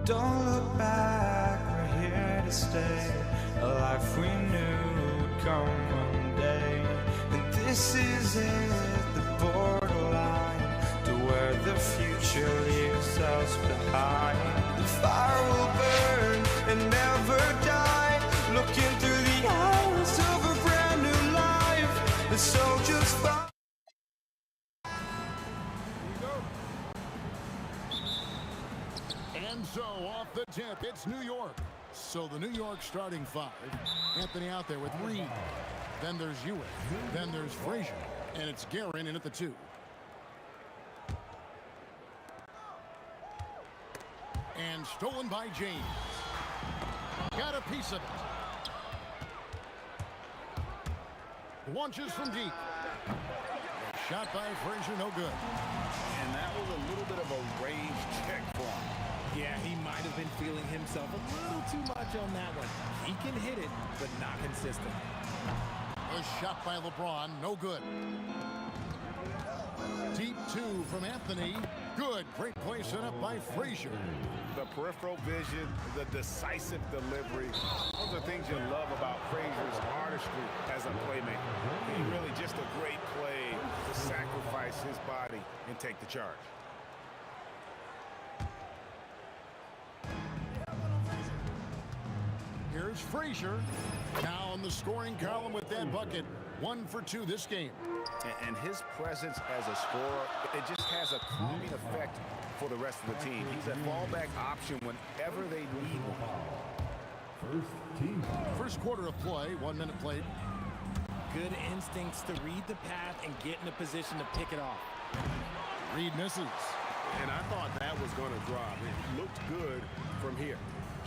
Don't look back, we're here to stay. A life we knew would come one day. And this is it, the borderline to where the future leaves us behind. The fire will burn and never die, looking through the eyes of a brand new life. The soldiers fight. And so off the tip, it's New York. So the New York starting five. Anthony out there with Reed. Then there's Ewing. Then there's Frazier. And it's Guerin in at the 2. And stolen by James. Got a piece of it. Launches from deep. Shot by Frazier, no good. And that was a little bit of a range check for him. Yeah, he might have been feeling himself a little too much on that one. He can hit it, but not consistent. A shot by LeBron, no good. Deep 2 from Anthony. Good. Great play set up by Frazier. The peripheral vision, the decisive delivery. Those are things you love about Frazier's artistry as a playmaker. He really just a great play to sacrifice his body and take the charge. Here's Frazier. Now in the scoring column with that bucket. 1 for 2 this game. And his presence as a scorer, it just has a calming effect for the rest of the team. He's a fallback option whenever they need one. First quarter of play, 1 minute played. Good instincts to read the path and get in a position to pick it off. Reed misses. And I thought that was going to drop. It looked good from here.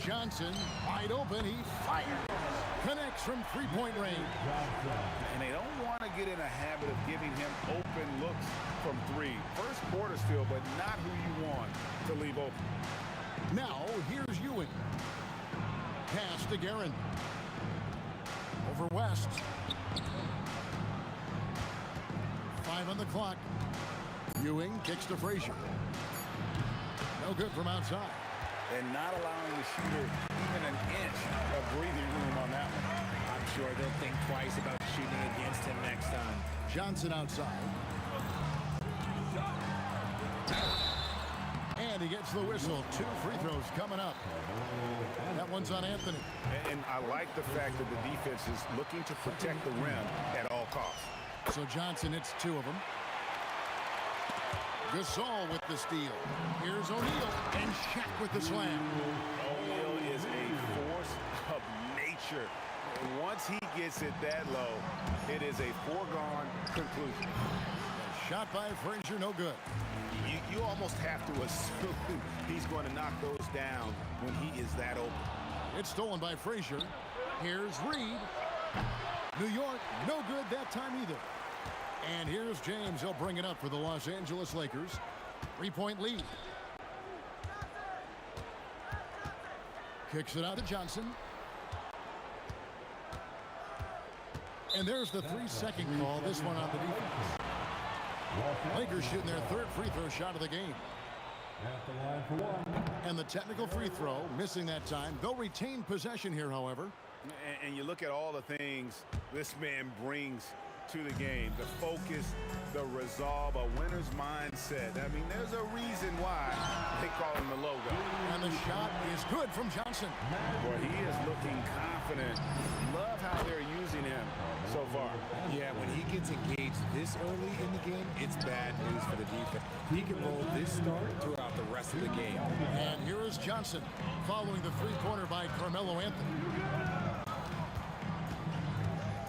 Johnson, wide open, he fires. Connects from three-point range. And they don't want to get in a habit of giving him open looks from 3. First quarter still, but not who you want to leave open. Now, here's Ewing. Pass to Guerin. Over West. 5 on the clock. Ewing kicks to Frazier. No good from outside. And not allowing the shooter even an inch of breathing room on that one. I'm sure they'll think twice about shooting against him next time. Johnson outside. And he gets the whistle. 2 free throws coming up. That one's on Anthony. And I like the fact that the defense is looking to protect the rim at all costs. So Johnson hits 2 of them. Gasol with the steal. Here's O'Neal and Shaq with the slam. O'Neal is a force of nature. And once he gets it that low, it is a foregone conclusion. Shot by Frazier, no good. You almost have to assume he's going to knock those down when he is that open. It's stolen by Frazier. Here's Reed. New York, no good that time either. And here's James. He'll bring it up for the Los Angeles Lakers. 3-point lead. Kicks it out to Johnson. And there's the 3-second call. This one on the defense. Lakers shooting their 3rd free throw shot of the game. And the technical free throw, missing that time. They'll retain possession here, however. And you look at all the things this man brings to the game, the focus, the resolve, a winner's mindset. I mean, there's a reason why they call him the logo. And the shot is good from Johnson. Boy, he is looking confident. Love how they're using him so far. Yeah, when he gets engaged this early in the game, it's bad news for the defense. He can roll this start throughout the rest of the game. And here is Johnson following the three-pointer by Carmelo Anthony.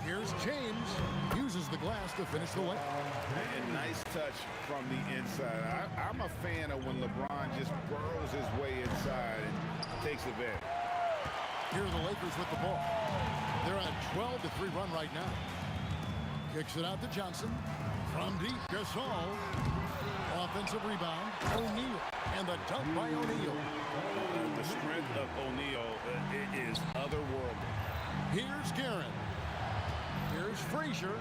Here's James. Uses the glass to finish the way. And nice touch from the inside. I'm a fan of when LeBron just burrows his way inside and takes advantage. Here are the Lakers with the ball. They're on a 12-3 run right now. Kicks it out to Johnson. From deep, Gasol. Offensive rebound, O'Neal. And the dunk by O'Neal. The strength of O'Neal is otherworldly. Here's Guerin. Here's Frazier.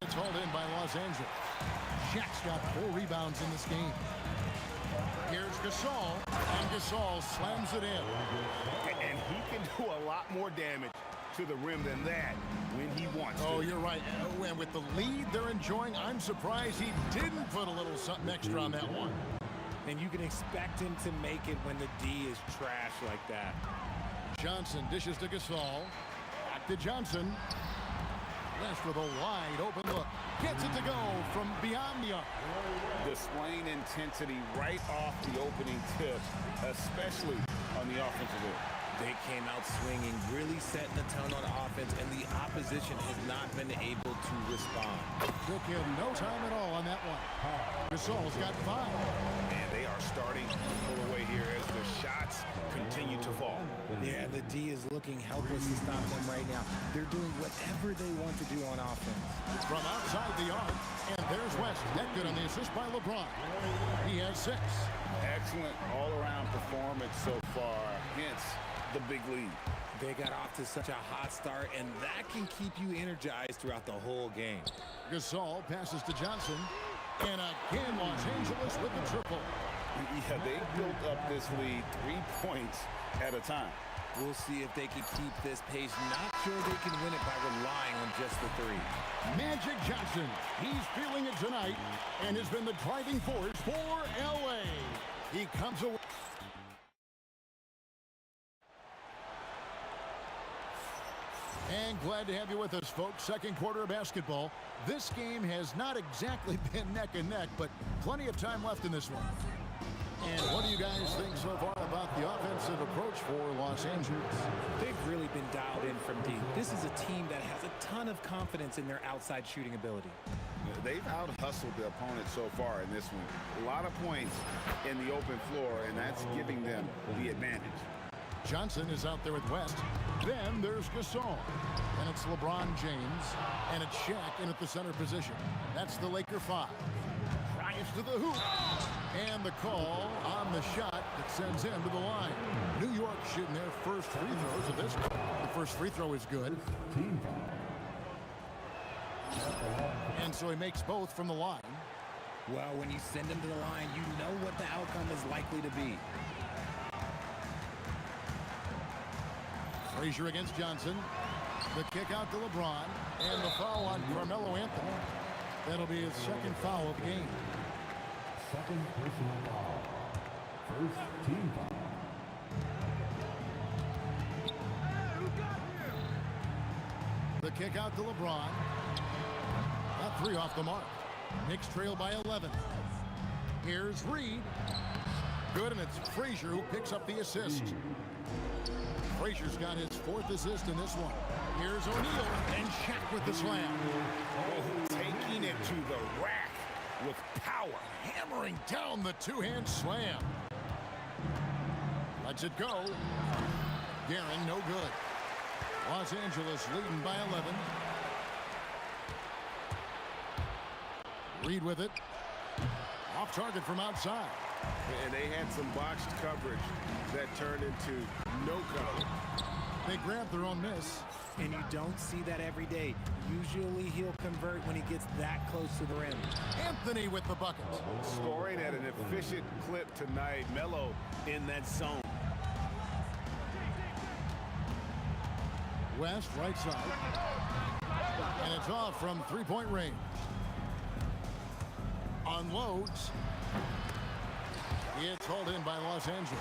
It's hauled in by Los Angeles. Shaq's got 4 rebounds in this game. Here's Gasol, and Gasol slams it in. And he can do a lot more damage to the rim than that when he wants to. Oh, you're right. And with the lead they're enjoying, I'm surprised he didn't put a little something extra on that one. And you can expect him to make it when the D is trash like that. Johnson dishes to Gasol. Back to Johnson. West with a wide open look. Gets it to go from beyond the arc. Displaying intensity right off the opening tip, especially on the offensive end. They came out swinging, really setting the tone on offense, and the opposition has not been able to respond. Took him no time at all on that one. Gasol's got 5. And they are starting to pull away here as the shots continue to fall. Yeah, the D is looking helpless to stop them right now. They're doing whatever they want to do on offense. From outside the arc, and there's West. That good on the assist by LeBron. He has 6. Excellent all-around performance so far, hence the big lead. They got off to such a hot start, and that can keep you energized throughout the whole game. Gasol passes to Johnson, and again Los Angeles with the triple. Yeah, they built up this lead 3 points at a time. We'll see if they can keep this pace. Not sure they can win it by relying on just the 3. Magic Johnson, he's feeling it tonight and has been the driving force for LA. He comes away. And glad to have you with us, folks. Second quarter of basketball. This game has not exactly been neck and neck, but plenty of time left in this one. And what do you guys think so far about the offensive approach for Los Angeles? They've really been dialed in from deep. This is a team that has a ton of confidence in their outside shooting ability. They've out-hustled the opponent so far in this one. A lot of points in the open floor, and that's giving them the advantage. Johnson is out there with West. Then there's Gasol. And it's LeBron James. And it's Shaq in at the center position. That's the Laker 5. Drives to the hoop. And the call on the shot that sends him to the line. New York shooting their first free throws of this. The first free throw is good. And so he makes both from the line. Well, when you send him to the line, you know what the outcome is likely to be. Frazier against Johnson. The kick out to LeBron. And the foul on Carmelo Anthony. That'll be his second foul of the game. Second personal foul. First team foul. The kick out to LeBron. That 3 off the mark. Knicks trail by 11. Here's Reed. Good, and it's Frazier who picks up the assist. Frazier's got his 4th assist in this one. Here's O'Neal, and Shaq with the slam. Oh, taking it to the rack with power. Hammering down the 2-hand slam. Lets it go. Guerin, no good. Los Angeles leading by 11. Reed with it. Off target from outside. And they had some botched coverage that turned into no cover. They grabbed their own miss. And you don't see that every day. Usually he'll convert when he gets that close to the rim. Anthony with the bucket. Scoring at an efficient clip tonight. Melo in that zone. West, right side. And it's off from 3-point range. Unloads. It's hauled in by Los Angeles.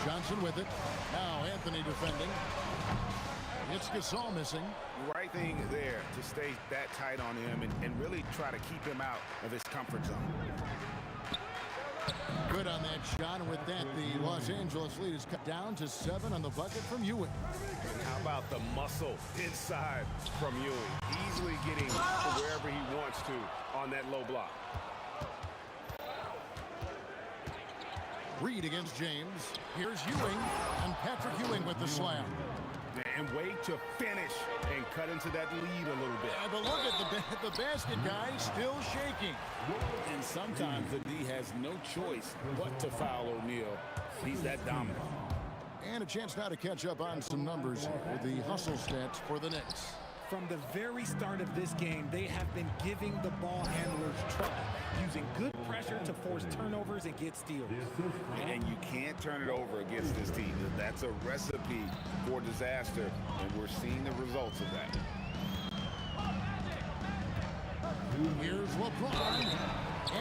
Johnson with it. Now Anthony defending. It's Gasol missing. Right thing there to stay that tight on him and really try to keep him out of his comfort zone. Good on that shot, and with that, the Los Angeles lead is cut down to 7 on the bucket from Ewing. And how about the muscle inside from Ewing? Easily getting to wherever he wants to on that low block. Reed against James. Here's Ewing, and Patrick Ewing with the slam. And wait to finish and cut into that lead a little bit. But look at the basket guy still shaking. And sometimes the D has no choice but to foul O'Neal. He's that dominant. And a chance now to catch up on some numbers with the hustle stats for the Knicks. From the very start of this game, they have been giving the ball handlers trouble, using good pressure to force turnovers and get steals. And you can't turn it over against this team. That's a recipe for disaster, and we're seeing the results of that. Here's LeBron.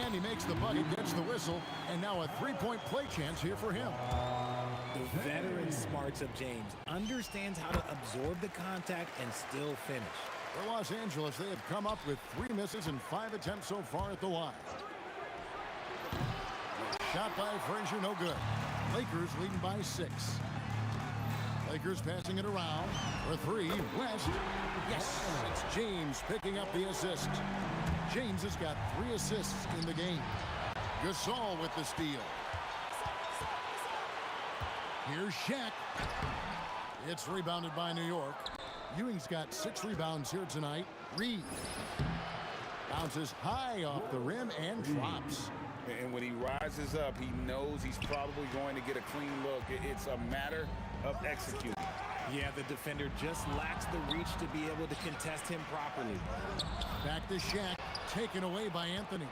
And he makes the bucket, gets the whistle, and now a three-point play chance here for him. The veteran smarts of James understands how to absorb the contact and still finish. For Los Angeles, they have come up with 3 misses and 5 attempts so far at the line. Shot by Frazier, no good. Lakers leading by 6. Lakers passing it around for 3. West. Yes, it's James picking up the assist. James has got 3 assists in the game. Gasol with the steal. Here's Shaq. It's rebounded by New York. Ewing's got 6 rebounds here tonight. Reed bounces high off the rim and drops. And when he rises up, he knows he's probably going to get a clean look. It's a matter of executing. Yeah, the defender just lacks the reach to be able to contest him properly. Back to Shaq, taken away by Anthony.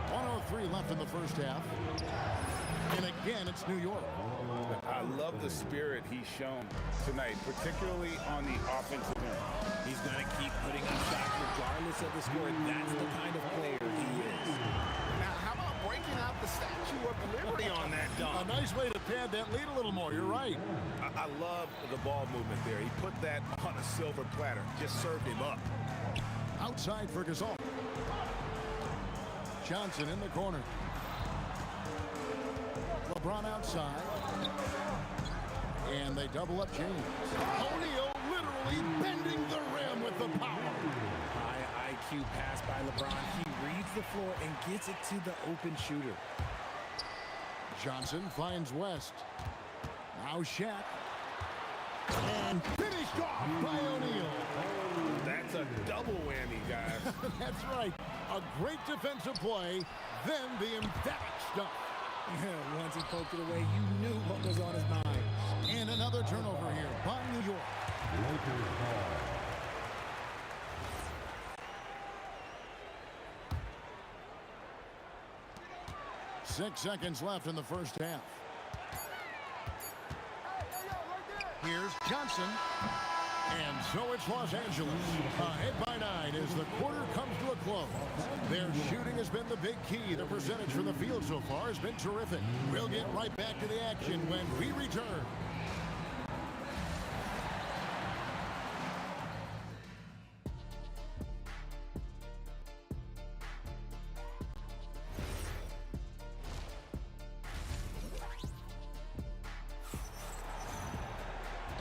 1:03 left in the first half. And again, it's New York. I love the spirit he's shown tonight, particularly on the offensive end. He's going to keep putting up shots regardless of the score. That's the kind of player he is. Now, how about breaking out the Statue of Liberty on that dunk? A nice way to pad that lead a little more. You're right. I love the ball movement there. He put that on a silver platter. Just served him up. Outside for Gasol. Johnson in the corner. LeBron outside. And they double up James. O'Neal literally bending the rim with the power. High IQ pass by LeBron. He reads the floor and gets it to the open shooter. Johnson finds West. Now Shaq. And finished off by O'Neal. That's a double whammy, guys. That's right. A great defensive play, then the emphatic stuff. Yeah, once he poked it away, you knew what was on his mind. And another turnover here by New York. Lakers ball. 6 seconds left in the first half. Here's Johnson. And so it's Los Angeles. Ahead by 9 as the quarter comes to a close. Their shooting has been the big key. The percentage from the field so far has been terrific. We'll get right back to the action when we return.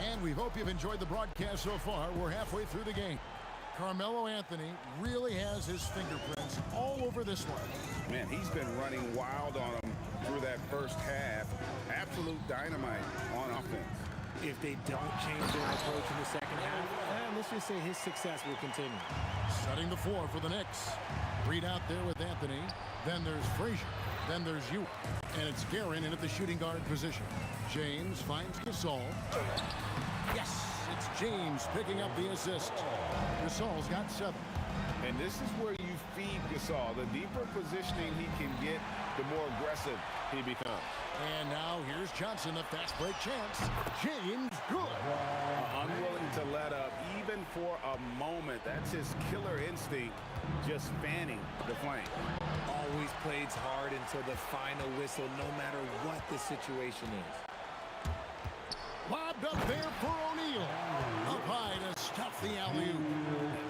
And we hope you've enjoyed the broadcast so far. We're halfway through the game. Carmelo Anthony really has his fingerprints all over this one. Man, he's been running wild on them through that first half. Absolute dynamite on offense. If they don't change their approach in the second half, let's just say his success will continue. Setting the floor for the Knicks. Reed out there with Anthony. Then there's Frazier. Then there's you. And it's Guerin in at the shooting guard position. James finds Gasol. Yes, it's James picking up the assist. Gasol's got 7. And this is where you feed Gasol. The deeper positioning he can get, the more aggressive he becomes. And now here's Johnson, a fast break chance. James, good. Unwilling to let up, even for a moment. That's his killer instinct, just fanning the flame. Always plays hard until the final whistle, no matter what the situation is. Lobbed up there for O'Neal. Up high to stuff the alley-oop.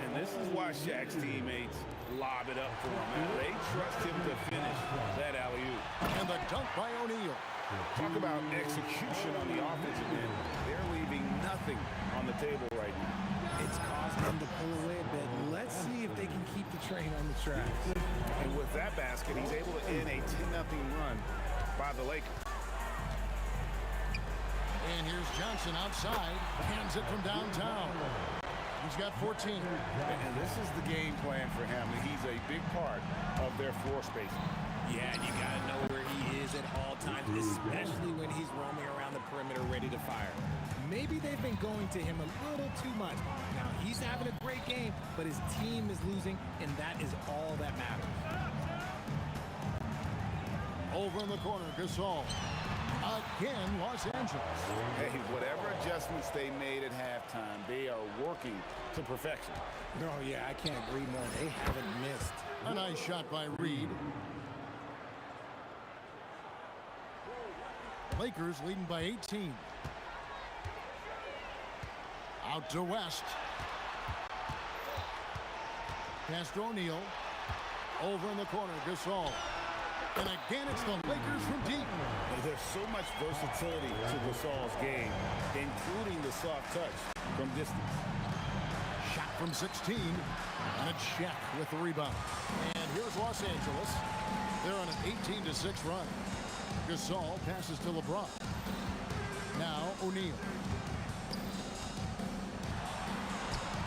And this is why Shaq's teammates lob it up for him. They trust him to finish that alley-oop. And the dunk by O'Neal. Talk about execution on the offensive end. They're leaving nothing on the table right now. It's caused them to pull away a bit. Let's see if they can keep the train on the tracks. And with that basket, he's able to end a 10-0 run by the Lakers. And here's Johnson outside. Hands it from downtown. He's got 14. And this is the game plan for him. He's a big part of their floor spacing. Yeah, you got to know where he is at all times, especially when he's roaming around the perimeter ready to fire. Maybe they've been going to him a little too much. Now, he's having a great game, but his team is losing, and that is all that matters. Over in the corner, Gasol. Again, Los Angeles. Hey, whatever adjustments they made at halftime, they are working to perfection. Oh, yeah, I can't agree more. They haven't missed. A nice shot by Reed. Lakers leading by 18. Out to West. Pass to O'Neal. Over in the corner, Gasol. And again, it's the Lakers from deep. There's so much versatility to Gasol's game, including the soft touch from distance. Shot from 16. And it's Shaq with the rebound. And here's Los Angeles. They're on an 18-6 run. Gasol passes to LeBron. Now O'Neal.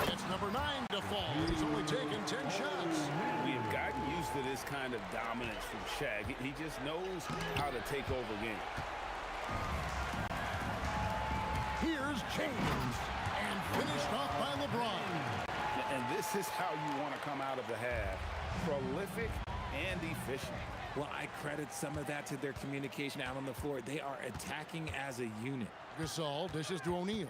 It's number 9 to fall. He's only taken 10 shots. We have gotten used to this kind of dominance from Shaq. He just knows how to take over games. Here's James. And finished off by LeBron. And this is how you want to come out of the half. Prolific and efficient. Well, I credit some of that to their communication out on the floor. They are attacking as a unit. Gasol dishes to O'Neal.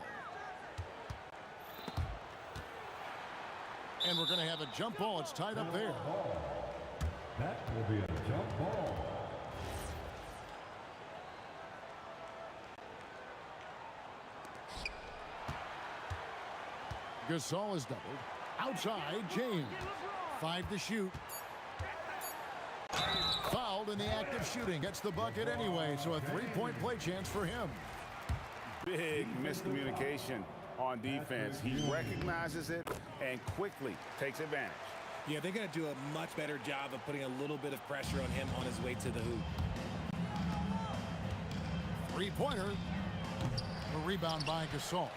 And we're going to have a jump ball. It's tied up there. That will be a jump ball. Gasol is doubled. Outside, James. 5 to shoot. Fouled in the act of shooting. Gets the bucket anyway, so a 3-point play chance for him. Big miscommunication on defense. He recognizes it and quickly takes advantage. Yeah, they're going to do a much better job of putting a little bit of pressure on him on his way to the hoop. 3-pointer. A rebound by Gasol.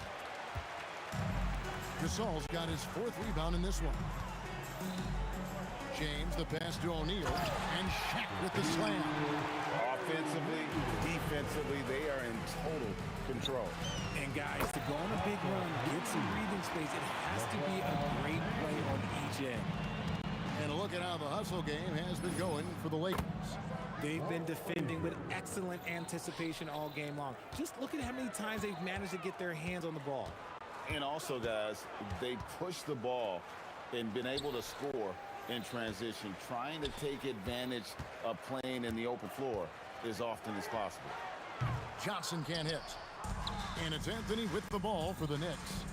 Gasol's got his 4th rebound in this one. James, the pass to O'Neal, and Shaq with the slam. Offensively, defensively, they are in total control. And guys, to go on a big run, get some breathing space, it has to be a great play on each end. And look at how the hustle game has been going for the Lakers. They've been defending with excellent anticipation all game long. Just look at how many times they've managed to get their hands on the ball. And also, guys, they push the ball and been able to score in transition, trying to take advantage of playing in the open floor as often as possible. Johnson can't hit. And it's Anthony with the ball for the Knicks.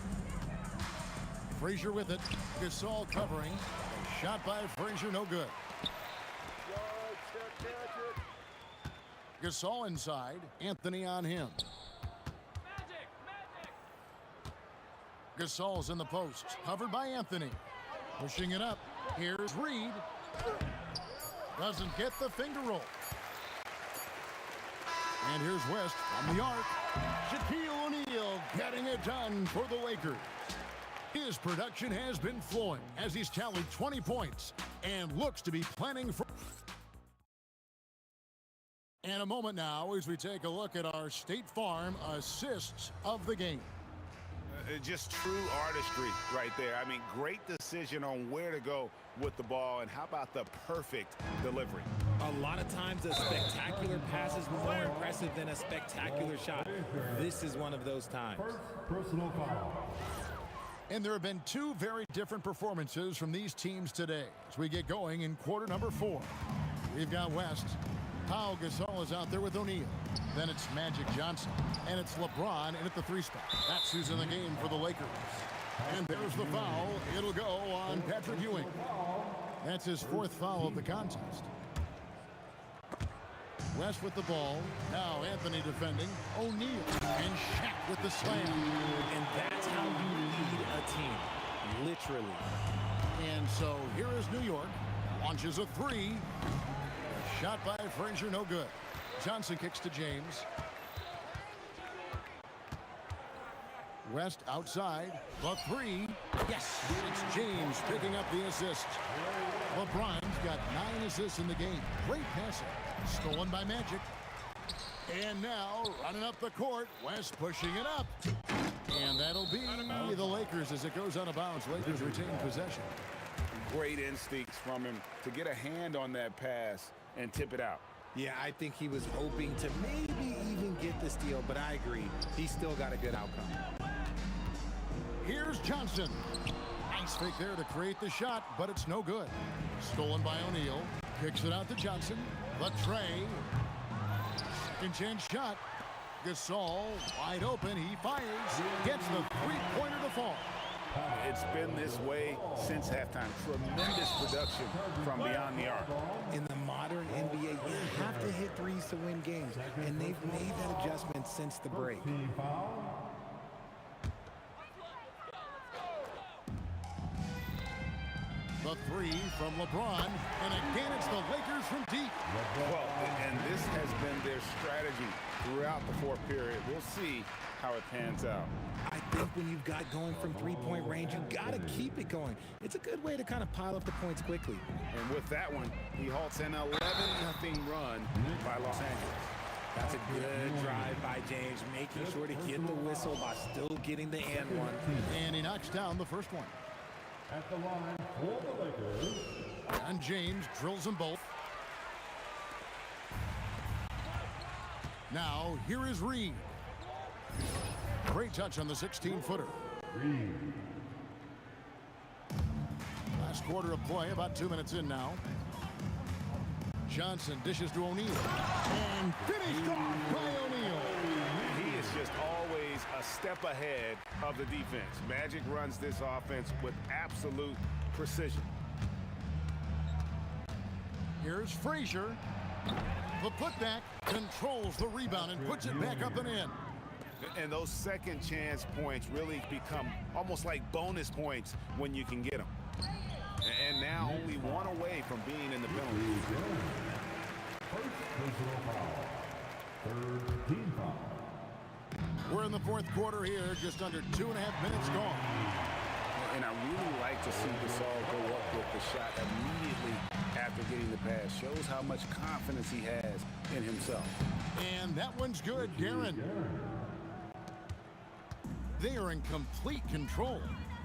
Frazier with it. Gasol covering. Shot by Frazier, no good. Gasol inside. Anthony on him. Gasol's in the post. Covered by Anthony. Pushing it up. Here's Reed. Doesn't get the finger roll. And here's West from the arc. Shaquille O'Neal getting it done for the Lakers. His production has been flowing as he's tallied 20 points and looks to be planning for... And a moment now as we take a look at our State Farm assists of the game. Just true artistry right there. I mean, great decision on where to go with the ball, and how about the perfect delivery? A lot of times a spectacular pass is more impressive than a spectacular shot. This is one of those times. First personal foul. And there have been 2 very different performances from these teams today as we get going in quarter number 4. We've got West. Pau Gasol is out there with O'Neal. Then it's Magic Johnson. And it's LeBron in at the 3 spot. That's who's in the game for the Lakers. And there's the foul. It'll go on Patrick Ewing. That's his 4th foul of the contest. West with the ball. Now Anthony defending. O'Neal. And Shaq with the slam. And that's how you lead a team. Literally. And so here is New York. Launches a 3. Shot by Frazier, no good. Johnson kicks to James. West outside. The 3. Yes, it's James picking up the assist. LeBron's got 9 assists in the game. Great passing. Stolen by Magic. And now, running up the court, West pushing it up. And that'll be the Lakers as it goes out of bounds. Lakers retain possession. Great instincts from him to get a hand on that pass and tip it out. Yeah, I think he was hoping to maybe even get the steal, but I agree. He still got a good outcome. Here's Johnson. Nice fake there to create the shot, but it's no good. Stolen by O'Neal. Kicks it out to Johnson. The tray. Second chance shot. Gasol wide open. He fires. Gets the three-pointer to fall. It's been this way since halftime. Tremendous production from beyond the arc. In the modern NBA, you have to hit threes to win games, and they've made that adjustment since the break. The three from LeBron, and again it's the Lakers from deep. Well, and this has been their strategy throughout the fourth period. We'll see how it pans out. I think when you've got going from three-point range, you got to keep it going. It's a good way to kind of pile up the points quickly. And with that one, he halts an 11-0 run by Los Angeles. That's a good drive by James, making sure to get the whistle by still getting the and one. And he knocks down the first one. At the line for the Lakers. And James drills them both. Now, here is Reed. Great touch on the 16-footer. Last quarter of play, about 2 minutes in now. Johnson dishes to O'Neal. And finished off by O'Neal. He is just always a step ahead of the defense. Magic runs this offense with absolute precision. Here's Frazier. The putback controls the rebound and puts it back up and in. And those second chance points really become almost like bonus points when you can get them. And now only one away from being in the penalty. First personal foul. Third team foul. We're in the fourth quarter here, just under 2.5 minutes gone. And I really like to see Gasol go up with the shot immediately after getting the pass. Shows how much confidence he has in himself. And that one's good, Darren. They are in complete control.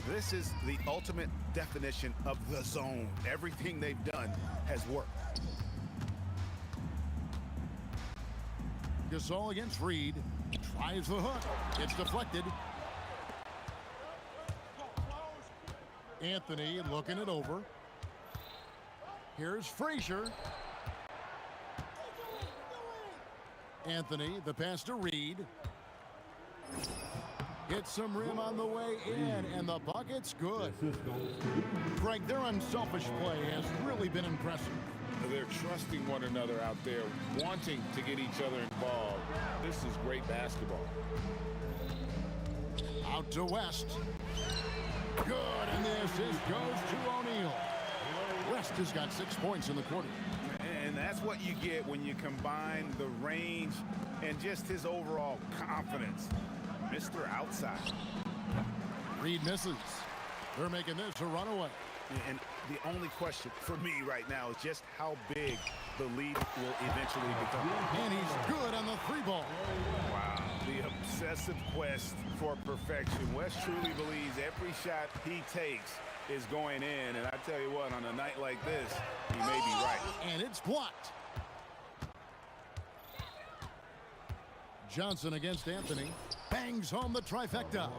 This is the ultimate definition of the zone. Everything they've done has worked. Gasol against Reed. Tries the hook. It's deflected. Anthony looking it over. Here's Frazier. Anthony, the pass to Reed. Hits some rim on the way in, and the bucket's good. Greg, their unselfish play has really been impressive. They're trusting one another out there, wanting to get each other involved. This is great basketball. Out to West. Good, and the assist goes to O'Neal. West has got 6 points in the quarter. And that's what you get when you combine the range and just his overall confidence. Mr. Outside. Reed misses. They're making this a runaway. And the only question for me right now is just how big the lead will eventually become. And he's good on the 3-ball. Wow, the obsessive quest for perfection. West truly believes every shot he takes is going in. And I tell you what, on a night like this, he may be right. And it's blocked. Johnson against Anthony. Bangs home the trifecta.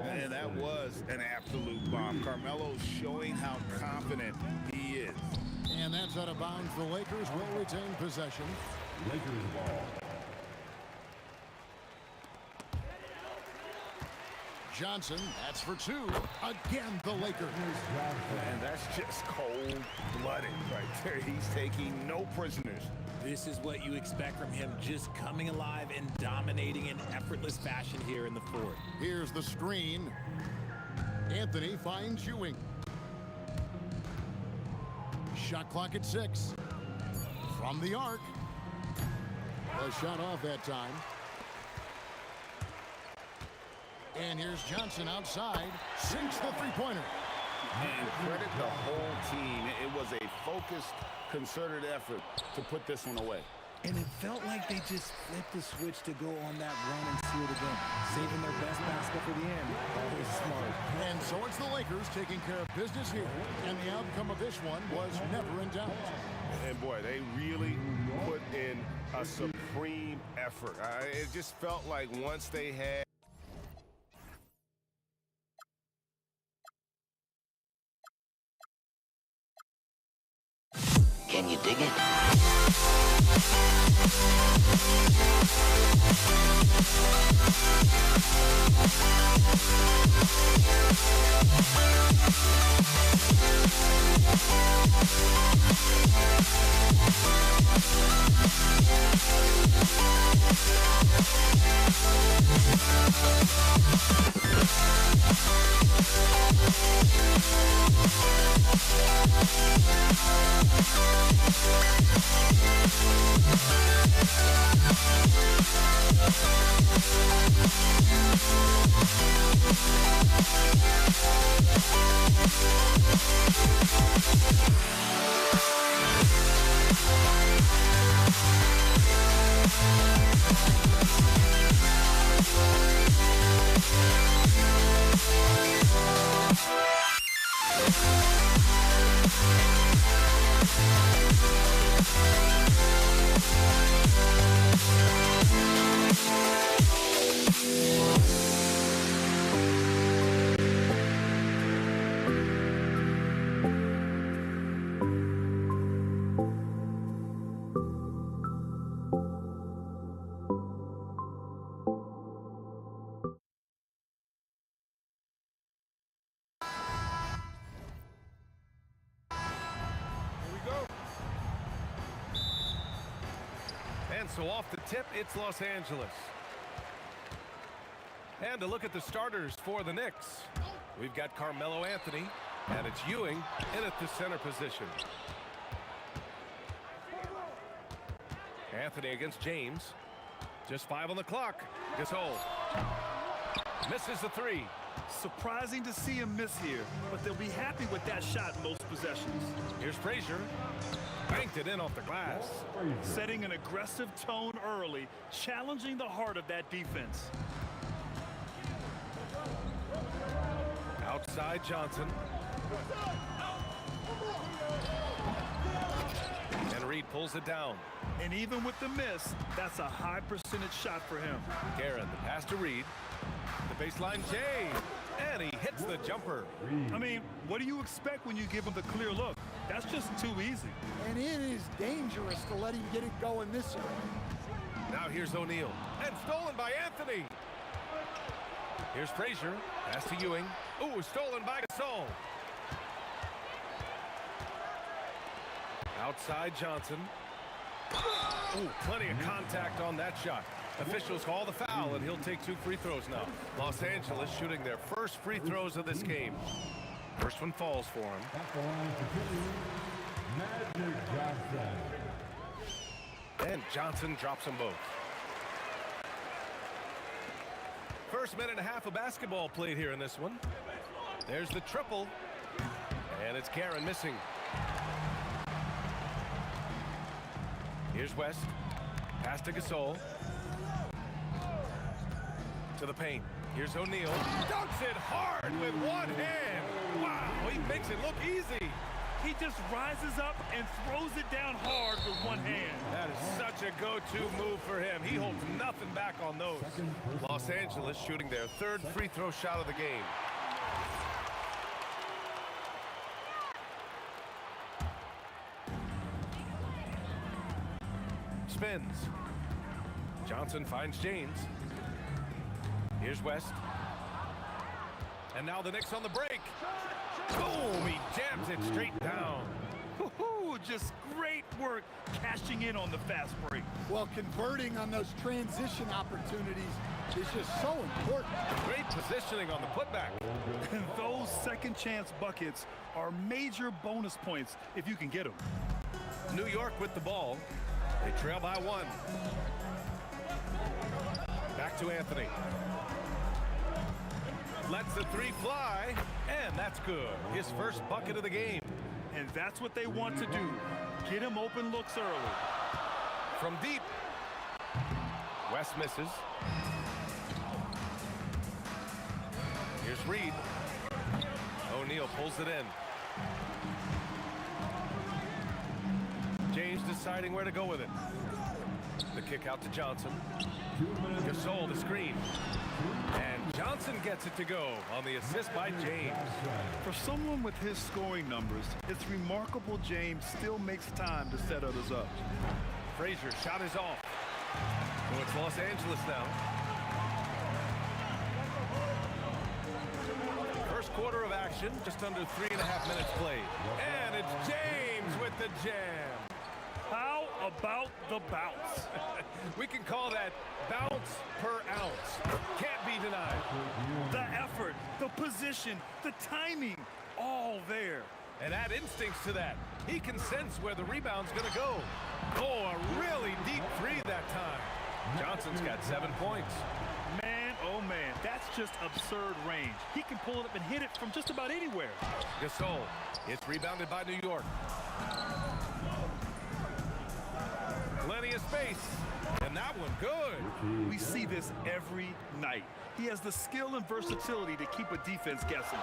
And that was an absolute bomb. Carmelo's showing how confident he is. And that's out of bounds. The Lakers will retain possession. Lakers ball. Johnson, that's for 2. Again, the Lakers. And that's just cold-blooded right there. He's taking no prisoners. This is what you expect from him, just coming alive and dominating in effortless fashion here in the fourth. Here's the screen. Anthony finds Ewing. Shot clock at 6. From the arc. A shot off that time. And here's Johnson outside. Sinks the three-pointer. And credit the whole team. It was a focused, concerted effort to put this one away. And it felt like they just flipped the switch to go on that run and seal the game, saving their best basket for the end. Always smart. And so it's the Lakers taking care of business here. And the outcome of this one was never in doubt. And boy, they really put in a supreme effort. It just felt like once they had... Can you dig it? And so off the tip, it's Los Angeles. And a look at the starters for the Knicks. We've got Carmelo Anthony, and it's Ewing in at the center position. Anthony against James. Just 5 on the clock. Gasol misses the three. Surprising to see him miss here, but they'll be happy with that shot most possessions. Here's Frazier. Banked it in off the glass. Setting an aggressive tone early, challenging the heart of that defense. Outside Johnson. And Reed pulls it down. And even with the miss, that's a high percentage shot for him. Guerin, the pass to Reed. The baseline Jay. And he hits the jumper. I mean, what do you expect when you give him the clear look? That's just too easy. And it is dangerous to let him get it going this early. Now here's O'Neal. And stolen by Anthony. Here's Frazier. Pass to Ewing. Ooh, stolen by Gasol. Outside Johnson. Ooh, plenty of contact on that shot. Officials call the foul, and he'll take 2 free throws now. Los Angeles shooting their first free throws of this game. First one falls for him. Magic Johnson. And Johnson drops them both. First minute and a half of basketball played here in this one. There's the triple. And it's Guerin missing. Here's West. Pass to Gasol. To the paint. Here's O'Neal. Dunks it hard with one hand. Wow, he makes it look easy. He just rises up and throws it down hard with one hand. That is such a go-to move for him. He holds nothing back on those. Los Angeles shooting their 3rd free throw shot of the game. Spins. Johnson finds James. Here's West. And now the Knicks on the break. Boom! He jams it straight down. Woohoo! Just great work cashing in on the fast break. Well, converting on those transition opportunities is just so important. Great positioning on the putback. And those second chance buckets are major bonus points if you can get them. New York with the ball. They trail by 1. Back to Anthony. Lets the three fly, and that's good. His first bucket of the game. And that's what they want to do. Get him open looks early. From deep. West misses. Here's Reed. O'Neal pulls it in. James deciding where to go with it. The kick out to Johnson. Gasol the screen. And Johnson gets it to go on the assist by James. For someone with his scoring numbers, it's remarkable James still makes time to set others up. Frazier shot is off. So it's Los Angeles now. First quarter of action, just under 3.5 minutes played. And it's James with the jam. How about the bounce? We can call that bounce per ounce. Can't be denied. The effort, the position, the timing, all there. And add instincts to that. He can sense where the rebound's going to go. Oh, a really deep three that time. Johnson's got 7 points. Man, oh man, that's just absurd range. He can pull it up and hit it from just about anywhere. Gasol, it's rebounded by New York. Plenty of space, and that one good. We see this every night. He has the skill and versatility to keep a defense guessing.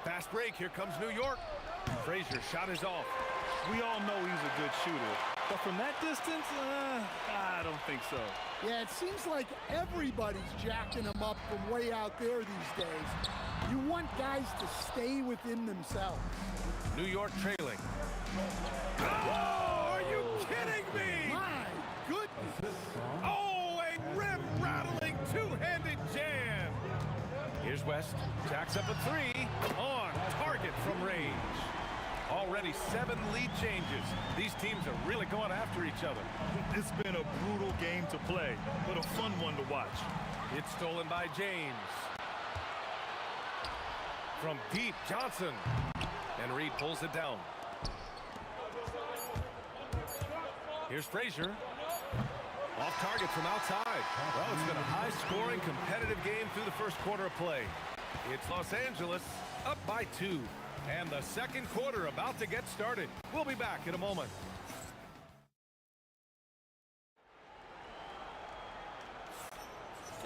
Fast break, here comes New York. Frazier shot is off. We all know he's a good shooter, but from that distance, I don't think so. Yeah, it seems like everybody's jacking him up from way out there these days. You want guys to stay within themselves. New York trailing. Oh, are you kidding me? My goodness. Oh, a rim-rattling two-handed jam. Here's West. Jacks up a three. On target from range. Already 7 lead changes. These teams are really going after each other. It's been a brutal game to play, but a fun one to watch. It's stolen by James. From deep, Johnson. And Reed pulls it down. Here's Frazier. Off target from outside. Well, it's been a high-scoring, competitive game through the first quarter of play. It's Los Angeles up by 2. And the second quarter about to get started. We'll be back in a moment.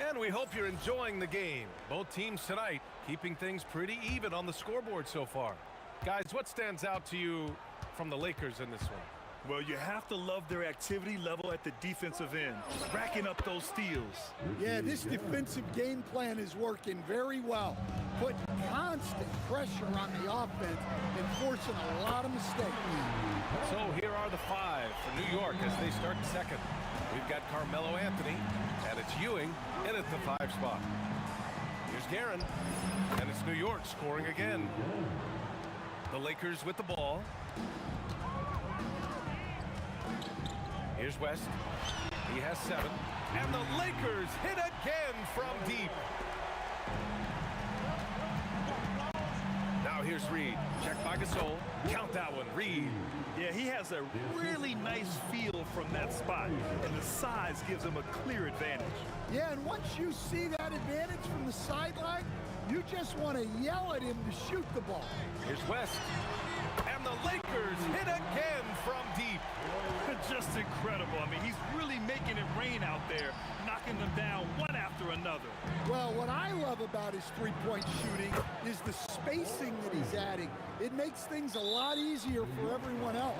And we hope you're enjoying the game. Both teams tonight keeping things pretty even on the scoreboard so far. Guys, what stands out to you from the Lakers in this one? Well, you have to love their activity level at the defensive end, racking up those steals. Yeah, this defensive game plan is working very well. Putting constant pressure on the offense and forcing a lot of mistakes. So here are the 5 for New York as they start second. We've got Carmelo Anthony, and it's Ewing in at the 5 spot. Here's Guerin, and it's New York scoring again. The Lakers with the ball. Here's West. He has 7. And the Lakers hit again from deep. Now here's Reed. Checked by Gasol. Count that one, Reed. Yeah, he has a really nice feel from that spot, and the size gives him a clear advantage. Yeah, and once you see that advantage from the sideline, you just want to yell at him to shoot the ball. Here's West. And the Lakers hit again from deep. Just incredible. I mean, he's really making it rain out there, knocking them down one after another. Well, what I love about his three-point shooting is the spacing that he's adding. It makes things a lot easier for everyone else.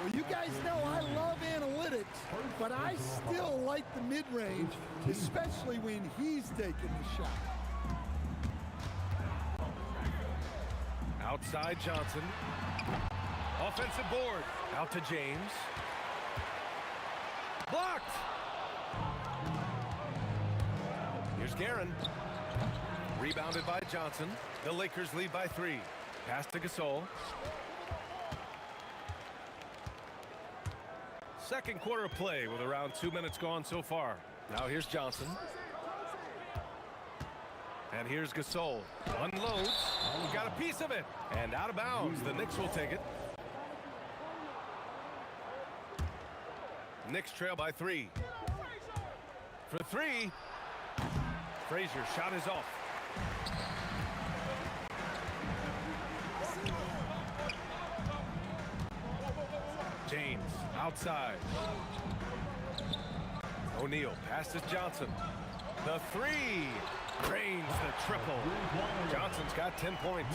Well, you guys know I love analytics, but I still like the mid-range, especially when he's taking the shot. Outside Johnson. Offensive board. Out to James. Blocked. Here's Guerin. Rebounded by Johnson. The Lakers lead by 3. Pass to Gasol. Second quarter of play with around 2 minutes gone so far. Now here's Johnson. And here's Gasol. Unloads. Got a piece of it. And out of bounds. The Knicks will take it. Knicks trail by 3. For 3. Frazier shot is off. James outside. O'Neal passes Johnson. The three. Drains the triple. Johnson's got 10 points.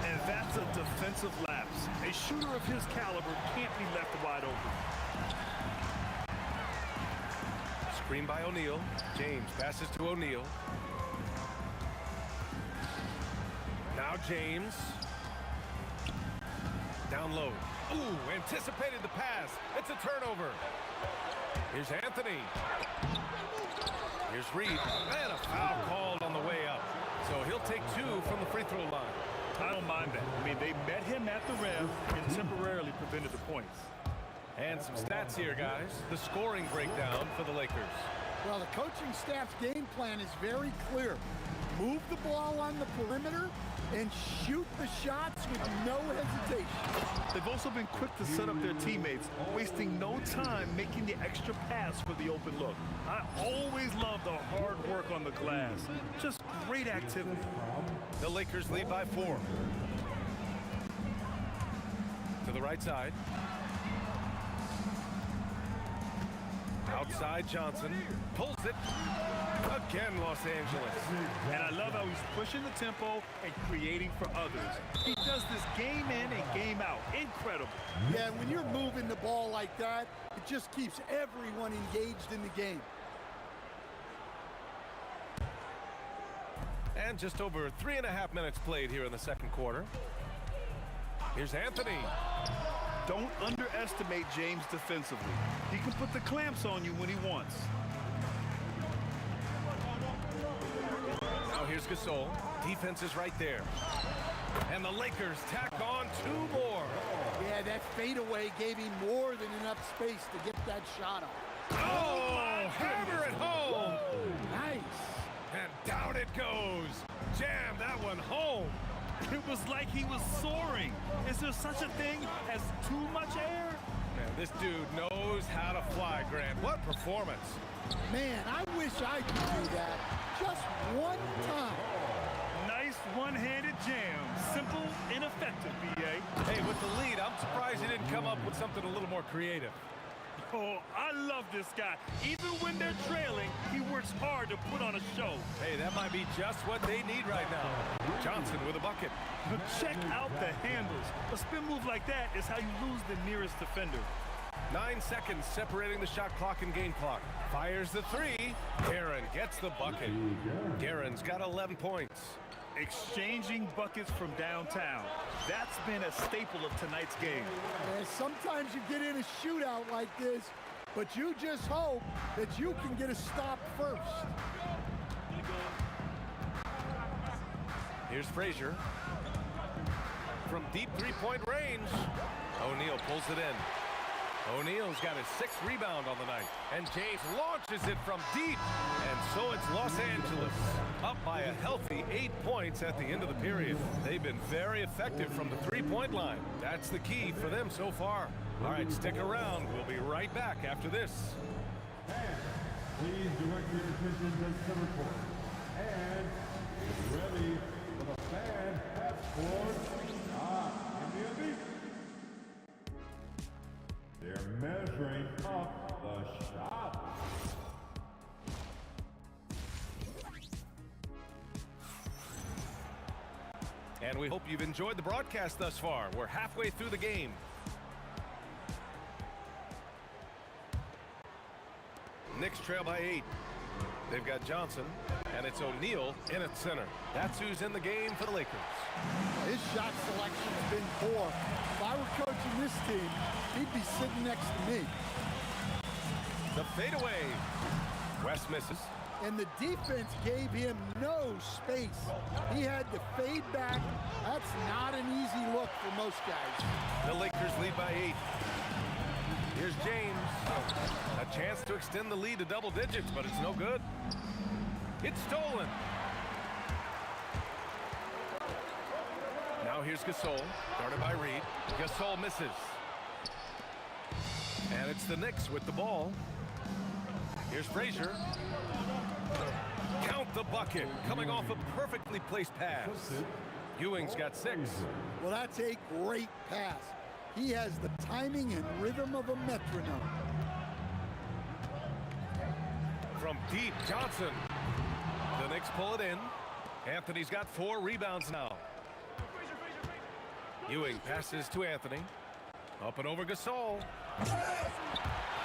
And that's a defensive lapse. A shooter of his caliber can't be left wide open. Screen by O'Neal. James passes to O'Neal. Now James. Down low. Ooh, anticipated the pass. It's a turnover. Here's Anthony. Here's Reed. And a foul called on the way up. So he'll take 2 from the free throw line. I don't mind that. I mean, they met him at the rim and temporarily prevented the points. And some stats here, guys. The scoring breakdown for the Lakers. Well, the coaching staff's game plan is very clear. Move the ball on the perimeter and shoot the shots with no hesitation. They've also been quick to set up their teammates, wasting no time making the extra pass for the open look. I always love the hard work on the glass. Just great activity. The Lakers lead by 4. To the right side. Outside Johnson. Pulls it. Again, Los Angeles. And I love how he's pushing the tempo and creating for others. He does this game in and game out. Incredible. Yeah, when you're moving the ball like that, it just keeps everyone engaged in the game. And just over 3.5 minutes played here in the second quarter. Here's Anthony. Don't underestimate James defensively. He can put the clamps on you when he wants. Now here's Gasol. Defense is right there. And the Lakers tack on 2 more. Yeah, that fadeaway gave him more than enough space to get that shot off. Oh, hammer it home. Nice. And down it goes. Jam that one home. It was like he was soaring. Is there such a thing as too much air? Man, this dude knows how to fly, Grant. What performance. Man, I wish I could do that just one time. Nice one-handed jam. Simple and effective, B.A. Hey, with the lead, I'm surprised he didn't come up with something a little more creative. Oh, I love this guy. Even when they're trailing, he works hard to put on a show. Hey, that might be just what they need right now. Johnson with a bucket. Check out the handles. A spin move like that is how you lose the nearest defender. 9 seconds separating the shot clock and game clock. Fires the 3. Guerin gets the bucket. Guerin's got 11 points. Exchanging buckets from downtown. That's been a staple of tonight's game. And sometimes you get in a shootout like this, but you just hope that you can get a stop first. Here's Frazier. From deep three-point range. O'Neal pulls it in. O'Neal's got his 6th rebound on the night. And James launches it from deep. And so it's Los Angeles up by a healthy 8 points at the end of the period. They've been very effective from the three-point line. That's the key for them so far. All right, stick around. We'll be right back after this. Please direct your attention to center court. And get ready for the fan passport shot. Give me a beat. They're measuring up the shot. And we hope you've enjoyed the broadcast thus far. We're halfway through the game. Knicks trail by 8. They've got Johnson, and it's O'Neal in at center. That's who's in the game for the Lakers. His shot selection's been poor. If I were coaching this team, he'd be sitting next to me. The fadeaway. West misses. And the defense gave him no space. He had to fade back. That's not an easy look for most guys. The Lakers lead by 8. Here's James. A chance to extend the lead to double digits, but it's no good. It's stolen. Now here's Gasol, guarded by Reed. Gasol misses. And it's the Knicks with the ball. Here's Frazier. Count the bucket, coming off a perfectly placed pass. Ewing's got 6. Well, that's a great pass. He has the timing and rhythm of a metronome. From deep, Johnson. The Knicks pull it in. Anthony's got 4 rebounds now. Ewing passes to Anthony. Up and over Gasol.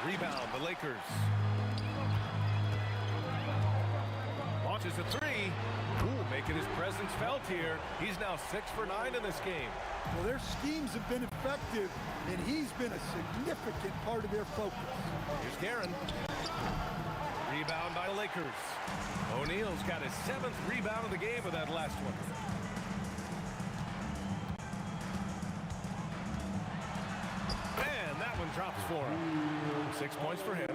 Rebound, the Lakers. Launches a 3. Ooh, making his presence felt here. He's now 6 for 9 in this game. Well, their schemes have been effective, and he's been a significant part of their focus. Here's Guerin. Rebound by the Lakers. O'Neal's got his 7th rebound of the game with that last one. And that one drops for him. 6 points for him.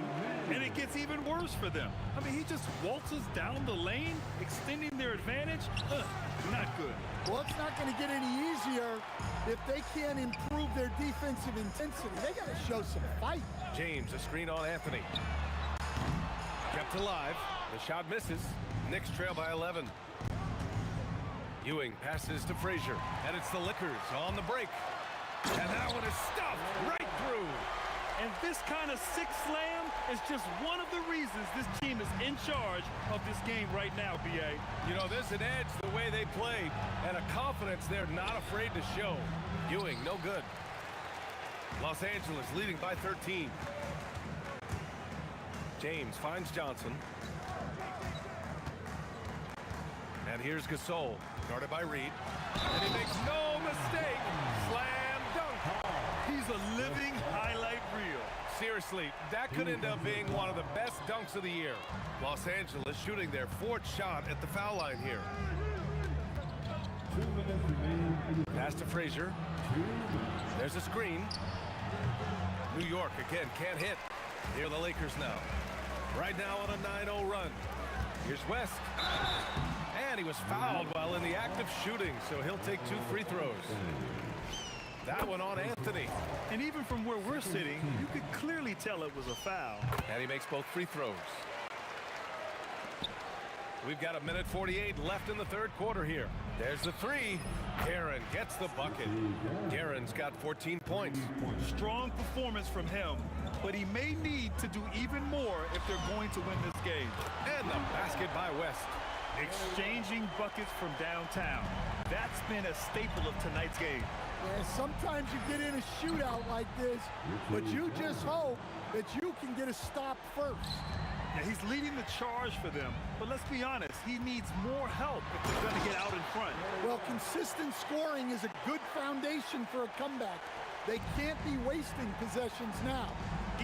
And it gets even worse for them. I mean, he just waltzes down the lane, extending their advantage. Not good. Well, it's not going to get any easier if they can't improve their defensive intensity. They got to show some fight. James, a screen on Anthony. Kept alive. The shot misses. Knicks trail by 11. Ewing passes to Frazier, and it's the Lakers on the break. And that one is stuffed right through. And this kind of sick slam is just one of the reasons this team is in charge of this game right now, B.A. You know, there's an edge the way they play, and a confidence they're not afraid to show. Ewing, no good. Los Angeles leading by 13. James finds Johnson. And here's Gasol, guarded by Reed. And he makes no mistake. Slam dunk. He's a living highlight reel. Seriously, that could end up being one of the best dunks of the year. Los Angeles shooting their 4th shot at the foul line here. 2 minutes remaining. Pass to Frazier. There's a screen. New York again can't hit. Here are the Lakers now. Right now on a 9-0 run. Here's West. And he was fouled while in the act of shooting, so he'll take 2 free throws. That one on Anthony. And even from where we're sitting, you could clearly tell it was a foul. And he makes both free throws. We've got 1:48 left in the 3rd quarter here. There's the 3. Guerin gets the bucket. Guerin's got 14 points. Strong performance from him, but he may need to do even more if they're going to win this game. And the basket by West. Exchanging buckets from downtown. That's been a staple of tonight's game. Yeah, sometimes you get in a shootout like this, but you just hope that you can get a stop first. Now, he's leading the charge for them, but let's be honest, he needs more help if they're going to get out in front. Well, consistent scoring is a good foundation for a comeback. They can't be wasting possessions now.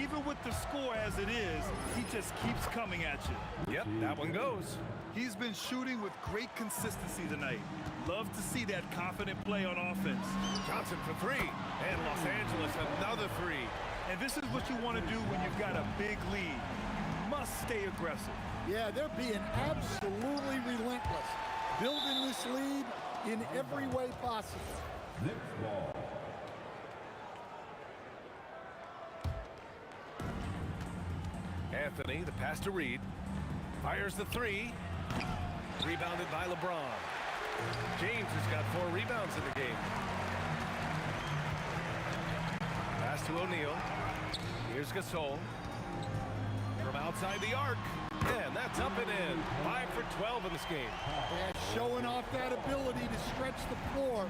Even with the score as it is, he just keeps coming at you. Yep, that one goes. He's been shooting with great consistency tonight. Love to see that confident play on offense. Johnson for 3. And Los Angeles another 3. And this is what you want to do when you've got a big lead. You must stay aggressive. Yeah, they're being absolutely relentless, building this lead in every way possible. Next ball. Anthony, the pass to Reed. Fires the 3. Rebounded by LeBron. James has got 4 rebounds in the game. Pass to O'Neal. Here's Gasol. From outside the arc. And that's up and in. 5 for 12 in this game. Yeah, showing off that ability to stretch the floor.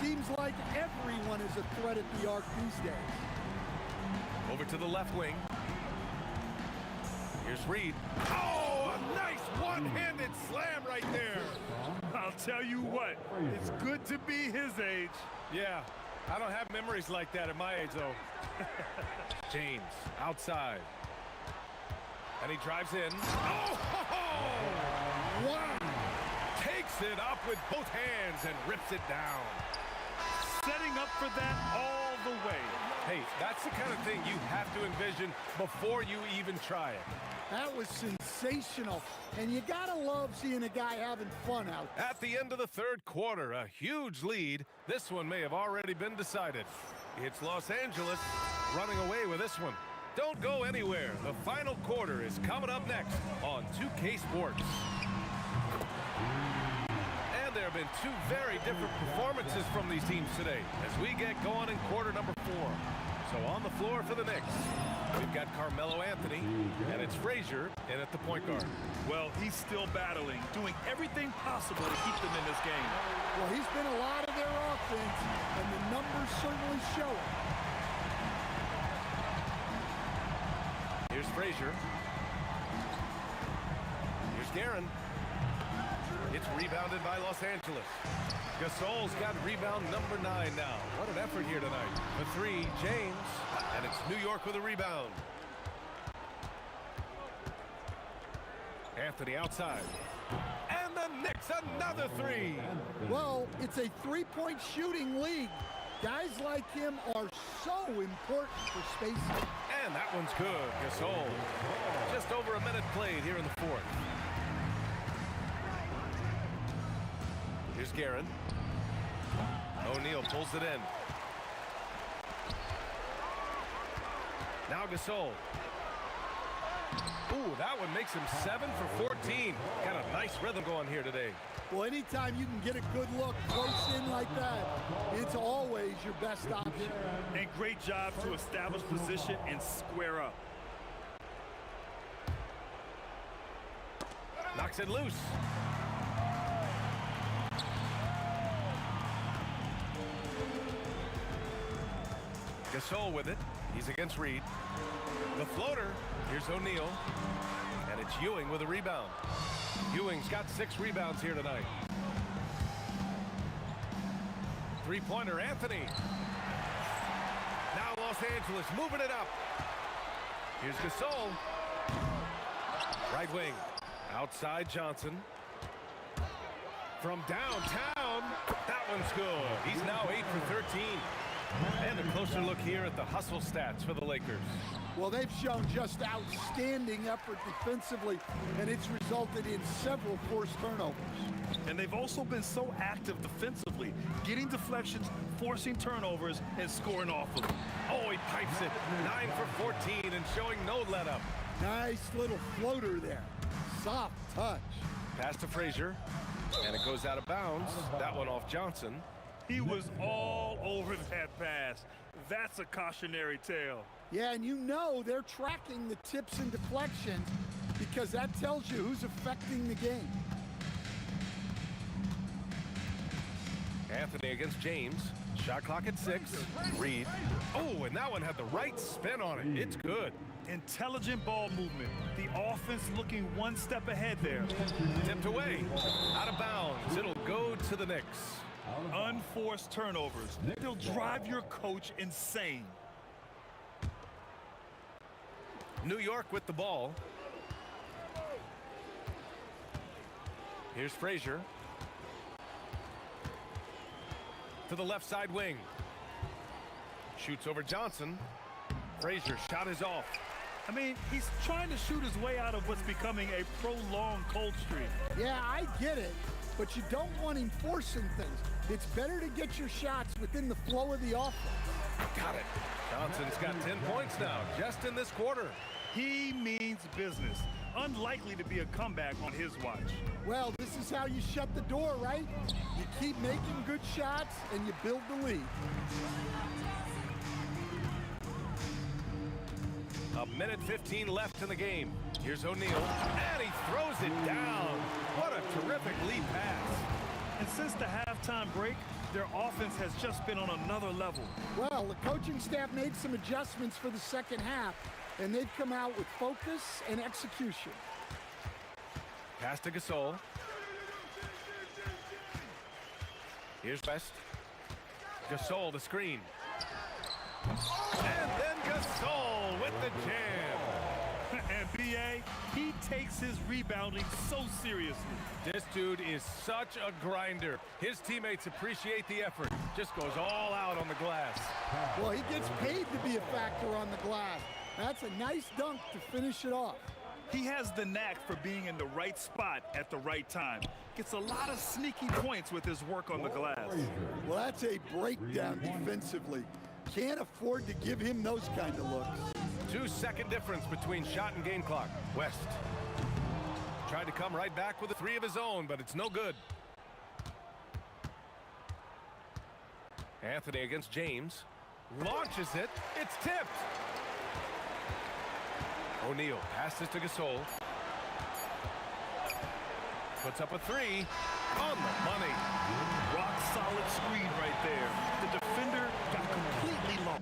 Seems like everyone is a threat at the arc these days. Over to the left wing. Here's Reed. Oh, a nice one-handed slam right there. I'll tell you what, it's good to be his age. Yeah, I don't have memories like that at my age, though. James, outside. And he drives in. Oh! Wow! Takes it up with both hands and rips it down. Setting up for that all the way. Hey, that's the kind of thing you have to envision before you even try it. That was sensational. And you gotta love seeing a guy having fun out there. At the end of the 3rd quarter, a huge lead. This one may have already been decided. It's Los Angeles running away with this one. Don't go anywhere. The final quarter is coming up next on 2K Sports. And there have been two very different performances from these teams today as we get going in quarter number 4. So on the floor for the Knicks, we've got Carmelo Anthony, and it's Frazier in at the point guard. Well, he's still battling, doing everything possible to keep them in this game. Well, he's been a lot of their offense, and the numbers certainly show it. Here's Frazier. Here's Guerin. It's rebounded by Los Angeles. Gasol's got rebound number 9 now. What an effort here tonight. The 3, James, and it's New York with a rebound. Anthony outside. And the Knicks another 3. Well, it's a three-point shooting league. Guys like him are so important for spacing. And that one's good. Gasol. Just over a minute played here in the 4th. Here's Guerin. O'Neal pulls it in. Now Gasol. Ooh, that one makes him 7 for 14. Got a nice rhythm going here today. Well, anytime you can get a good look close in like that, it's always your best option. And great job to establish position and square up. Knocks it loose. Gasol with it. He's against Reed. The floater. Here's O'Neal. And it's Ewing with a rebound. Ewing's got 6 rebounds here tonight. Three-pointer, Anthony. Now Los Angeles moving it up. Here's Gasol. Right wing. Outside Johnson. From downtown. That one's good. He's now 8 for 13. And a closer look here at the hustle stats for the Lakers. Well, they've shown just outstanding effort defensively, and it's resulted in several forced turnovers. And they've also been so active defensively, getting deflections, forcing turnovers, and scoring off of them. Oh, he pipes it. 9 for 14 and showing no let-up. Nice little floater there. Soft touch. Pass to Frazier, and it goes out of bounds. That one off Johnson. He was all over that pass. That's a cautionary tale. Yeah, and you know they're tracking the tips and deflections because that tells you who's affecting the game. Anthony against James. Shot clock at 6. Reed. Oh, and that one had the right spin on it. It's good. Intelligent ball movement. The offense looking one step ahead there. Tipped away. Out of bounds. It'll go to the Knicks. Unforced turnovers. They'll drive your coach insane. New York with the ball. Here's Frazier. To the left side wing. Shoots over Johnson. Frazier shot is off. I mean, he's trying to shoot his way out of what's becoming a prolonged cold streak. Yeah, I get it, but you don't want him forcing things. It's better to get your shots within the flow of the offense. Got it. Johnson's got 10 points now, just in this quarter. He means business. Unlikely to be a comeback on his watch. Well, this is how you shut the door, right? You keep making good shots and you build the lead. A minute 15 left in the game. Here's O'Neal, and he throws it down. What a terrific lead pass. And since the halftime break, their offense has just been on another level. Well, the coaching staff made some adjustments for the second half, and they've come out with focus and execution. Pass to Gasol. Here's West. Gasol, the screen. And then Gasol with the jam. And B.A., he takes his rebounding so seriously. This dude is such a grinder. His teammates appreciate the effort. Just goes all out on the glass. Well, he gets paid to be a factor on the glass. That's a nice dunk to finish it off. He has the knack for being in the right spot at the right time. Gets a lot of sneaky points with his work on the glass. Well, that's a breakdown defensively. Can't afford to give him those kind of looks. 2-second difference between shot and game clock. West. Tried to come right back with a three of his own, but it's no good. Anthony against James. Launches it. It's tipped. O'Neal passes to Gasol. Puts up a three. On the money. Rock solid screen right there. The defender got completely lost.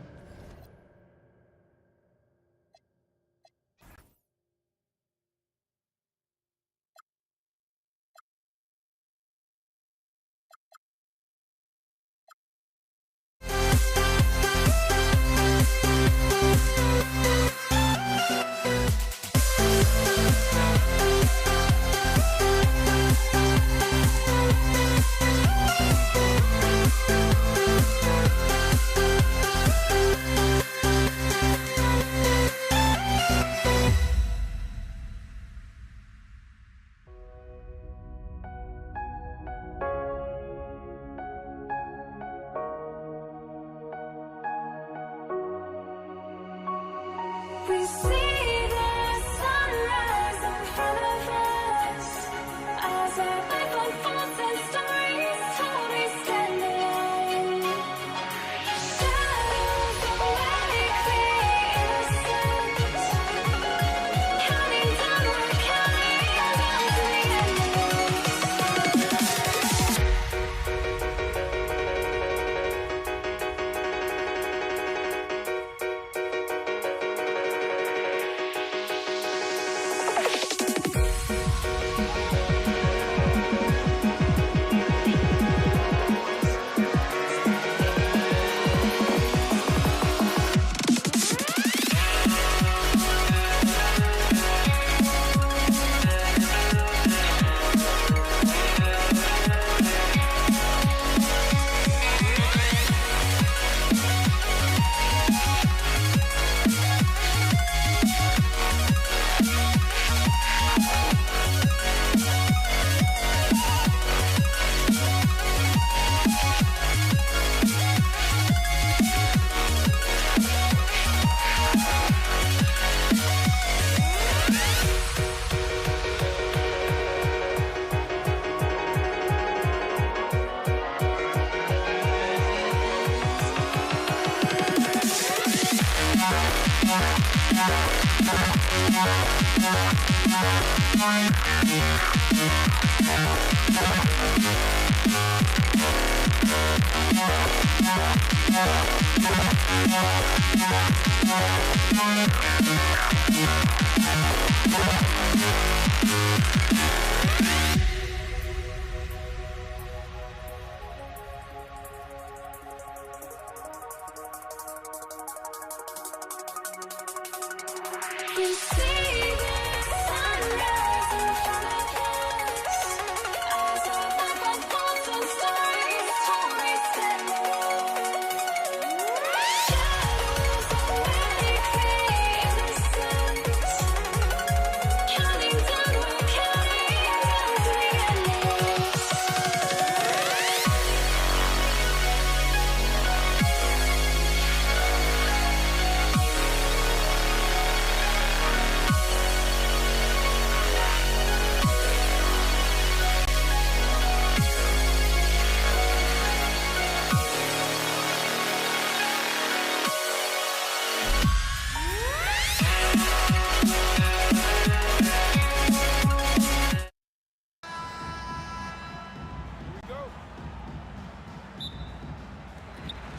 We see the sunrise in front of us as our life unfolds and stories told. We stand alone. Shadows awake the innocence, counting down, we're counting down to the end. We see the sunrise in front of us as our life unfolds and stories told. We stand alone. Shadows awake the innocence, counting down, we're counting down to the end.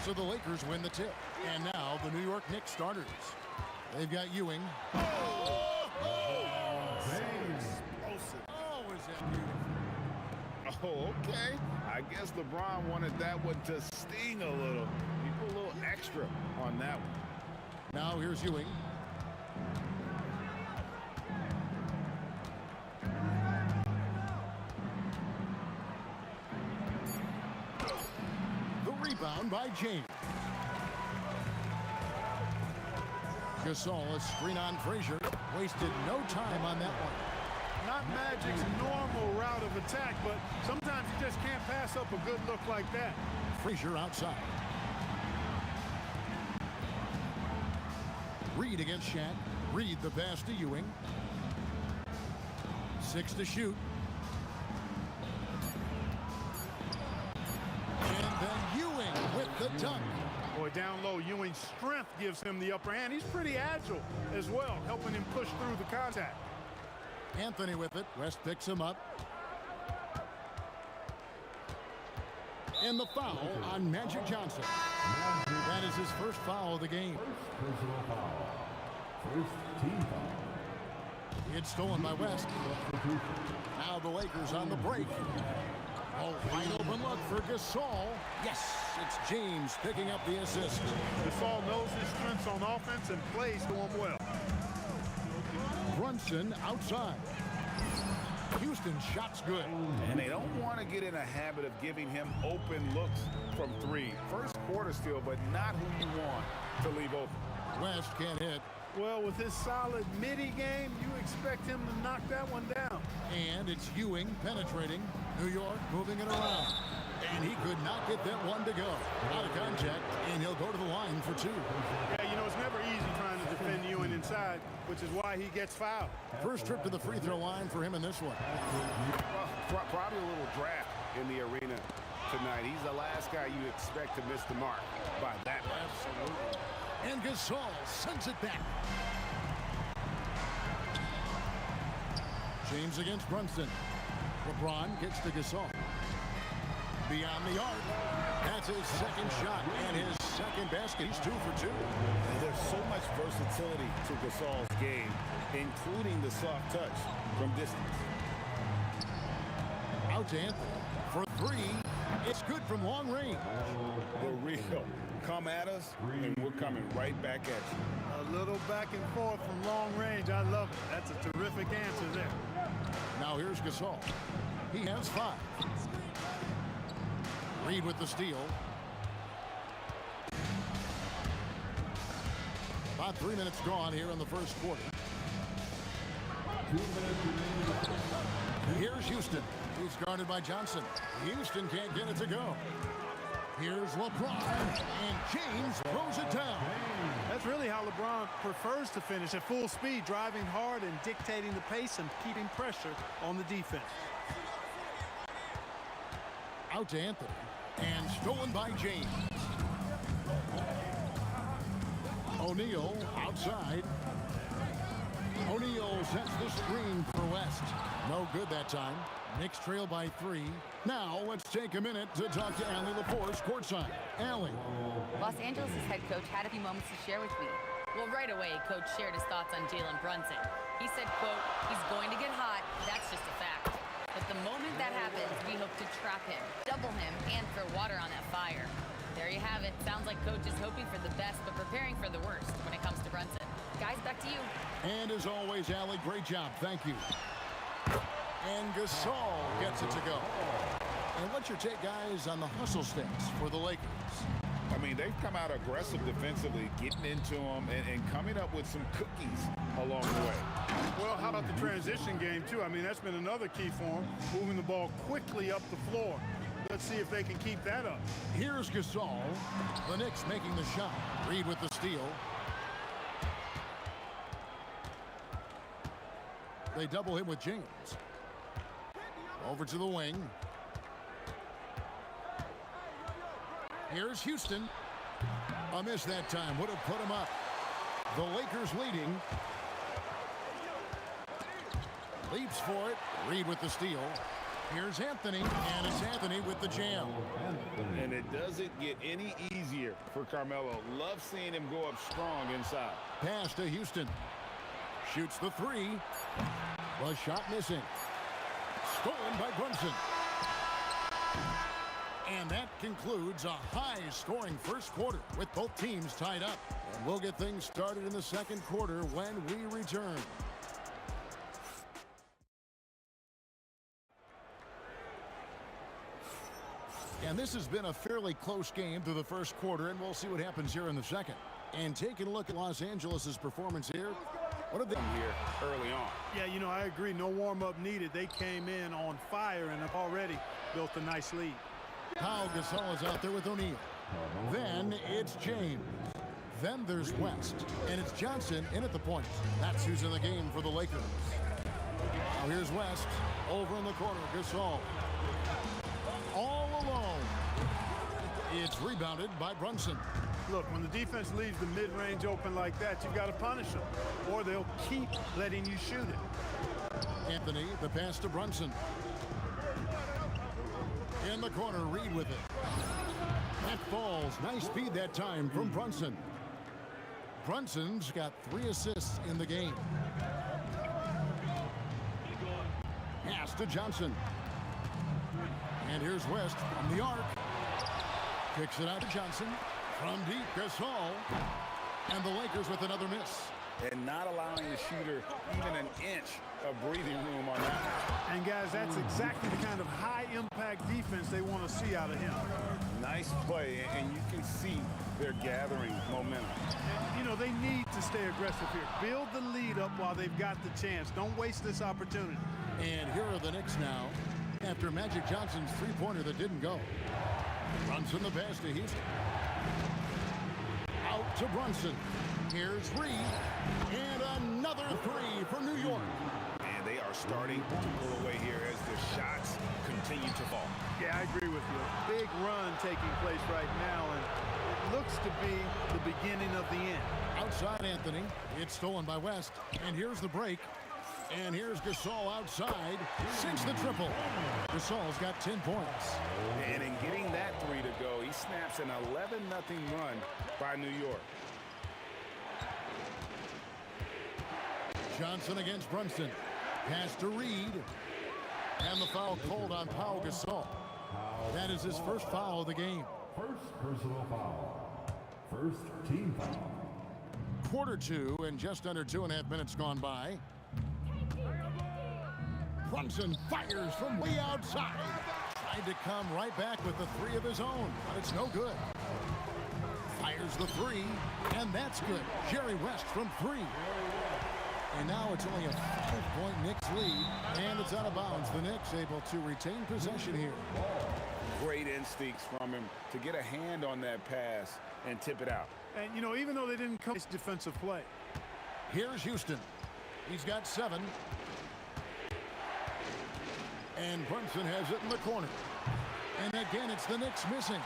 So the Lakers win the tip. And now the New York Knicks starters. They've got Ewing. Oh, is that beautiful. Oh, okay. I guess LeBron wanted that one to sting a little. He put a little extra on that one. Now here's Ewing. The rebound by James. Gasol, a screen on Frazier. Wasted no time on that one. Not Magic's normal route of attack, but sometimes you just can't pass up a good look like that. Frazier outside. Reed against Shaq. Reed the pass to Ewing. 6 to shoot. And then Ewing with the dunk. Boy, down low, Ewing's strength gives him the upper hand. He's pretty agile as well, helping him push through the contact. Anthony with it. West picks him up. And the foul on Magic Johnson. That is his first foul of the game. Personal foul. First team foul. It's stolen by West. Now the Lakers on the break. Oh, wide open look for Gasol. Yes, it's James picking up the assist. Gasol knows his strengths on offense and plays to him well. Brunson outside. Houston shot's good. And they don't want to get in a habit of giving him open looks from three. First quarter still, but not who you want to leave open. West can't hit. Well, with his solid midi game, you expect him to knock that one down. And it's Ewing penetrating. New York moving it around. And he could not get that one to go. Out of contact, and he'll go to the line for 2. Yeah, you know, it's never easy trying to defend Ewing inside, which is why he gets fouled. First trip to the free throw line for him in this one. Well, probably a little draft in the arena tonight. He's the last guy you expect to miss the mark by that much. Absolutely. And Gasol sends it back. James against Brunson. LeBron gets to Gasol. Beyond the arc. That's his second shot and his second basket. He's 2 for 2. And there's so much versatility to Gasol's game, including the soft touch from distance. Out to Anthony for 3. It's good from long range. The real. Come at us, and we're coming right back at you. A little back and forth from long range. I love it. That's a terrific answer there. Now here's Gasol. He has 5. Reed with the steal. About 3 minutes gone here in the first quarter. 2 minutes remaining. Here's Houston. He's guarded by Johnson. Houston can't get it to go. Here's LeBron, and James throws it down. That's really how LeBron prefers to finish, at full speed, driving hard and dictating the pace and keeping pressure on the defense. Out to Anthony, and stolen by James. O'Neal outside. O'Neal sets the screen for West. No good that time. Knicks trail by 3. Now let's take a minute to talk to Allie LaForce courtside. Allie. Los Angeles' head coach had a few moments to share with me. Well, right away, coach shared his thoughts on Jalen Brunson. He said, quote, "He's going to get hot. That's just a fact. But the moment that happens, we hope to trap him, double him, and throw water on that fire." There you have it. Sounds like coach is hoping for the best, but preparing for the worst when it comes to Brunson. Guys, back to you. And as always, Allie, great job. Thank you. And Gasol gets it to go. And what's your take, guys, on the hustle sticks for the Lakers? I mean, they've come out aggressive defensively, getting into them and coming up with some cookies along the way. Well, how about the transition game, too? I mean, that's been another key for them, moving the ball quickly up the floor. Let's see if they can keep that up. Here's Gasol. The Knicks making the shot. Reed with the steal. They double him with James. Over to the wing. Here's Houston. A miss that time. Would have put him up. The Lakers leading. Leaps for it. Reed with the steal. Here's Anthony, and it's Anthony with the jam. And it doesn't get any easier for Carmelo. Love seeing him go up strong inside. Pass to Houston. Shoots the 3. The shot missing. Stolen by Brunson. And that concludes a high-scoring first quarter with both teams tied up. And we'll get things started in the second quarter when we return. And this has been a fairly close game through the first quarter, and we'll see what happens here in the second. And taking a look at Los Angeles' performance here, what have they done here early on? Yeah, you know, I agree. No warm-up needed. They came in on fire and have already built a nice lead. Pau Gasol is out there with O'Neal. Then it's James. Then there's West. And it's Johnson in at the point. That's who's in the game for the Lakers. Now here's West. Over in the corner, Gasol. All alone. It's rebounded by Brunson. Look, when the defense leaves the mid-range open like that, you've got to punish them, or they'll keep letting you shoot it. Anthony, the pass to Brunson. In the corner, Reed with it. That falls. Nice speed that time from Brunson. Brunson's got 3 assists in the game. Pass to Johnson. And here's West from the arc. Kicks it out to Johnson. From deep, Gasol. And the Lakers with another miss. And not allowing the shooter even an inch of breathing room on that. And guys, that's exactly the kind of high-impact defense they want to see out of him. Nice play, and you can see they're gathering momentum. And, you know, they need to stay aggressive here. Build the lead up while they've got the chance. Don't waste this opportunity. And here are the Knicks now after Magic Johnson's three-pointer that didn't go. Brunson the pass to Houston. Out to Brunson. Here's Reed. And another 3 for New York. And they are starting to pull away here as the shots continue to fall. Yeah, I agree with you. Big run taking place right now, and it looks to be the beginning of the end. Outside Anthony. It's stolen by West. And here's the break. And here's Gasol outside. Sinks the triple. Gasol's got 10 points. And in getting that 3 to go, he snaps an 11-0 run by New York. Johnson against Brunson. Pass to Reed. And the foul called on Pau Gasol. That is his first foul of the game. First personal foul. First team foul. Quarter 2 and just under 2.5 minutes gone by. Brunson fires from way outside. Tried to come right back with the 3 of his own, but it's no good. Fires the 3, and that's good. Jerry West from 3. And now it's only a 5-point Knicks lead, and it's out of bounds. The Knicks able to retain possession here. Great instincts from him to get a hand on that pass and tip it out. And, you know, even though they didn't coach defensive play. Here's Houston. He's got 7. And Brunson has it in the corner. And again, it's the Knicks missing.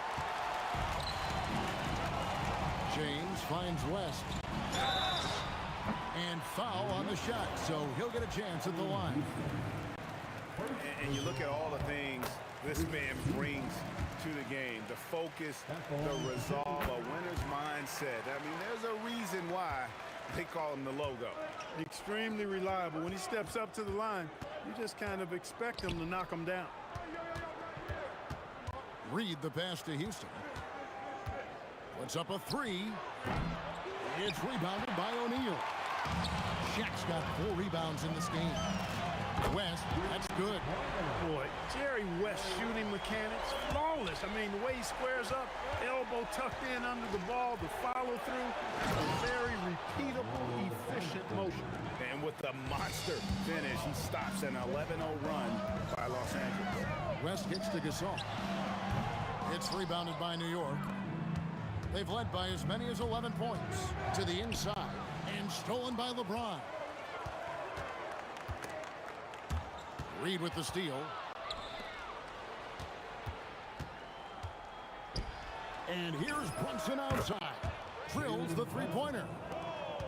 James finds West. And foul on the shot, so he'll get a chance at the line. And you look at all the things this man brings to the game. The focus, the resolve, a winner's mindset. I mean, there's a reason why they call him the logo. Extremely reliable. When he steps up to the line, you just kind of expect him to knock him down. Reed the pass to Houston. Puts up a 3. It's rebounded by O'Neal. Shaq's got 4 rebounds in this game. West, that's good. Boy, Jerry West shooting mechanics, flawless. I mean, the way he squares up, elbow tucked in under the ball, the follow through, a very repeatable, efficient motion. And with the monster finish, he stops an 11-0 run by Los Angeles. West gets to Gasol. It's rebounded by New York. They've led by as many as 11 points to the inside and stolen by LeBron. Reed with the steal. And here's Brunson outside. Drills the 3-pointer.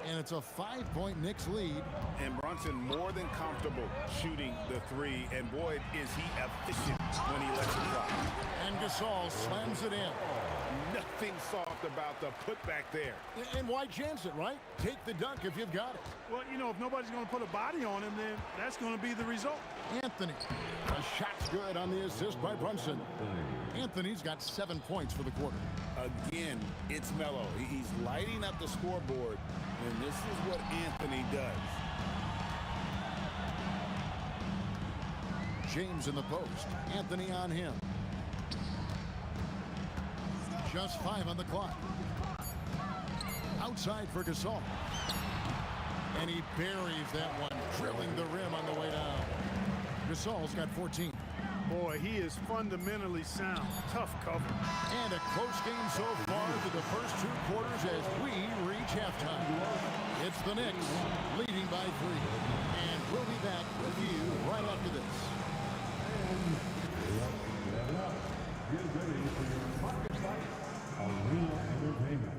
And it's a 5-point Knicks lead. And Brunson more than comfortable shooting the 3. And boy, is he efficient when he lets it fly. And Gasol slams it in. Nothing soft about the putback there. And why chance it, right? Take the dunk if you've got it. Well, you know, if nobody's going to put a body on him, then that's going to be the result. Anthony. The shot's good on the assist by Brunson. Anthony's got 7 points for the quarter. Again, it's Melo. He's lighting up the scoreboard, and this is what Anthony does. James in the post. Anthony on him. Just 5 on the clock. Outside for Gasol. And he buries that one, drilling the rim on the way down. Gasol's got 14. Boy, he is fundamentally sound. Tough cover. And a close game so far through the first 2 quarters as we reach halftime. It's the Knicks leading by 3. And We'll be back with you right after this. Get ready for your market fight, Arena Entertainment.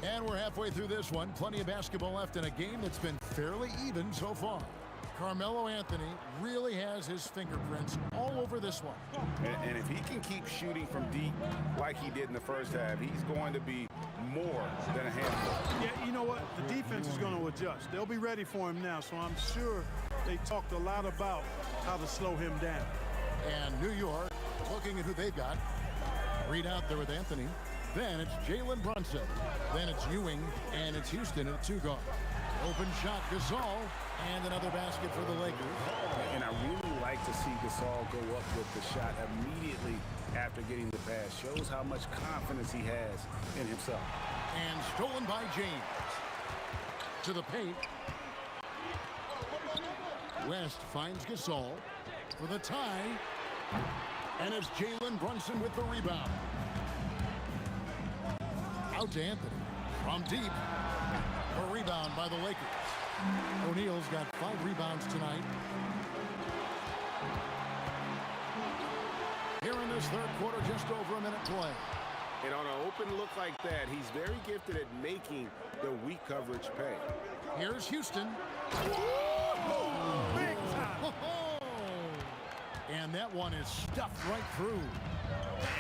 And we're halfway through this one. Plenty of basketball left in a game that's been fairly even so far. Carmelo Anthony really has his fingerprints all over this one. And if he can keep shooting from deep like he did in the first half, he's going to be more than a handful. Yeah, you know what? The defense is going to adjust. They'll be ready for him now, so I'm sure they talked a lot about how to slow him down. And New York looking at who they've got. Reed out there with Anthony. Then it's Jalen Brunson. Then it's Ewing, and it's Houston at 2 guard. Open shot, Gasol, and another basket for the Lakers. And I really like to see Gasol go up with the shot immediately after getting the pass. Shows how much confidence he has in himself. And stolen by James. To the paint. West finds Gasol for the tie. And it's Jalen Brunson with the rebound. Out to Anthony. From deep. A rebound by the Lakers. O'Neal's got 5 rebounds tonight. Here in this third quarter, just over a minute play. And on an open look like that, he's very gifted at making the weak coverage pay. Here's Houston. Big time. And that one is stuffed right through.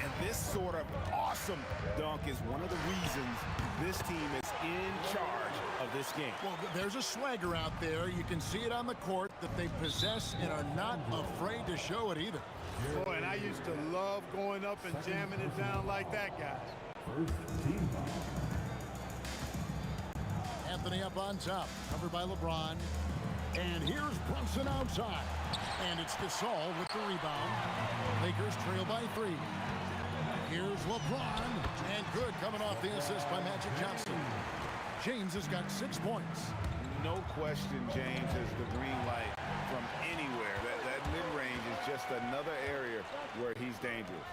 And this sort of awesome dunk is one of the reasons this team is in charge of this game. Well, there's a swagger out there. You can see it on the court that they possess and are not afraid to show it either. Boy, and I used to love going up and jamming it down like that, guys. First team foul. Anthony up on top, covered by LeBron. And here's Brunson outside. And it's Gasol with the rebound. Lakers trail by 3. Here's LeBron. And good coming off the assist by Magic Johnson. James has got 6 points. No question, James is the green light from anywhere. That mid-range is just another area where he's dangerous.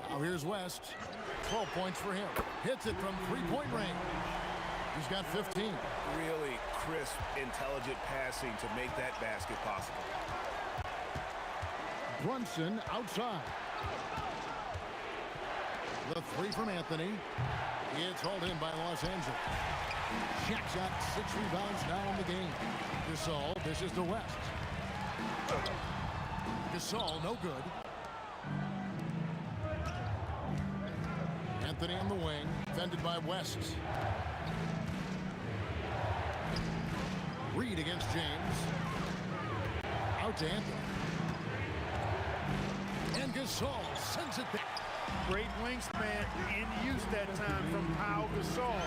Now here's West. 12 points for him. Hits it from 3-point range. He's got 15. Really crisp, intelligent passing to make that basket possible. Brunson outside. The 3 from Anthony. It's hauled in by Los Angeles. Shaq's got 6 rebounds now in the game. Gasol, this is the West. Gasol, no good. Anthony on the wing, defended by West. Reed against James. Out to Anthony. And Gasol sends it back. Great wingspan in use that time from Pau Gasol.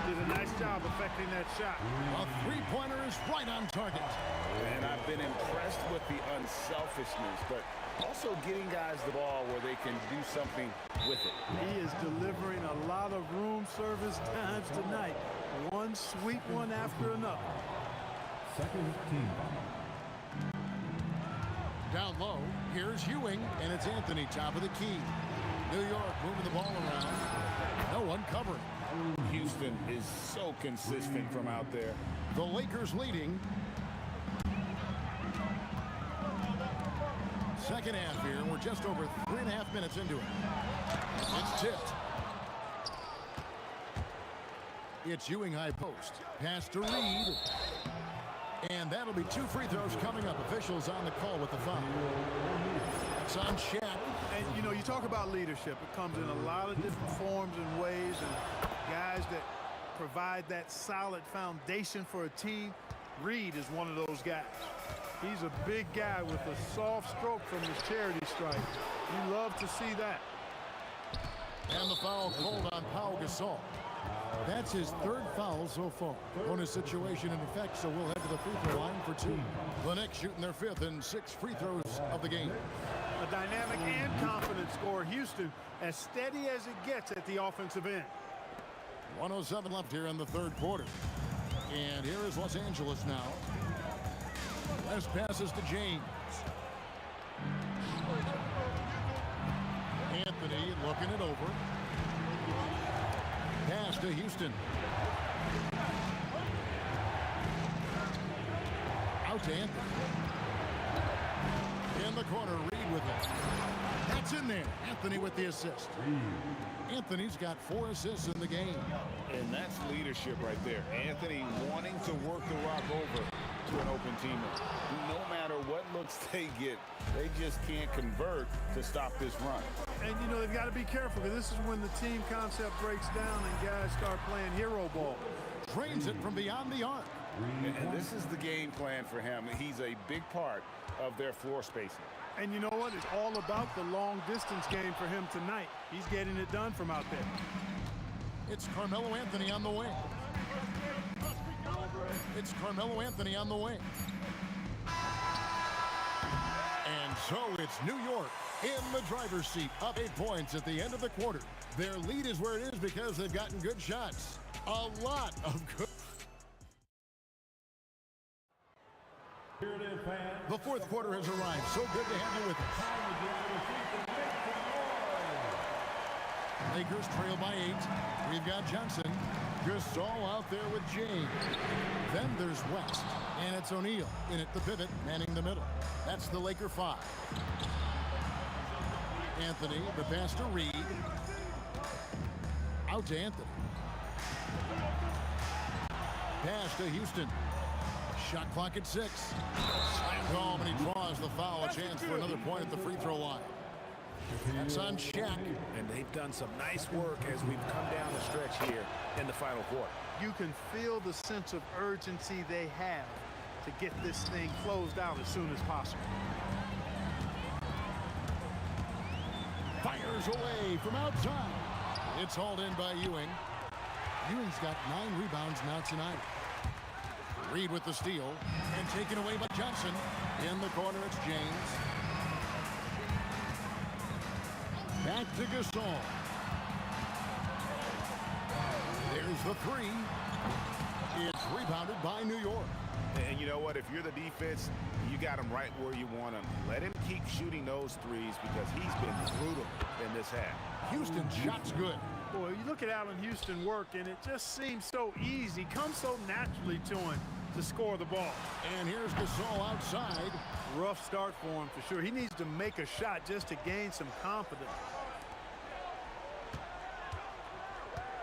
Did a nice job affecting that shot. A 3-pointer is right on target. And I've been impressed with the unselfishness, but also getting guys the ball where they can do something with it. He is delivering a lot of room service times tonight. One sweet one after another. Second team foul. Down low, here's Ewing, and it's Anthony, top of the key. New York moving the ball around. No one covering. Houston is so consistent from out there. The Lakers leading. Second half here, and we're just over 3.5 minutes into it. It's tipped. It's Ewing high post. Pass to Reed. And that'll be 2 free throws coming up. Officials on the call with the foul. It's on Shaq. And, you know, you talk about leadership. It comes in a lot of different forms and ways, and guys that provide that solid foundation for a team. Reed is one of those guys. He's a big guy with a soft stroke from his charity stripe. You love to see that. And the foul called on Pau Gasol. That's his 3rd foul so far. Bonus situation in effect, so we'll head to the free throw line for 2. The Knicks shooting their 5th and 6th free throws of the game. A dynamic and confident scorer. Houston as steady as it gets at the offensive end. 1:07 left here in the 3rd quarter. And here is Los Angeles now. West passes to James. Anthony looking it over. Pass to Houston. Out to Anthony. In the corner, Reed with it. That's in there. Anthony with the assist. Anthony's got 4 assists in the game. And that's leadership right there. Anthony wanting to work the rock over to an open teammate. No matter what looks they get, they just can't convert to stop this run. And, you know, they've got to be careful because this is when the team concept breaks down and guys start playing hero ball. Drains it from beyond the arc. And this is the game plan for him. He's a big part of their floor spacing. And you know what? It's all about the long distance game for him tonight. He's getting it done from out there. It's Carmelo Anthony on the wing. It's Carmelo Anthony on the wing. And so it's New York in the driver's seat, up 8 points at the end of the quarter. Their lead is where it is because they've gotten good shots. A lot of good. The fourth quarter has arrived. So good to have you with us. Lakers trail by 8. We've got Johnson. Gasol out there with James. Then there's West. And it's O'Neal in at the pivot, manning the middle. That's the Laker 5. Anthony, the pass to Reed. Out to Anthony. Pass to Houston. Shot clock at 6. Slammed home, and he draws the foul. A chance for another point at the free throw line. That's on Shaq. And they've done some nice work as we've come down the stretch here in the final quarter. You can feel the sense of urgency they have to get this thing closed out as soon as possible. Fires away from outside. It's hauled in by Ewing. Ewing's got 9 rebounds now tonight. Reed with the steal and taken away by Johnson. In the corner, it's James. Back to Gasol. There's the 3. It's rebounded by New York. And you know what? If you're the defense, you got him right where you want him. Let him keep shooting those threes because he's been brutal in this half. Houston shot's good. Boy, you look at Allen Houston work, and it just seems so easy, comes so naturally to him to score the ball. And here's Gasol outside. Rough start for him for sure. He needs to make a shot just to gain some confidence.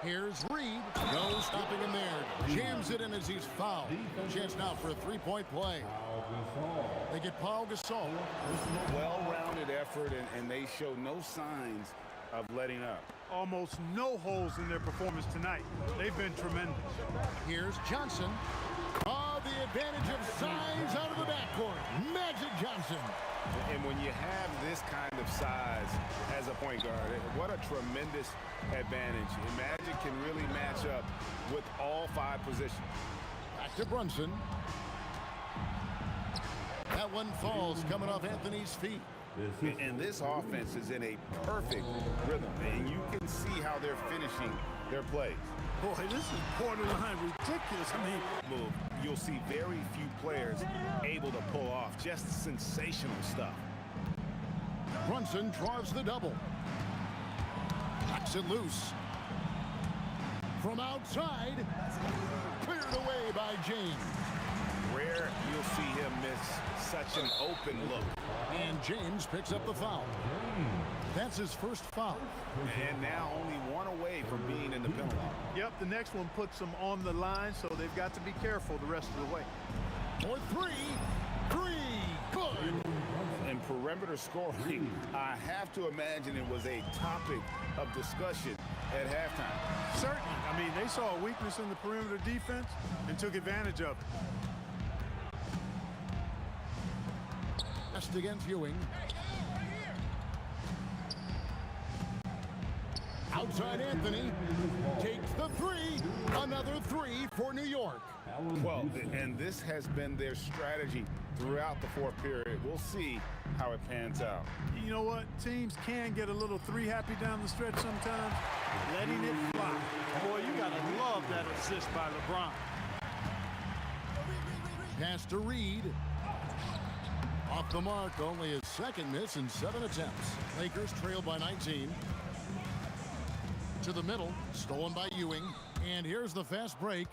Here's Reed. No stopping him there. Jams it in as he's fouled. Chance now for a 3-point play. They get Paul Gasol. Well-rounded effort, and they show no signs of letting up. Almost no holes in their performance tonight. They've been tremendous. Here's Johnson. Oh, the advantage of size out of the backcourt. Magic Johnson. And when you have this kind of size as a point guard, what a tremendous advantage. And Magic can really match up with all 5 positions. Back to Brunson. That one falls coming off Anthony's feet. And this offense is in a perfect rhythm, and you can see how they're finishing their plays. Boy, this is borderline ridiculous. I mean, You'll see very few players able to pull off just sensational stuff. Brunson draws the double. Knocks it loose. From outside, cleared away by James. Rare you'll see him miss such an open look. And James picks up the foul. That's his first foul. And now only 1 away from being in the penalty. Yep, the next one puts them on the line, so they've got to be careful the rest of the way. For 3. Good. And perimeter scoring, I have to imagine it was a topic of discussion at halftime. Certainly. I mean, they saw a weakness in the perimeter defense and took advantage of it. Just against Ewing. Outside Anthony takes the 3. Another 3 for New York. Well, and this has been their strategy throughout the 4th period. We'll see how it pans out. You know what? Teams can get a little 3-happy down the stretch sometimes. Letting it fly. Boy, you got to love that assist by LeBron. Pass to Reed. Off the mark, only his second miss in 7 attempts. Lakers trail by 19. To the middle, stolen by Ewing. And here's the fast break.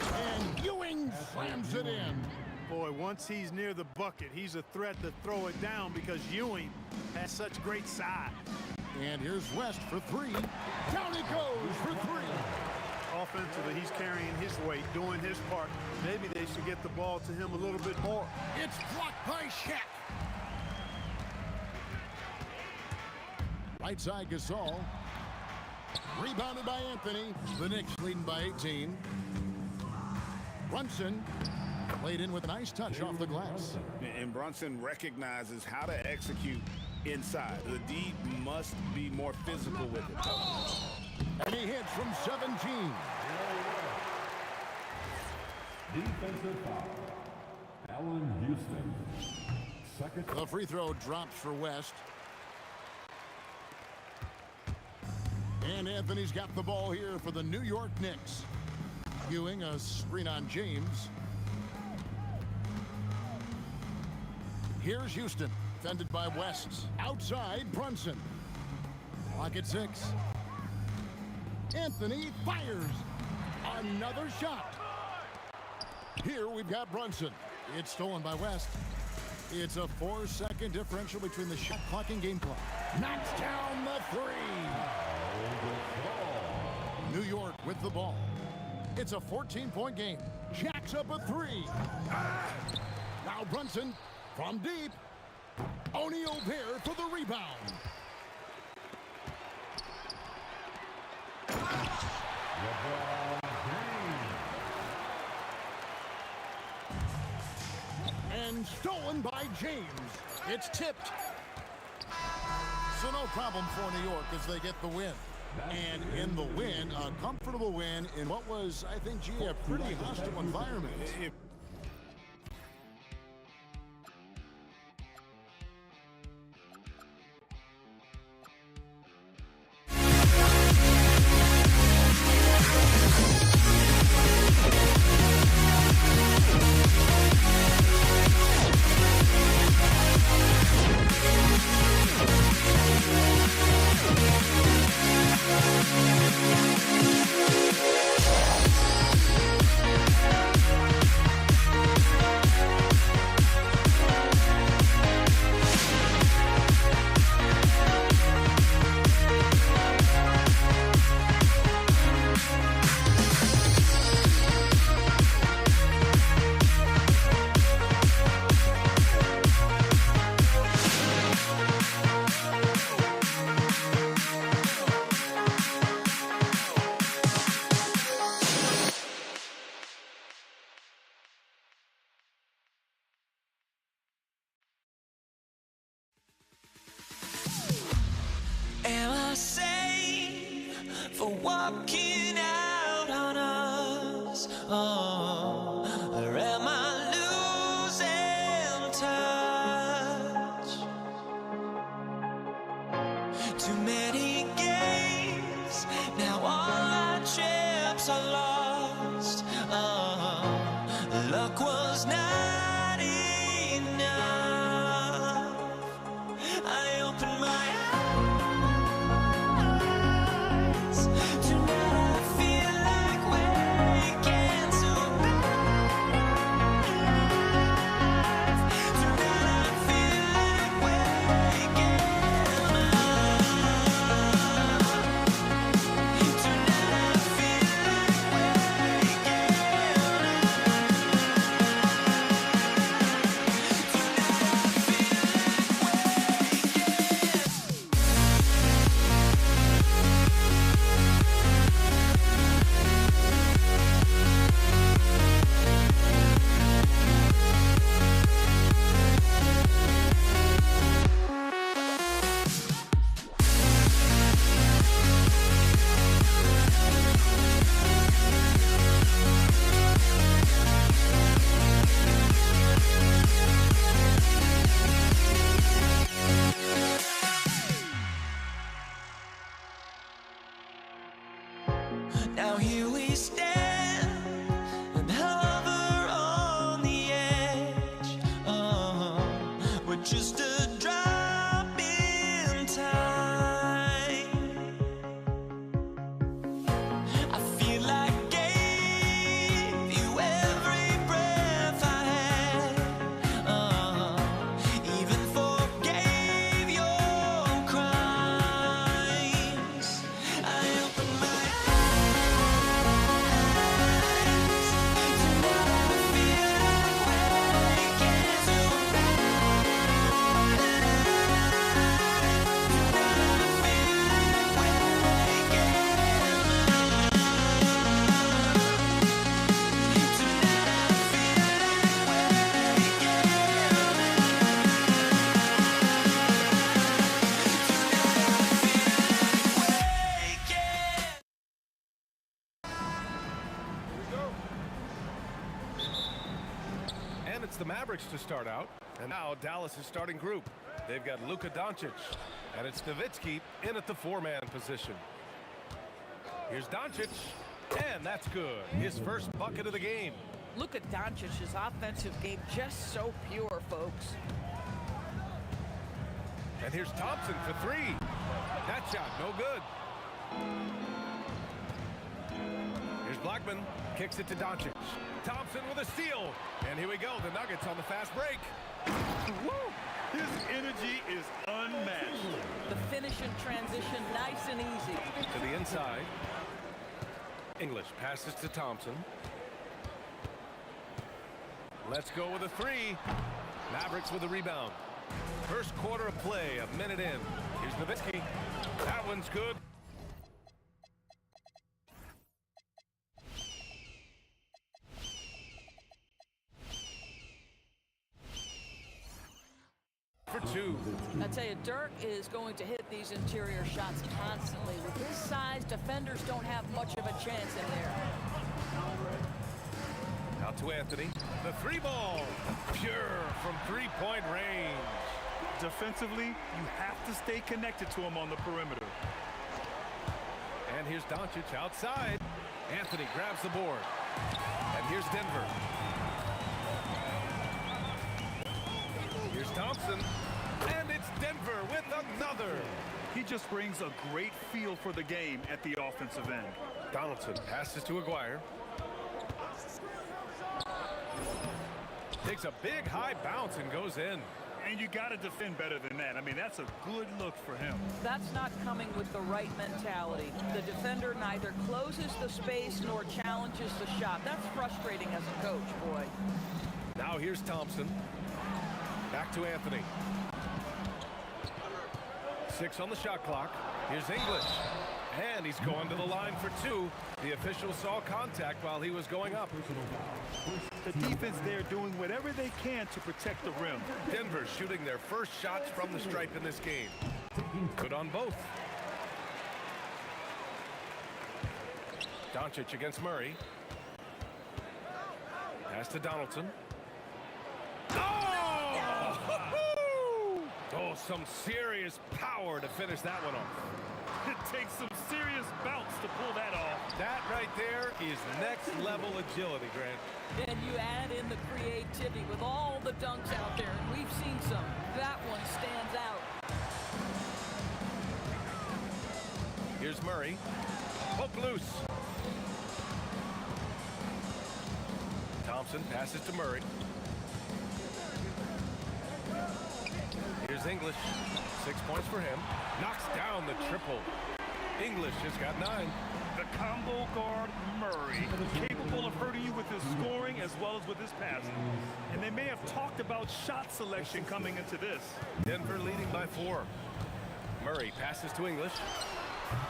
And Ewing slams it in. Boy, once he's near the bucket, he's a threat to throw it down because Ewing has such great size. And here's West for 3. Down he goes for 3. Offensively, he's carrying his weight, doing his part. Maybe they should get the ball to him a little bit more. It's blocked by Shaq. Right side Gasol. Rebounded by Anthony. The Knicks leading by 18. Brunson played in with a nice touch off the glass. And Brunson recognizes how to execute inside. The D must be more physical with it. And he hits from 17. Defensive foul. Allen Houston. Second. The free throw drops for West. And Anthony's got the ball here for the New York Knicks. Ewing, a screen on James. Here's Houston, defended by West. Outside, Brunson. Clock at 6. Anthony fires. Another shot. Here we've got Brunson. It's stolen by West. It's a 4-second differential between the shot clock and game clock. Knocks down the 3. New York with the ball. It's a 14-point game. Jacks up a 3. Now Brunson from deep. O'Neal there for the rebound. And stolen by James. It's tipped. So no problem for New York as they get the win. And in the win, a comfortable win in what was, I think, a pretty hostile environment. Am I sane for walking out on us? Oh, or am I losing touch? Too many games, now all our chips are lost. Oh, luck was not enough. I opened my eyes. it's the Mavericks to start out. And now Dallas' starting group. They've got Luka Doncic. And it's Nowitzki in at the four-man position. Here's Doncic. And that's good. His first bucket of the game. Luka Doncic's offensive game just so pure, folks. And here's Thompson for three. That shot, no good. Here's Blackman. Kicks it to Doncic. Thompson with a steal. And here we go. The Nuggets on the fast break. Woo! His energy is unmatched. The finish in transition, nice and easy. To the inside. English passes to Thompson. Let's go with a three. Mavericks with a rebound. First quarter of play, a minute in. Here's Nowitzki. That one's good. For two. I tell you, Dirk is going to hit these interior shots constantly. With his size, defenders don't have much of a chance in there. Out to Anthony. The three ball. Pure from three-point range. Defensively, you have to stay connected to him on the perimeter. And here's Doncic outside. Anthony grabs the board. And here's Denver. Here's Thompson. And it's Denver with another. He just brings a great feel for the game at the offensive end. Donaldson passes to Aguirre. Takes a big high bounce and goes in. And you got to defend better than that. I mean, that's a good look for him. That's not coming with the right mentality. The defender neither closes the space nor challenges the shot. That's frustrating as a coach, boy. Now here's Thompson. Back to Anthony. 6 on the shot clock. Here's English. And he's going to the line for two. The official saw contact while he was going up. The defense there doing whatever they can to protect the rim. Denver shooting their first shots from the stripe in this game. Good on both. Doncic against Murray. Pass to Donaldson. Oh! Oh, some serious power to finish that one off. It takes some serious bounce to pull that off. That right there is next level agility, Grant. And you add in the creativity with all the dunks out there, and we've seen some. That one stands out. Here's Murray. Poke loose. Thompson passes to Murray. Here's English. 6 points for him. Knocks down the triple. English has got 9. The combo guard Murray, capable of hurting you with his scoring as well as with his passing. And they may have talked about shot selection coming into this. Denver leading by 4. Murray passes to English.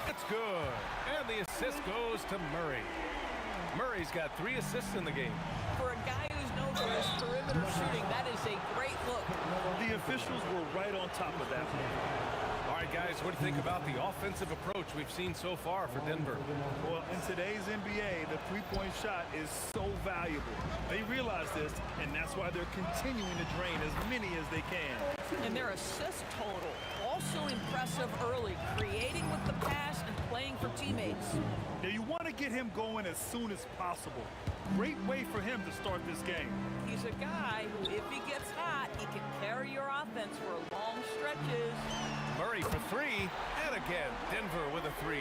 That's good. And the assist goes to Murray. Murray's got 3 assists in the game. For a guy who's known for his perimeter shooting, that is a great look. The officials were right on top of that. All right, guys, what do you think about the offensive approach we've seen so far for Denver? Well, in today's NBA, the three-point shot is so valuable. They realize this, and that's why they're continuing to drain as many as they can. And their assist total, also impressive early, creating with the pass and playing for teammates. Now, you want to get him going as soon as possible. Great way for him to start this game. He's a guy who, if he gets hot, he can carry your offense for long stretches. Murray for 3, and again, Denver with a 3.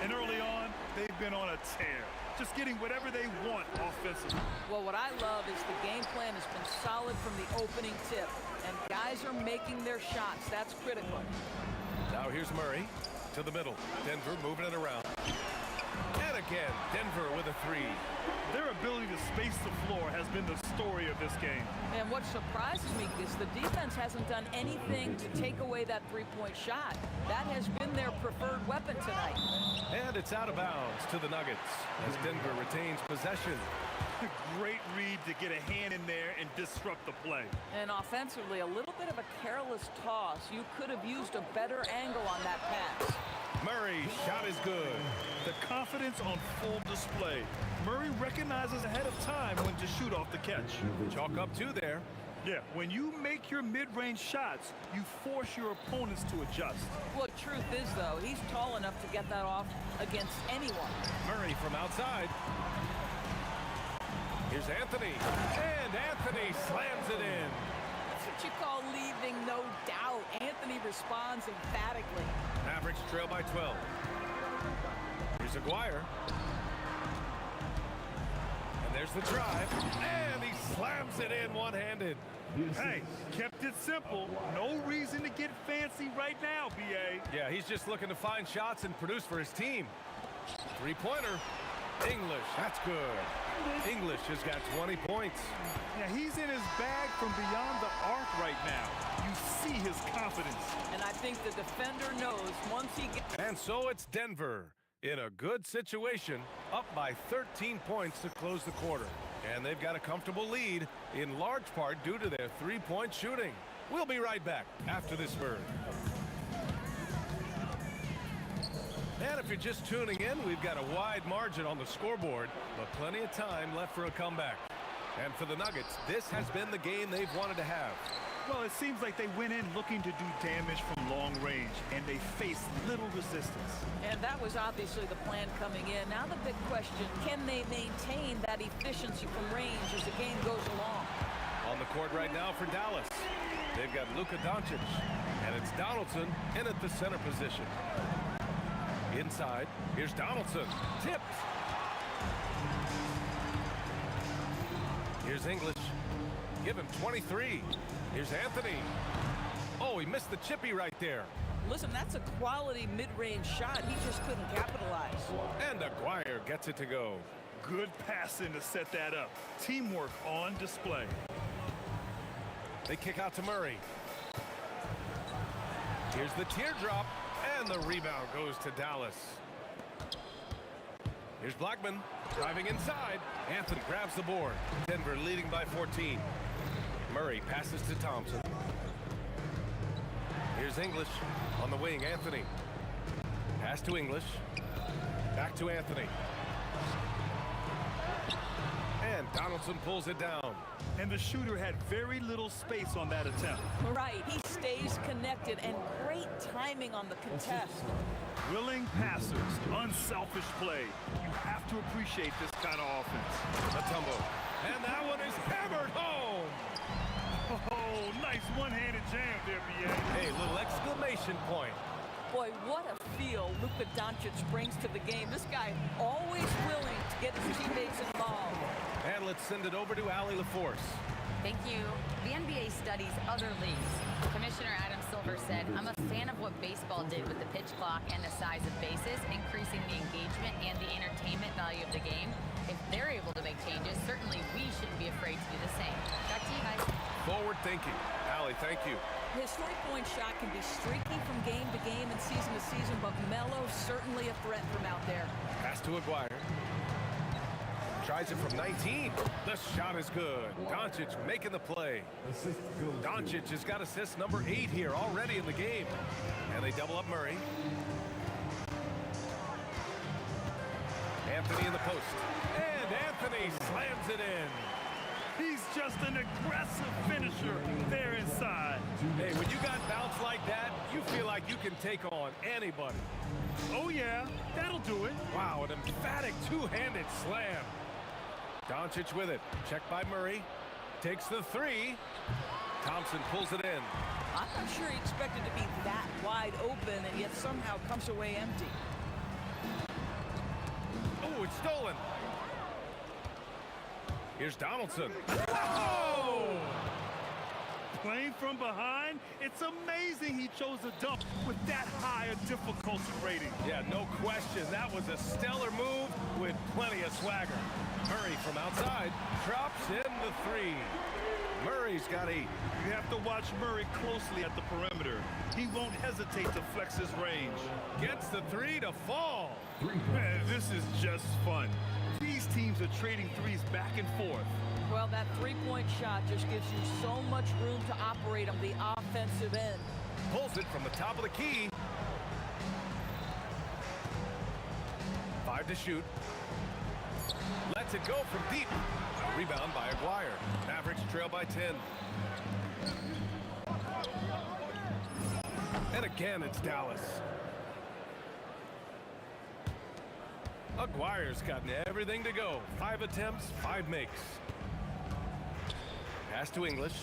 And early on, they've been on a tear, just getting whatever they want offensively. Well, what I love is the game plan has been solid from the opening tip, and guys are making their shots. That's critical. Now here's Murray to the middle. Denver moving it around. And again, Denver with a 3. Their ability to space the floor has been the story of this game. And what surprises me is the defense hasn't done anything to take away that three-point shot. That has been their preferred weapon tonight. And it's out of bounds to the Nuggets as Denver retains possession. Great read to get a hand in there and disrupt the play. And offensively, a little bit of a careless toss. You could have used a better angle on that pass. Murray's shot is good. The confidence on full display. Murray recognizes ahead of time when to shoot off the catch. Chalk up 2 there. Yeah, when you make your mid-range shots, you force your opponents to adjust. Well, truth is, though, he's tall enough to get that off against anyone. Murray from outside. Here's Anthony. And Anthony slams it in. That's what you call leaving no doubt. Anthony responds emphatically. Mavericks trail by 12. Here's Aguirre. And there's the drive. And he slams it in one-handed. Hey, kept it simple. No reason to get fancy right now, B.A. Yeah, he's just looking to find shots and produce for his team. Three-pointer. English, that's good. English has got 20 points. Yeah, he's in his bag from beyond the arc right now. You see his confidence. And I think the defender knows once he gets... And so it's Denver in a good situation, up by 13 points to close the quarter. And they've got a comfortable lead, in large part due to their three-point shooting. We'll be right back after this word. And if you're just tuning in, we've got a wide margin on the scoreboard, but plenty of time left for a comeback. And for the Nuggets, this has been the game they've wanted to have. Well, it seems like they went in looking to do damage from long range, and they faced little resistance. And that was obviously the plan coming in. Now the big question, can they maintain that efficiency from range as the game goes along? On the court right now for Dallas, they've got Luka Doncic, and it's Donaldson in at the center position. Inside, here's Donaldson. Tipped. Here's English. Give him 23. Here's Anthony. Oh, he missed the chippy right there. Listen, that's a quality mid-range shot. He just couldn't capitalize. And Aguirre gets it to go. Good passing to set that up. Teamwork on display. They kick out to Murray. Here's the teardrop. And the rebound goes to Dallas. Here's Blackman driving inside. Anthony grabs the board. Denver leading by 14. Murray passes to Thompson. Here's English on the wing. Anthony. Pass to English. Back to Anthony. And Donaldson pulls it down. And the shooter had very little space on that attempt. Right, he stays connected, and great timing on the contest. Willing passers, unselfish play. You have to appreciate this kind of offense. A tumble. And that one is hammered home. Oh, nice one-handed jam there, B.A. Hey, little exclamation point. Boy, what a feel Luka Doncic brings to the game. This guy always willing to get his teammates involved. And let's send it over to Allie LaForce. Thank you. The NBA studies other leagues. Commissioner Adam Silver said, I'm a fan of what baseball did with the pitch clock and the size of bases, increasing the engagement and the entertainment value of the game. If they're able to make changes, certainly we shouldn't be afraid to do the same. Back to you guys. Forward thinking. Allie, thank you. His three-point shot can be streaky from game to game and season to season, but Melo's certainly a threat from out there. Pass to Aguirre. Tries it from 19. The shot is good. Doncic making the play. Doncic has got assist number 8 here already in the game. And they double up Murray. Anthony in the post. And Anthony slams it in. He's just an aggressive finisher there inside. Hey, when you got bounce like that, you feel like you can take on anybody. Oh, yeah, that'll do it. Wow, an emphatic two-handed slam. Doncic with it. Checked by Murray. Takes the three. Thompson pulls it in. I'm not sure he expected to be that wide open and yet somehow comes away empty. Oh, it's stolen. Here's Donaldson. Oh! Playing from behind, it's amazing he chose a dunk with that high a difficulty rating. Yeah, no question. That was a stellar move with plenty of swagger. Murray from outside drops in the three. Murray's got 8. You have to watch Murray closely at the perimeter. He won't hesitate to flex his range. Gets the three to fall. Man, this is just fun. These these teams are trading threes back and forth. Well, that three-point shot just gives you so much room to operate on the offensive end. Pulls it from the top of the key. 5 to shoot. Lets it go from deep. Rebound by Aguirre. Mavericks trail by 10. And again, it's Dallas. Aguirre's gotten everything to go. 5 attempts, 5 makes. Pass to English.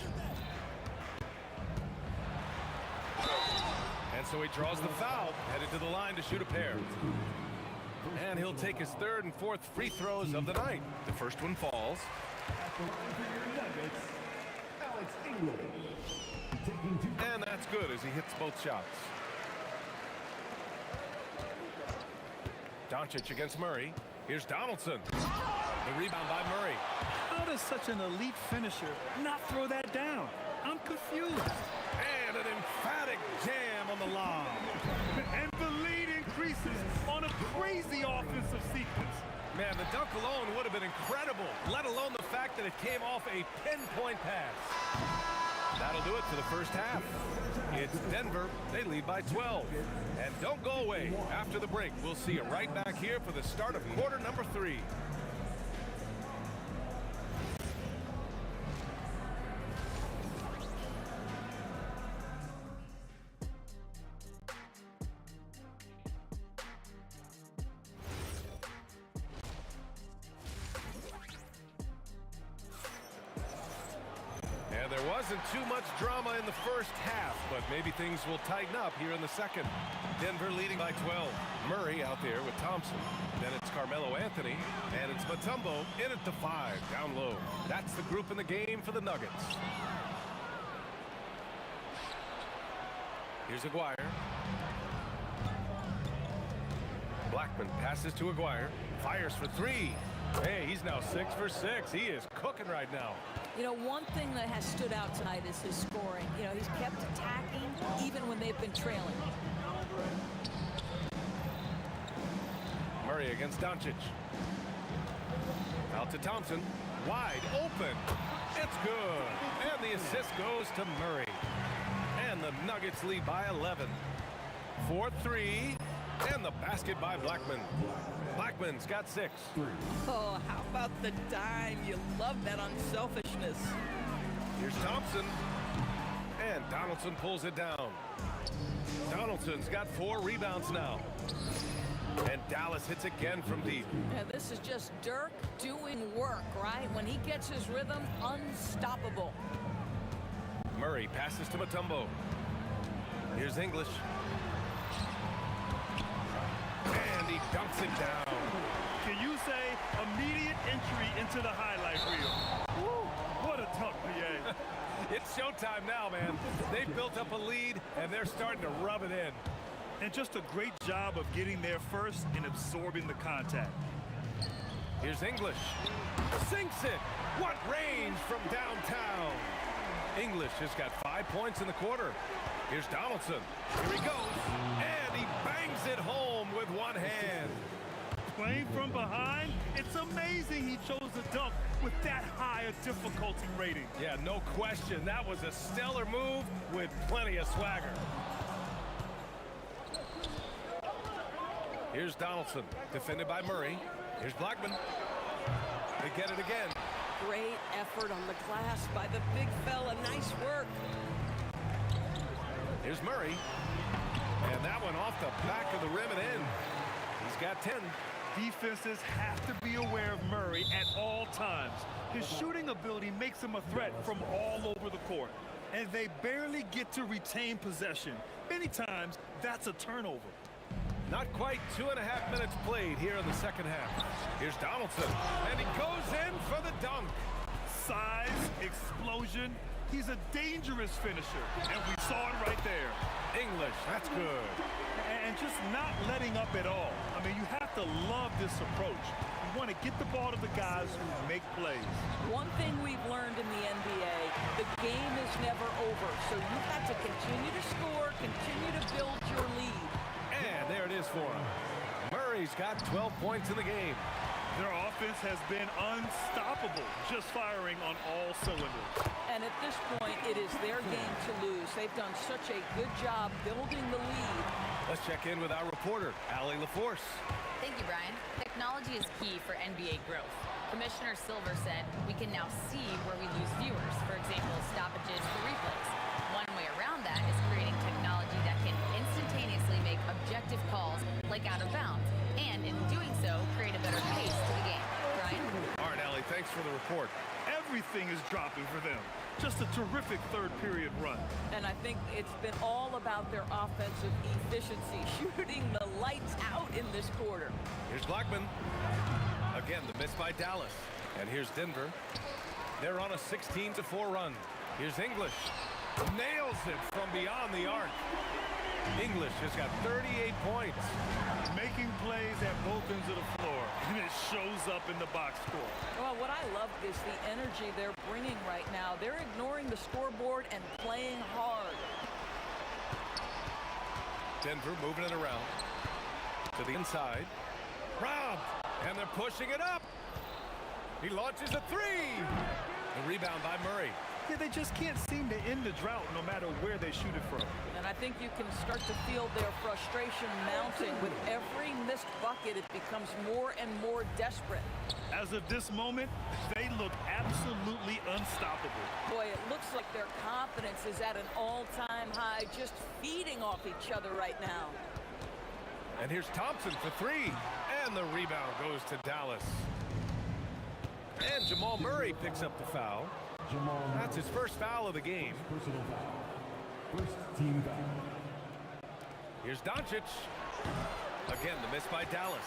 And so he draws the foul, headed to the line to shoot a pair. And he'll take his 3rd and 4th free throws of the night. The first one falls. And that's good as he hits both shots. Doncic against Murray. Here's Donaldson. The rebound by Murray. How does such an elite finisher not throw that down? I'm confused. And an emphatic jam on the lob. And the lead increases on a crazy offensive sequence. Man, the dunk alone would have been incredible, let alone the fact that it came off a pinpoint pass. That'll do it for the first half. It's Denver. They lead by 12. And don't go away. After the break, we'll see you right back here for the start of quarter number 3. And there wasn't too much drama in the first half, but maybe things will tighten up here in the second. Denver leading by 12. Murray out there with Thompson. Then it's Carmelo Anthony, and it's Mutombo in at the 5, down low. That's the group in the game for the Nuggets. Here's Aguirre. Blackman passes to Aguirre. Fires for 3. Hey, he's now 6 for 6. He is cooking right now. You know, one thing that has stood out tonight is his scoring. You know, he's kept attacking even when they've been trailing. Murray against Doncic. Out to Thompson. Wide open. It's good. And the assist goes to Murray. And the Nuggets lead by 11. 4-3. And the basket by Blackman. Blackman's got 6. Oh, how about the dime? You love that unselfishness. Here's Thompson. And Donaldson pulls it down. Donaldson's got 4 rebounds now. And Dallas hits again from deep. Yeah, this is just Dirk doing work, right? When he gets his rhythm, unstoppable. Murray passes to Mutombo. Here's English. And he dunks it down. Can you say immediate entry into the highlight reel? Woo, what a dunk, PA. It's showtime now, man. They've built up a lead, and they're starting to rub it in. And just a great job of getting there first and absorbing the contact. Here's English. Sinks it. What range from downtown. English has got 5 points in the quarter. Here's Donaldson. Here he goes. And he bangs it home with one hand. Playing from behind, it's amazing he chose a dunk with that high a difficulty rating. Yeah, no question. That was a stellar move with plenty of swagger. Here's Donaldson, defended by Murray. Here's Blackman. They get it again. Great effort on the glass by the big fella. Nice work. Here's Murray. And that one off the back of the rim and in. He's got 10. Defenses have to be aware of Murray at all times. His shooting ability makes him a threat from all over the court. And they barely get to retain possession. Many times, that's a turnover. Not quite 2.5 minutes played here in the second half. Here's Donaldson, and he goes in for the dunk. Size, explosion. He's a dangerous finisher, and we saw it right there. English, that's good. And just not letting up at all. I mean, you have to love this approach. You want to get the ball to the guys who make plays. One thing we've learned in the NBA, the game is never over. So you've got to continue to score, continue to build your lead. And there it is for him. Murray's got 12 points in the game. Their offense has been unstoppable, just firing on all cylinders. And at this point, it is their game to lose. They've done such a good job building the lead. Let's check in with our reporter, Allie LaForce. Thank you, Brian. Technology is key for NBA growth. Commissioner Silver said we can now see where we lose viewers. For example, stoppages for replays. One way around that is creating technology that can instantaneously make objective calls like out of bounds, and in doing so, create a better pace to the game. Brian? All right, Allie, thanks for the report. Everything is dropping for them. Just a terrific third-period run. And I think it's been all about their offensive efficiency, shooting the lights out in this quarter. Here's Blackman. Again, the miss by Dallas. And here's Denver. They're on a 16-4 run. Here's English. Nails it from beyond the arc. English has got 38 points. Making plays at both ends of the floor, and it shows up in the box score. Well, what I love is the energy they're bringing right now. They're ignoring the scoreboard and playing hard. Denver moving it around to the inside. Robbed, and they're pushing it up. He launches a three. The rebound by Murray. Yeah, they just can't seem to end the drought no matter where they shoot it from. And I think you can start to feel their frustration mounting. With every missed bucket, it becomes more and more desperate. As of this moment, they look absolutely unstoppable. Boy, it looks like their confidence is at an all-time high, just feeding off each other right now. And here's Thompson for three. And the rebound goes to Dallas. And Jamal Murray picks up the foul. That's his first foul of the game. Personal foul. First team foul. Here's Doncic. Again, the miss by Dallas.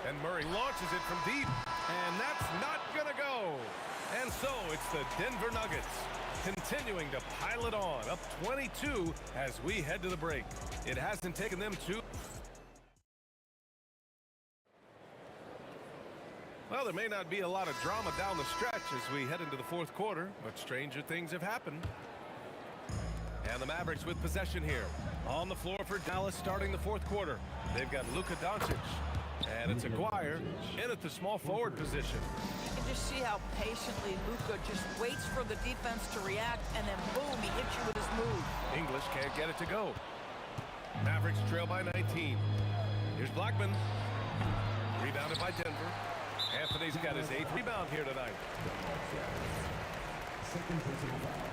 And Murray launches it from deep. And that's not gonna go. And so it's the Denver Nuggets continuing to pile it on, up 22 as we head to the break. It hasn't taken them too. Well, there may not be a lot of drama down the stretch as we head into the fourth quarter, but stranger things have happened. And the Mavericks with possession here. On the floor for Dallas starting the fourth quarter. They've got Luka Doncic. And it's Aguirre in at the small forward position. You can just see how patiently Luka just waits for the defense to react, and then boom, he hits you with his move. English can't get it to go. Mavericks trail by 19. Here's Blackman. Rebounded by Denver. Anthony's got his 8th rebound here tonight. Second personal foul.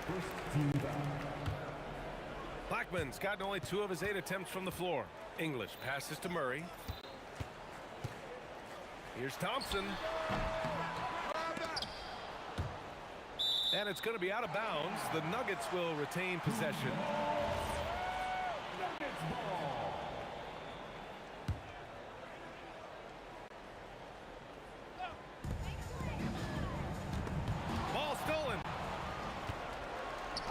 First team foul. Blackman's gotten only 2 of his 8 attempts from the floor. English passes to Murray. Here's Thompson. And it's going to be out of bounds. The Nuggets will retain possession. Nuggets ball. Ball stolen.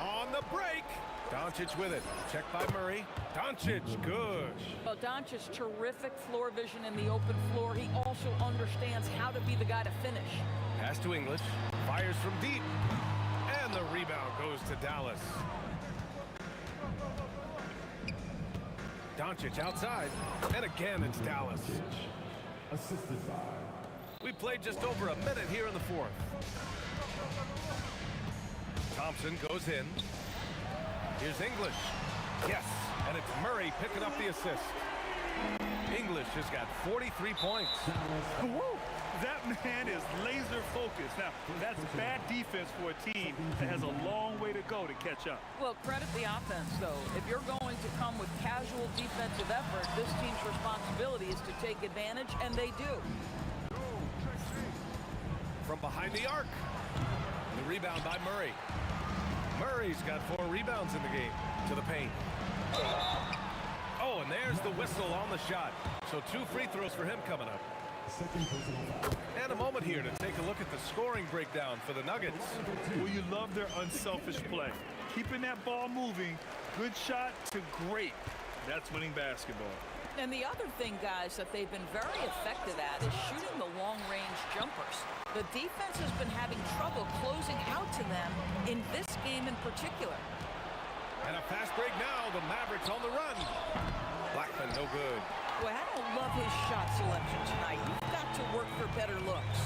On the break. Doncic with it. Checked by Murray. Doncic, good. Well, Doncic, terrific floor vision in the open floor. He also understands how to be the guy to finish. Pass to English. Fires from deep. And the rebound goes to Dallas. Doncic outside. And again, it's Dallas. Assisted by. We played just over a minute here in the fourth. Thompson goes in. Here's English. Yes, and it's Murray picking up the assist. English has got 43 points. Woo! That man is laser focused. Now, that's bad defense for a team that has a long way to go to catch up. Well, credit the offense, though. If you're going to come with casual defensive effort, this team's responsibility is to take advantage, and they do. From behind the arc. The rebound by Murray. Murray's got 4 rebounds in the game. To the paint. Oh, and there's the whistle on the shot. So 2 free throws for him coming up. Second personal foul. And a moment here to take a look at the scoring breakdown for the Nuggets. Well, you love their unselfish play. Keeping that ball moving, good shot to great. That's winning basketball. And the other thing, guys, that they've been very effective at is shooting the long-range jumpers. The defense has been having trouble closing out to them in this game in particular. And a fast break now. The Mavericks on the run. Blackman no good. Boy, I don't love his shot selection tonight. You've got to work for better looks.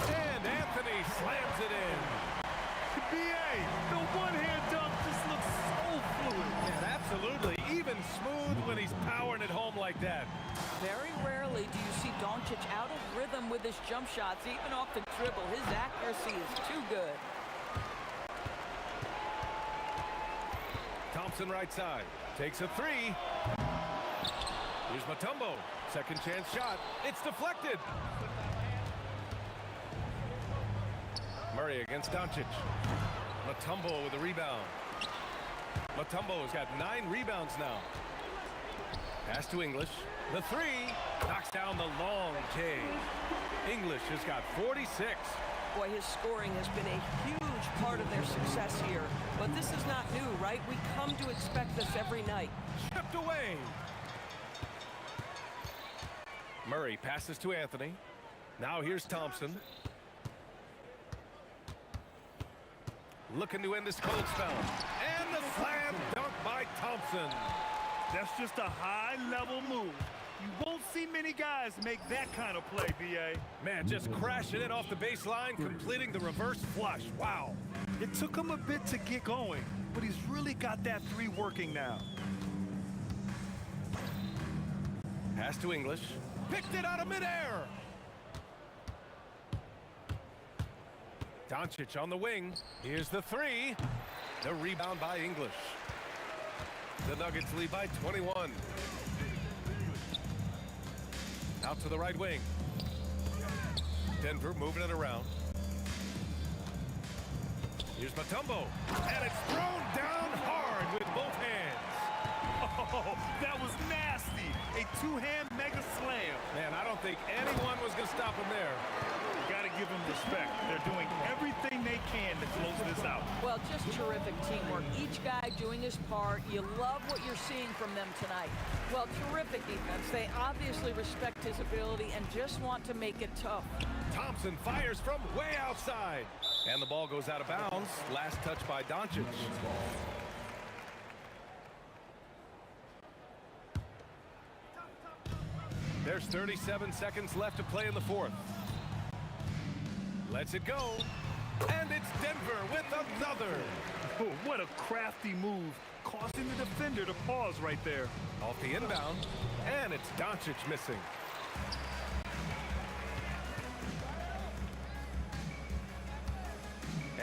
And Anthony slams it in. B.A., the one-hand dunk just looks so fluid. Yeah, absolutely. Even smooth when he's powering it home like that. Very rarely do you see Doncic out of rhythm with his jump shots, even off the dribble. His accuracy is too good. Thompson right side. Takes a three. Here's Mutombo. Second chance shot. It's deflected. Murray against Doncic. Mutombo with a rebound. Mutombo's got 9 rebounds now. Pass to English. The three. Knocks down the long J. English has got 46. Boy, his scoring has been a huge part of their success here. But this is not new, right? We come to expect this every night. Chipped away. Murray passes to Anthony. Now here's Thompson. Looking to end this cold spell. And the slam dunk by Thompson. That's just a high-level move. You won't see many guys make that kind of play, B.A. Man, just crashing it off the baseline, completing the reverse flush. Wow. It took him a bit to get going, but he's really got that three working now. Pass to English. Picked it out of midair. Doncic on the wing. Here's the three. The rebound by English. The Nuggets lead by 21. Out to the right wing. Denver moving it around. Here's Mutombo. And it's thrown down hard with both hands. Oh, that was nasty. A two-hand mega slam. Man, I don't think anyone was going to stop him there. You got to give them respect. They're doing everything they can to close this out. Well, just terrific teamwork. Each guy doing his part. You love what you're seeing from them tonight. Well, terrific defense. They obviously respect his ability and just want to make it tough. Thompson fires from way outside. And the ball goes out of bounds. Last touch by Doncic. There's 37 seconds left to play in the fourth. Lets it go. And it's Denver with another. Oh, what a crafty move, causing the defender to pause right there. Off the inbound. And it's Doncic missing.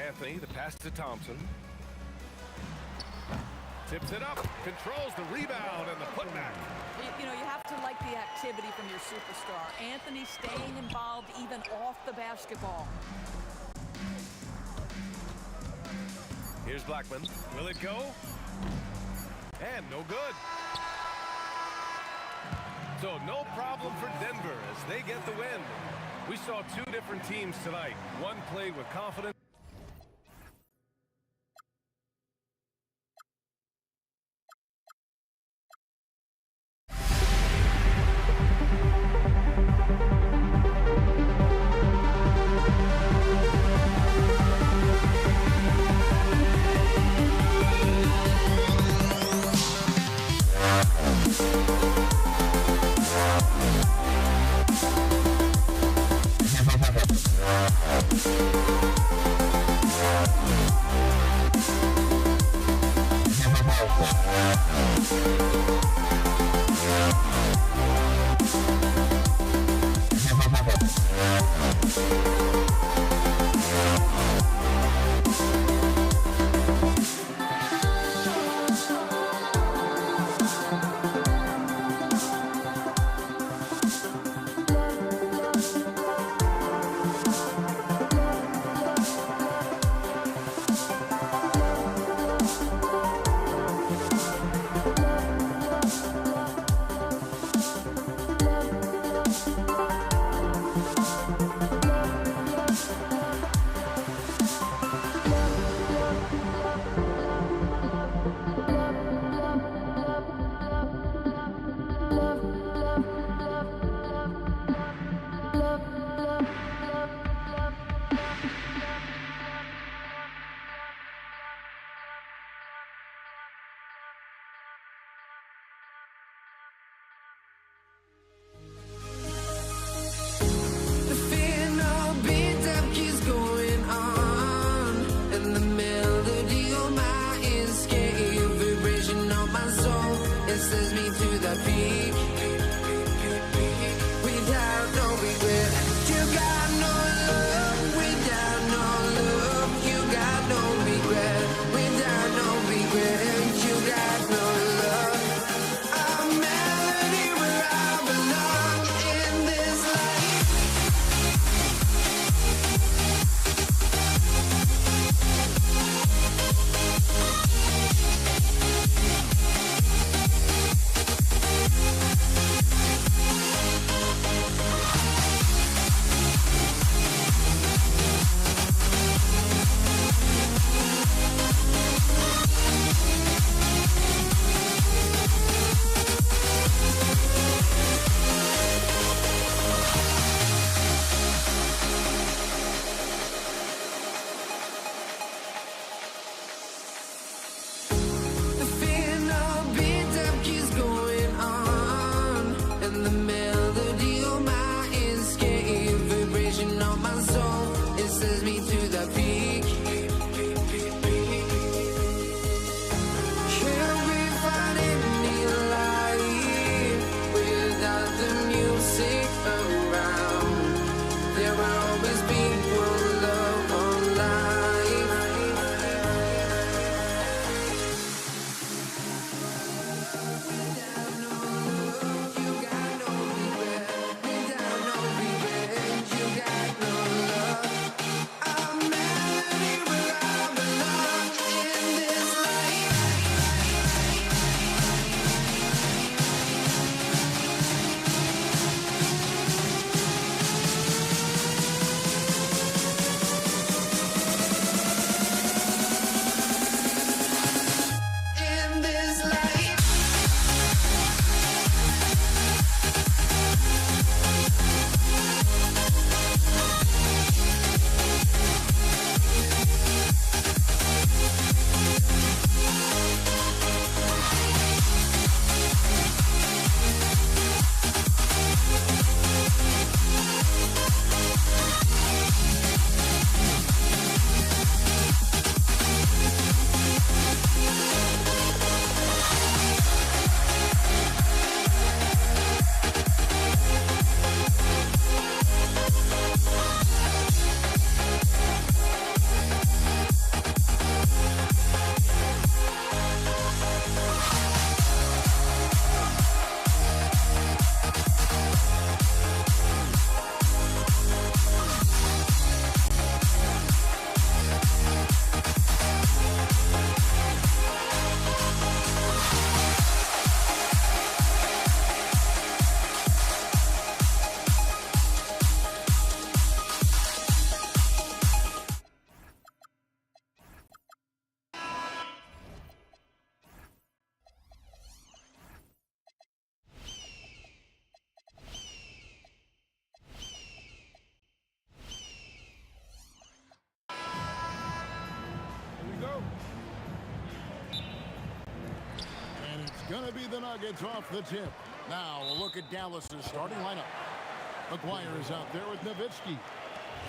Anthony, the pass to Thompson. Tips it up, controls the rebound and the putback. You know, you have to like the activity from your superstar. Anthony staying involved even off the basketball. Here's Blackman. Will it go? And no good. So no problem for Denver as they get the win. We saw two different teams tonight. One played with confidence. to the peak. Can we find any light without the music around? There will always be one love, one life. Without no love, you got no regret. Without no regret, you got no love. I'm melody where I belong in this life. In this life. Here we go. And it's going to be the Nuggets off the tip. Now, a look at Dallas' starting lineup. McGuire is out there with Nowitzki.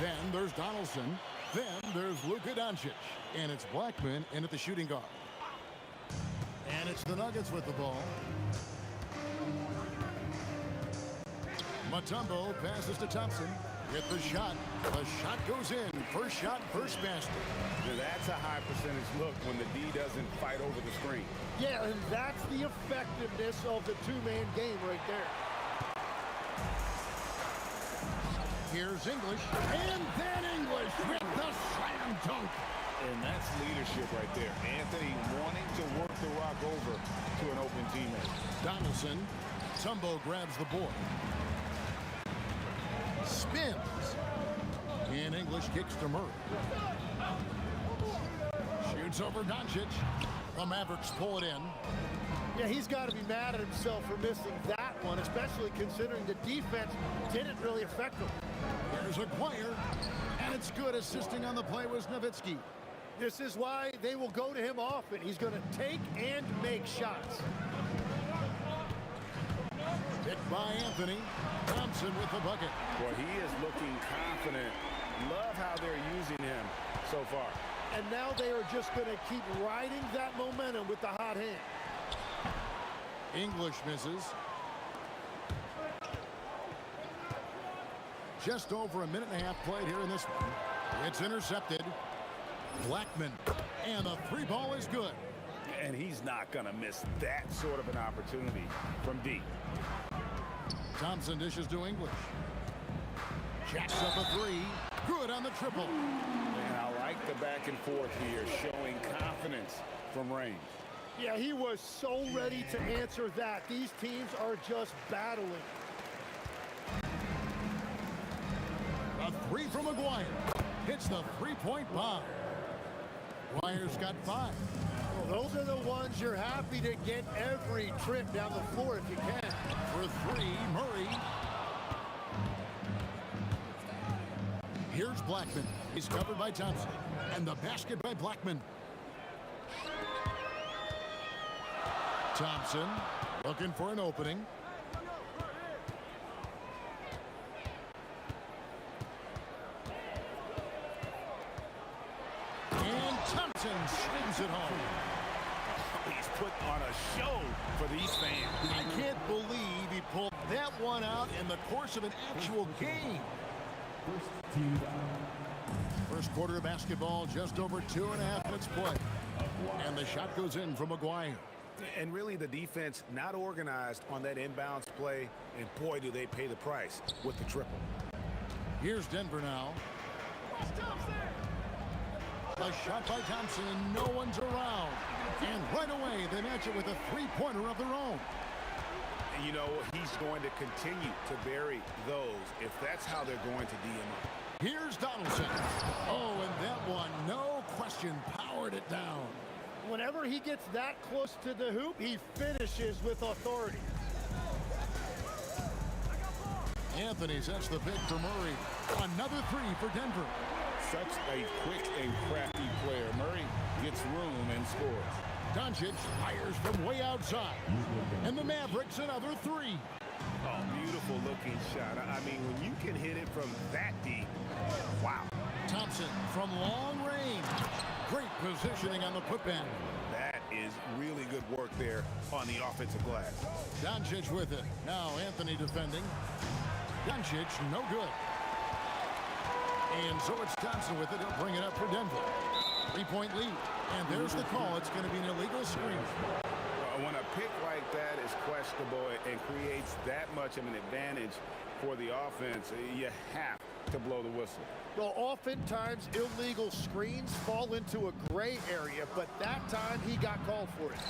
Then there's Donaldson. Then there's Luka Doncic. And it's Blackman in at the shooting guard. And it's the Nuggets with the ball. Mutombo passes to Thompson. Hit the shot. The shot goes in. First shot, first basket. That's a high percentage look when the D doesn't fight over the screen. Yeah, and that's the effectiveness of the two-man game right there. Here's English. And then English with the slam dunk. And that's leadership right there. Anthony wanting to work the rock over to an open teammate. Donaldson. Tumbo grabs the board. Spins. And English kicks to Murray. Shoots over Doncic. The Mavericks pull it in. Yeah, he's got to be mad at himself for missing that one, especially considering the defense didn't really affect him. There's Aguirre. And it's good. Assisting on the play was Nowitzki. This is why they will go to him often. He's going to take and make shots. Picked by Anthony. Thompson with the bucket. Well, he is looking confident. Love how they're using him so far. And now they are just going to keep riding that momentum with the hot hand. English misses. Just over a minute and a half played here in this one. It's intercepted. Blackman. And the three ball is good. And he's not going to miss that sort of an opportunity from deep. Thompson dishes to English. Jacks up a three. Good on the triple. And I like the back and forth here, showing confidence from range. Yeah, he was so ready to answer that. These teams are just battling. A three from Aguirre. Hits the three-point bomb. Aguirre's got 5. Well, those are the ones you're happy to get every trip down the floor if you can. For 3, Murray. Here's Blackman. He's covered by Thompson. And the basket by Blackman. Thompson looking for an opening. brings it home. He's put on a show for these fans. I can't believe he pulled that one out in the course of an actual game. First quarter of basketball, just over 2.5 minutes play. And the shot goes in from McGuire. And really the defense not organized on that inbounds play, and boy do they pay the price with the triple. Here's Denver now. A shot by Thompson, and no one's around. And right away, they match it with a three-pointer of their own. And you know, he's going to continue to bury those if that's how they're going to D him up. Here's Donaldson. Oh, and that one, no question, powered it down. Whenever he gets that close to the hoop, he finishes with authority. Anthony sets the pick for Murray. Another three for Denver. Such a quick and crafty player. Murray gets room and scores. Doncic fires from way outside. And the Mavericks another three. Oh, beautiful looking shot. I mean, when you can hit it from that deep, wow. Thompson from long range. Great positioning on the putback. That is really good work there on the offensive glass. Doncic with it. Now Anthony defending. Doncic, no good. And so it's Thompson with it. He'll bring it up for Denver. 3-point lead. And there's the call. It's going to be an illegal screen. When a pick like that is questionable and creates that much of an advantage for the offense, you have to blow the whistle. Well, oftentimes illegal screens fall into a gray area, but that time he got called for it.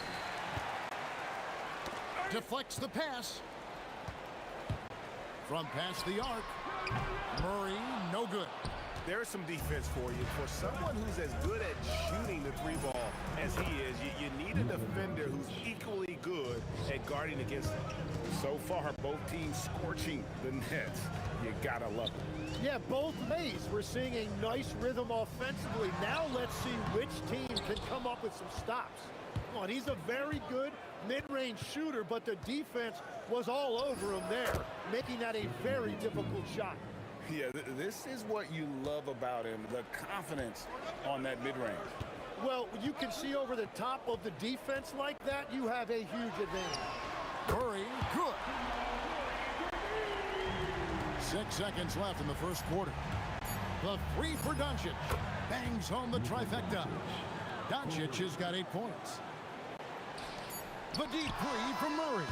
Deflects the pass. From past the arc. Murray, no good. There's some defense for you. For someone who's as good at shooting the three ball as he is, you need a defender who's equally good at guarding against him. So far, both teams scorching the nets. You gotta love it. Yeah, both ways. We're seeing a nice rhythm offensively. Now let's see which team can come up with some stops. Come on, he's a very good mid-range shooter, but the defense was all over him there, making that a very difficult shot. Yeah, this is what you love about him, the confidence on that mid-range. Well, you can see over the top of the defense like that, you have a huge advantage. Murray, good. 6 seconds left in the first quarter. The three for Doncic. Bangs home the trifecta. Doncic has got 8 points. The deep three from Murray.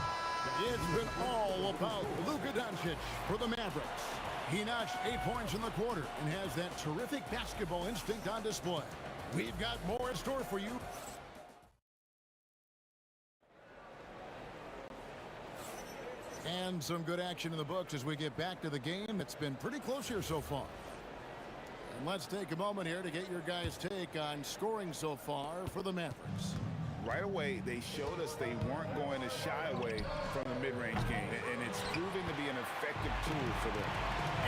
It's been all about Luka Doncic for the Mavericks. He notched 8 points in the quarter and has that terrific basketball instinct on display. We've got more in store for you. And some good action in the books as we get back to the game. It's been pretty close here so far. And let's take a moment here to get your guys' take on scoring so far for the Mavericks. Right away, they showed us they weren't going to shy away from the mid-range game, and it's proving to be an effective tool for them.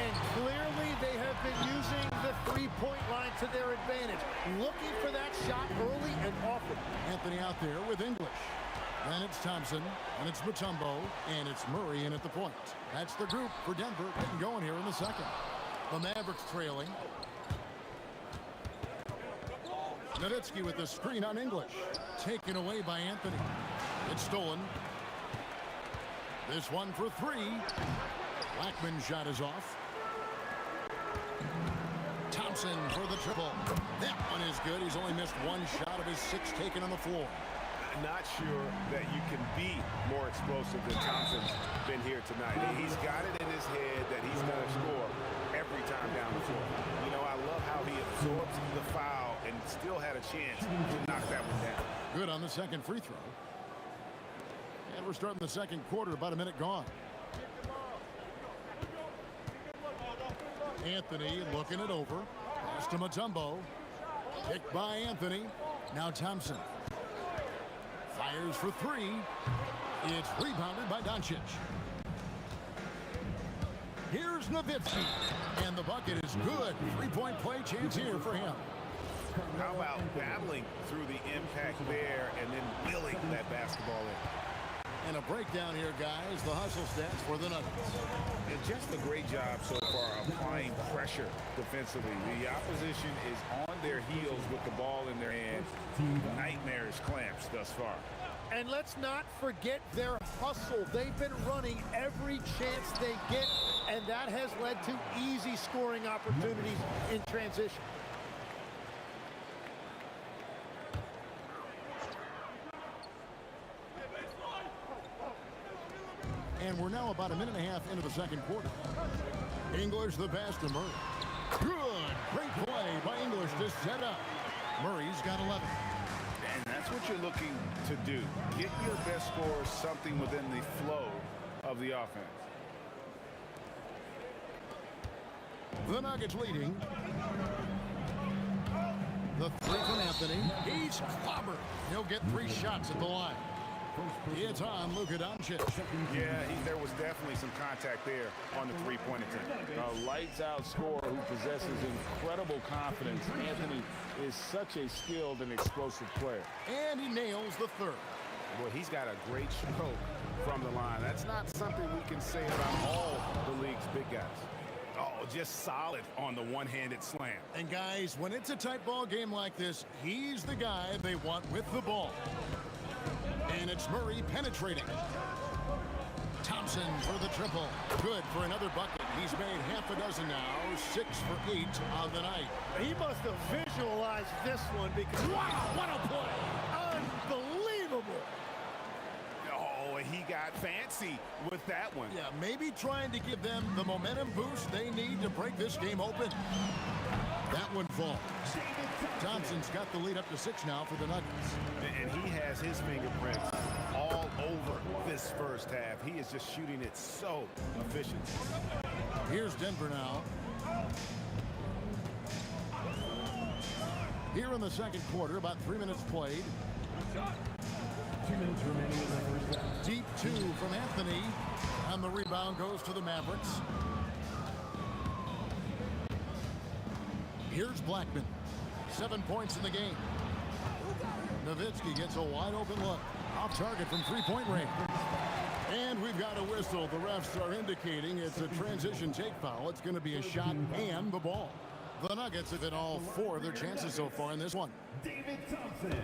And clearly they have been using the three-point line to their advantage, looking for that shot early and often. Anthony out there with English. Then it's Thompson, and it's Mutombo, and it's Murray in at the point. That's the group for Denver getting going here in the second. The Mavericks trailing. Nowitzki with the screen on English. Taken away by Anthony. It's stolen. This one for three. Blackman's shot is off. Thompson for the triple. That one is good. He's only missed one shot of his 6 taken on the floor. Not sure that you can be more explosive than Thompson's been here tonight. He's got it in his head that he's going to score every time down the floor. You know, I love how he absorbs the foul and still had a chance to knock that one down. Good on the second free throw. And we're starting the second quarter, about a minute gone. Anthony looking it over. Pass to Mutombo. Picked by Anthony. Now Thompson. Fires for three. It's rebounded by Doncic. Here's Nowitzki. And the bucket is good. 3-point play chance here for him. How about battling through the impact there and then willing that basketball in? And a breakdown here, guys. The hustle stats for the Nuggets. And just a great job so far applying pressure defensively. The opposition is on their heels with the ball in their hands. Nightmares clamps thus far. And let's not forget their hustle. They've been running every chance they get, and that has led to easy scoring opportunities in transition. And we're now about a minute and a half into the second quarter. English the pass to Murray. Good. Great play by English to set up. Murray's got 11. And that's what you're looking to do. Get your best score something within the flow of the offense. The Nuggets leading. The three from Anthony. He's clobbered. He'll get 3 shots at the line. It's on Luka Doncic. Yeah, there was definitely some contact there on the three-point attempt. A lights-out scorer who possesses incredible confidence. Anthony is such a skilled and explosive player. And he nails the third. Well, he's got a great stroke from the line. That's not something we can say about all the league's big guys. Oh, just solid on the one-handed slam. And guys, when it's a tight ball game like this, he's the guy they want with the ball. And it's Murray penetrating. Thompson for the triple. Good for another bucket. He's made half a dozen now. 6 for 8 on the night. He must have visualized this one because, wow, what a play. Unbelievable. Oh, he got fancy with that one. Yeah, maybe trying to give them the momentum boost they need to break this game open. That one falls. Thompson's got the lead up to 6 now for the Nuggets. And he has his fingerprints all over this first half. He is just shooting it so efficient. Here's Denver now. Here in the second quarter, about 3 minutes played. 2 minutes remaining in the first half. Deep 2 from Anthony. And the rebound goes to the Mavericks. Here's Blackman. 7 points in the game. Nowitzki gets a wide open look. Off target from three-point range. And we've got a whistle. The refs are indicating it's a transition take foul. It's going to be a shot and the ball. The Nuggets have hit all 4 of their chances so far in this one. David Thompson.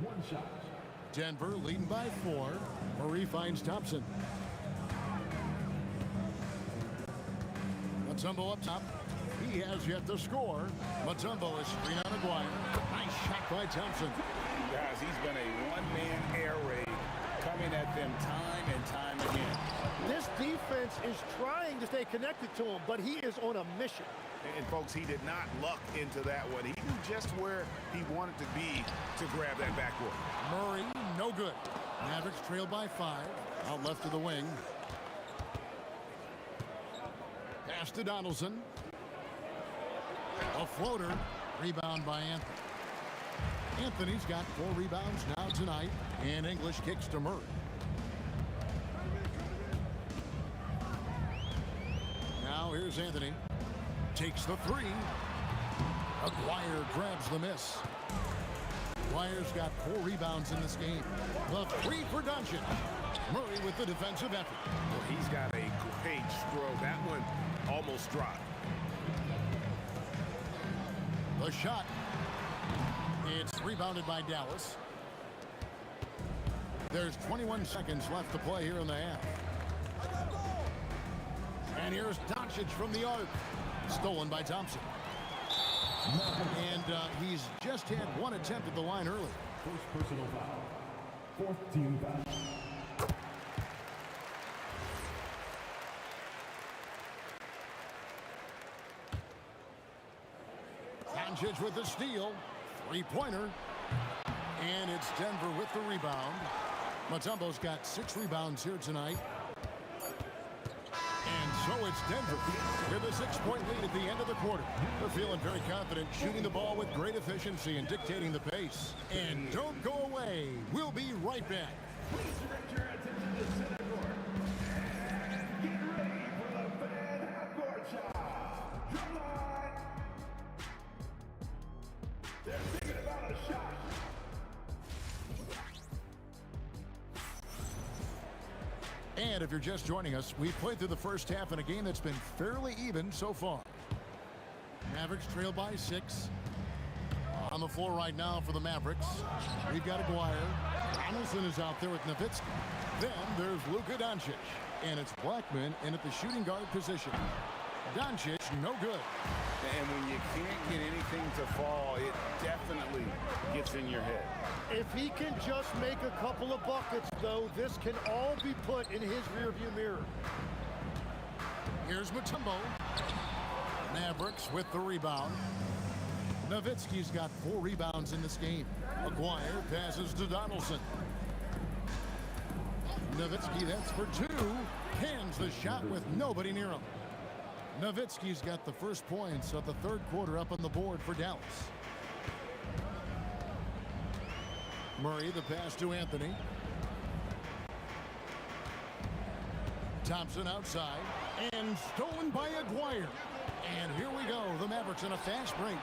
1 shot. Denver leading by 4. Murray finds Thompson. Mutombo up top. He has yet to score. Mutombo is screen on Aguirre. Nice shot by Thompson. Guys, he's been a one-man air raid coming at them time and time again. This defense is trying to stay connected to him, but he is on a mission. And folks, he did not luck into that one. He knew just where he wanted to be to grab that backboard. Murray, no good. Mavericks trail by 5. Out left of the wing. Pass to Donaldson. A floater. Rebound by Anthony. Anthony's got 4 rebounds now tonight. And English kicks to Murray. Now here's Anthony. Takes the 3. Aguirre grabs the miss. Aguirre's got 4 rebounds in this game. The 3 for Doncic. Murray with the defensive effort. Well, he's got a great stroke. That one almost dropped. The shot. It's rebounded by Dallas. There's 21 seconds left to play here in the half. And here's Doncic from the arc. Stolen by Thompson. And he's just had 1 attempt at the line early. First personal foul. 4th team foul. Doncic with the steal. 3-pointer. And it's Denver with the rebound. Mutombo's got 6 rebounds here tonight. And so it's Denver with a 6-point lead at the end of the quarter. They're feeling very confident, shooting the ball with great efficiency and dictating the pace. And don't go away. We'll be right back. Please direct your attention to center court. And get ready for the fan half-court shot. Drumline. They're thinking about a shot. And if you're just joining us, we've played through the first half in a game that's been fairly even so far. Mavericks trail by 6. On the floor right now for the Mavericks, we've got Aguirre. Donaldson is out there with Nowitzki. Then there's Luka Doncic. And it's Blackman in at the shooting guard position. Doncic, no good. And when you can't get anything to fall, it definitely gets in your head. If he can just make a couple of buckets, though, this can all be put in his rearview mirror. Here's Mutombo. Mavericks with the rebound. Nowitzki's got 4 rebounds in this game. Aguirre passes to Donaldson. Nowitzki, that's for 2. Cans the shot with nobody near him. Nowitzki's got the first points of the third quarter up on the board for Dallas. Murray, the pass to Anthony. Thompson outside. And stolen by Aguirre. And here we go. The Mavericks in a fast break.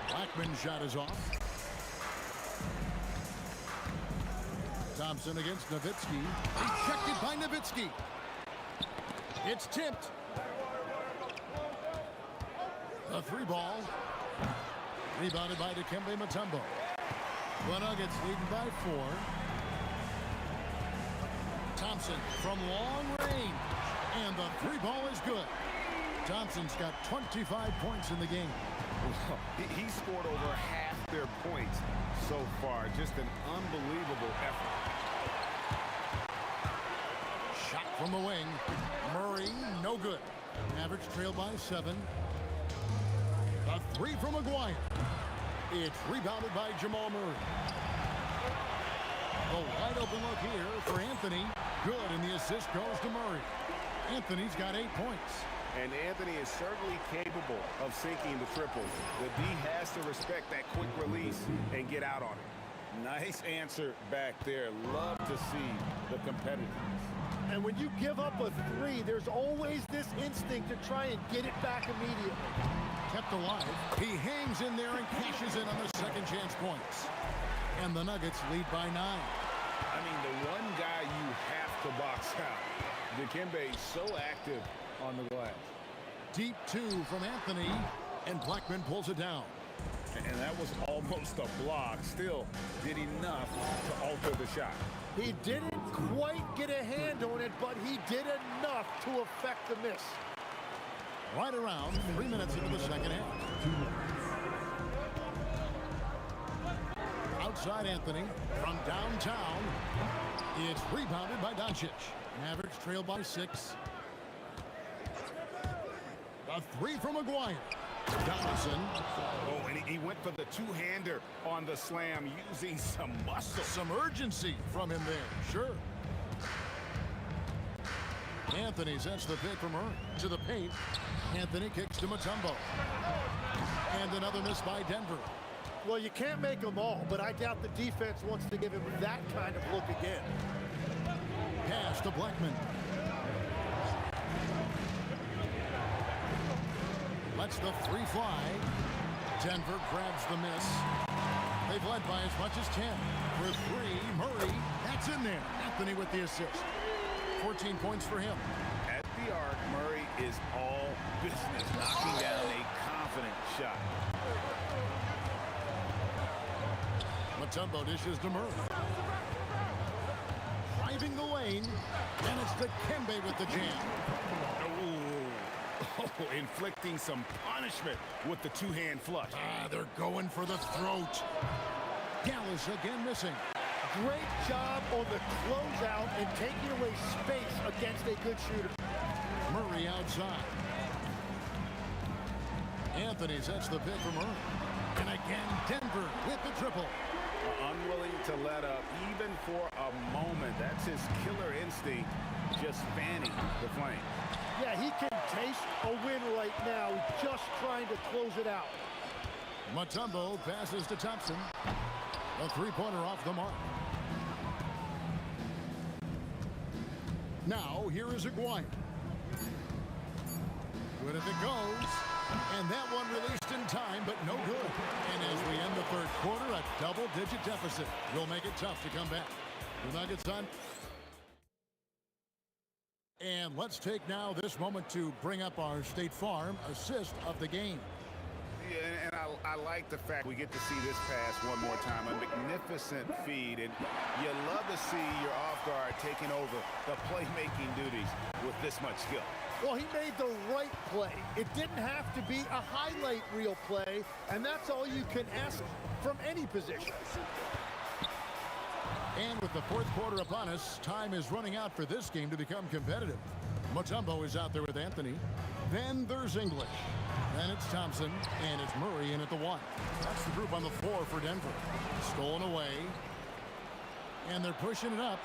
Blackman's shot is off. Thompson against Nowitzki. Rejected by Nowitzki. It's tipped. The 3 ball. Rebounded by Dikembe Mutombo. The Nuggets leading by 4. Thompson from long range. And the 3 ball is good. Thompson's got 25 points in the game. He scored over half their points so far. Just an unbelievable effort. Shot from the wing. Murray, no good. Mavericks trail by 7. A 3 from Aguirre. It's rebounded by Jamal Murray. A wide open look here for Anthony. Good, and the assist goes to Murray. Anthony's got 8 points. And Anthony is certainly capable of sinking the triple. The D has to respect that quick release and get out on it. Nice answer back there. Love to see the competitiveness. And when you give up a 3, there's always this instinct to try and get it back immediately. Kept alive. He hangs in there and cashes in on the second chance points. And the Nuggets lead by 9. I mean, the one guy you have to box out. Dikembe so active on the glass. Deep 2 from Anthony, and Blackman pulls it down. And that was almost a block. Still did enough to alter the shot. He didn't quite get a hand on it, but he did enough to affect the miss. Right around 3 minutes into the second half. Outside Anthony from downtown. It's rebounded by Doncic. Mavericks trail by 6. A 3 from Aguirre. Donaldson. Oh, and he went for the 2-hander on the slam, using some muscle. Some urgency from him there, sure. Anthony sets the pick from Murray to the paint. Anthony kicks to Mutombo. And another miss by Denver. Well, you can't make them all, but I doubt the defense wants to give him that kind of look again. Pass to Blackman. Lets the 3 fly. Denver grabs the miss. They've led by as much as 10. For 3, Murray. That's in there. Anthony with the assist. 14 points for him. At the arc, Murray is all business, knocking down a confident shot. Mutombo dishes to Murray. Driving the lane. And it's Dikembe with the jam. Oh, inflicting some punishment with the 2-hand flush. They're going for the throat. Gallus again missing. Great job on the closeout and taking away space against a good shooter. Murray outside. Anthony sets the pick for Murray. And again, Denver with the triple. Unwilling to let up even for a moment. That's his killer instinct, just fanning the flame. Yeah, he can taste a win right now, just trying to close it out. Mutombo passes to Thompson. A 3-pointer off the mark. Now, here is Aguirre. Good if it goes. And that one released in time, but no good. And as we end the third quarter, a double-digit deficit will make it tough to come back. The Nuggets on And let's take now this moment to bring up our State Farm assist of the game. Yeah, and I like the fact we get to see this pass one more time. A magnificent feed, and you love to see your off guard taking over the playmaking duties with this much skill. Well, he made the right play. It didn't have to be a highlight reel play, and that's all you can ask from any position. And with the fourth quarter upon us, time is running out for this game to become competitive. Mutombo is out there with Anthony. Then there's English. Then it's Thompson, and it's Murray in at the 1. That's the group on the floor for Denver. Stolen away. And they're pushing it up.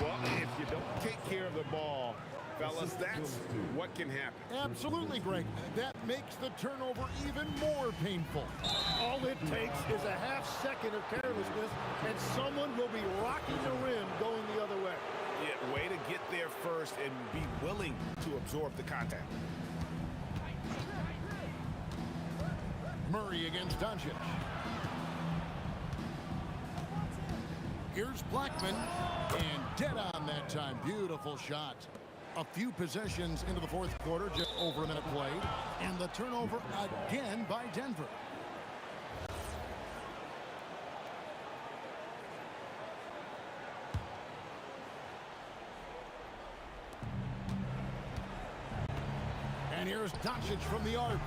Well, if you don't take care of the ball, fellas, that's what can happen. Absolutely, Greg. That makes the turnover even more painful. All it takes is a half second of carelessness, and someone will be rocking the rim going the other way. Yeah, way to get there first and be willing to absorb the contact. Murray against Doncic. Here's Blackman, and dead on that time. Beautiful shot. A few possessions into the fourth quarter, just over a minute played, and the turnover again by Denver. And here's Doncic from the arc.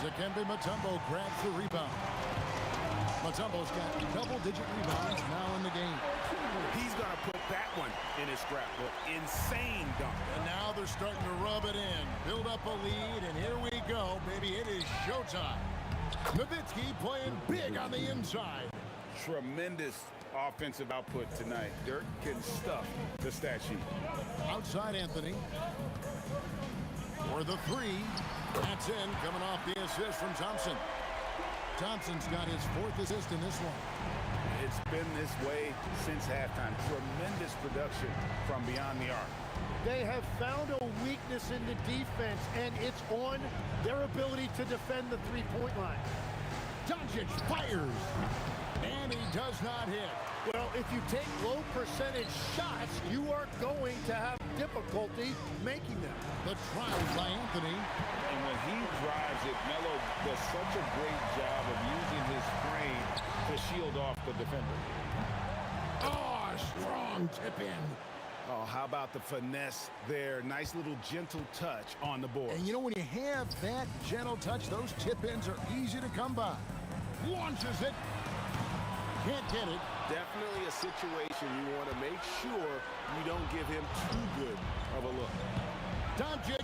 Dikembe Mutombo grabs the rebound. Mutombo's got double-digit rebounds now in the game. He's going to put that one in his scrapbook. Insane dunk. And now they're starting to rub it in. Build up a lead, and here we go, baby. It is showtime. Nowitzki playing big on the inside. Tremendous offensive output tonight. Dirk can stuff the stat sheet. Outside Anthony. For the 3. That's in, coming off the assist from Thompson. Thompson's got his 4th assist in this one. It's been this way since halftime. Tremendous production from beyond the arc. They have found a weakness in the defense, and it's on their ability to defend the three-point line. Doncic fires, and he does not hit. Well, if you take low percentage shots, you are going to have difficulty making them. The try by Anthony. And when he drives it, Melo does such a great job of using his frame to shield off the defender. Oh, strong tip in. Oh, how about the finesse there? Nice little gentle touch on the board. And you know, when you have that gentle touch, those tip-ins are easy to come by. Launches it. Can't get it. Definitely a situation you want to make sure you don't give him too good of a look. Doncic,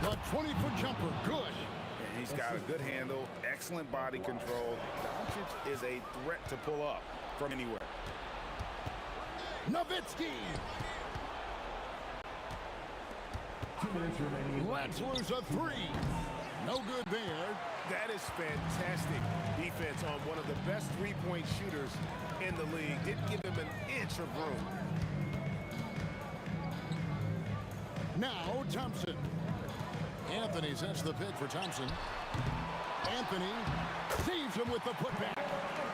the 20-foot jumper, good. And he's got a good handle, excellent body control. Doncic is a threat to pull up from anywhere. Nowitzki. Let's lose a 3. No good there. That is fantastic defense on one of the best three-point shooters in the league. Didn't give him an inch of room. Now Thompson. Anthony sets the pick for Thompson. Anthony saves him with the putback.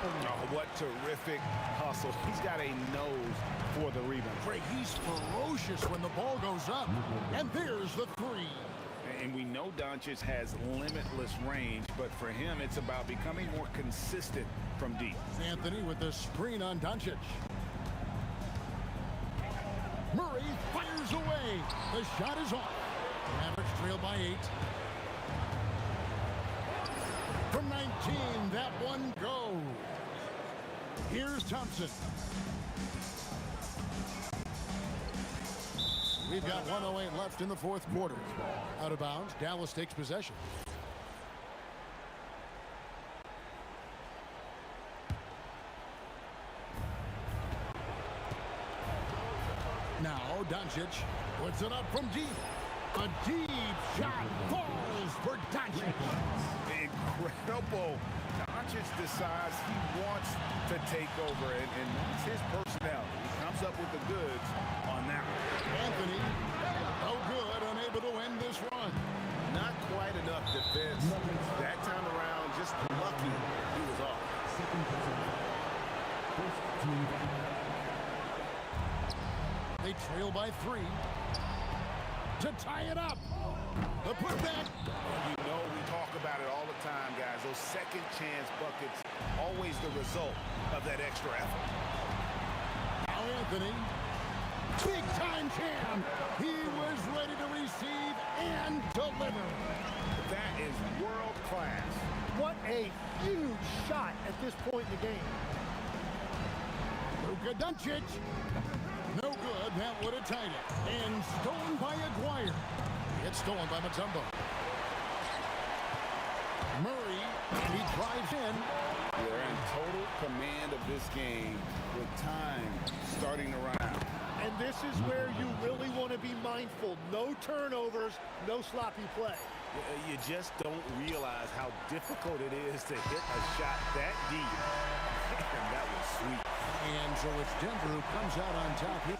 Oh, what terrific hustle. He's got a nose for the rebound. Greg, he's ferocious when the ball goes up. And there's the 3. And we know Doncic has limitless range, but for him, it's about becoming more consistent from deep. Anthony with the screen on Doncic. Murray fires away. The shot is off. Mavericks trail by 8. From 19, that one goes. Here's Thompson. We've got 1:08 left in the fourth quarter. Out of bounds, Dallas takes possession. Now Doncic puts it up from deep. A deep shot falls for Doncic. Incredible. Doncic decides he wants to take over, and that's his personality. He comes up with the goods on that one. Anthony, no good, unable to end this run. Not quite enough defense. That time around, just lucky he was off. They trail by 3. to tie it up. The putback. And you know we talk about it all the time, guys. Those second chance buckets, always the result of that extra effort. Now Anthony, big time Cam. He was ready to receive and deliver. That is world class. What a huge shot at this point in the game. Luka Doncic. No good. That would have tied it. And stolen by Aguirre. It's stolen by Mutombo. Murray, he drives in. They're in total command of this game with time starting to run out. And this is where you really want to be mindful. No turnovers, no sloppy play. You just don't realize how difficult it is to hit a shot that deep. And that was sweet. And so it's Denver who comes out on top here.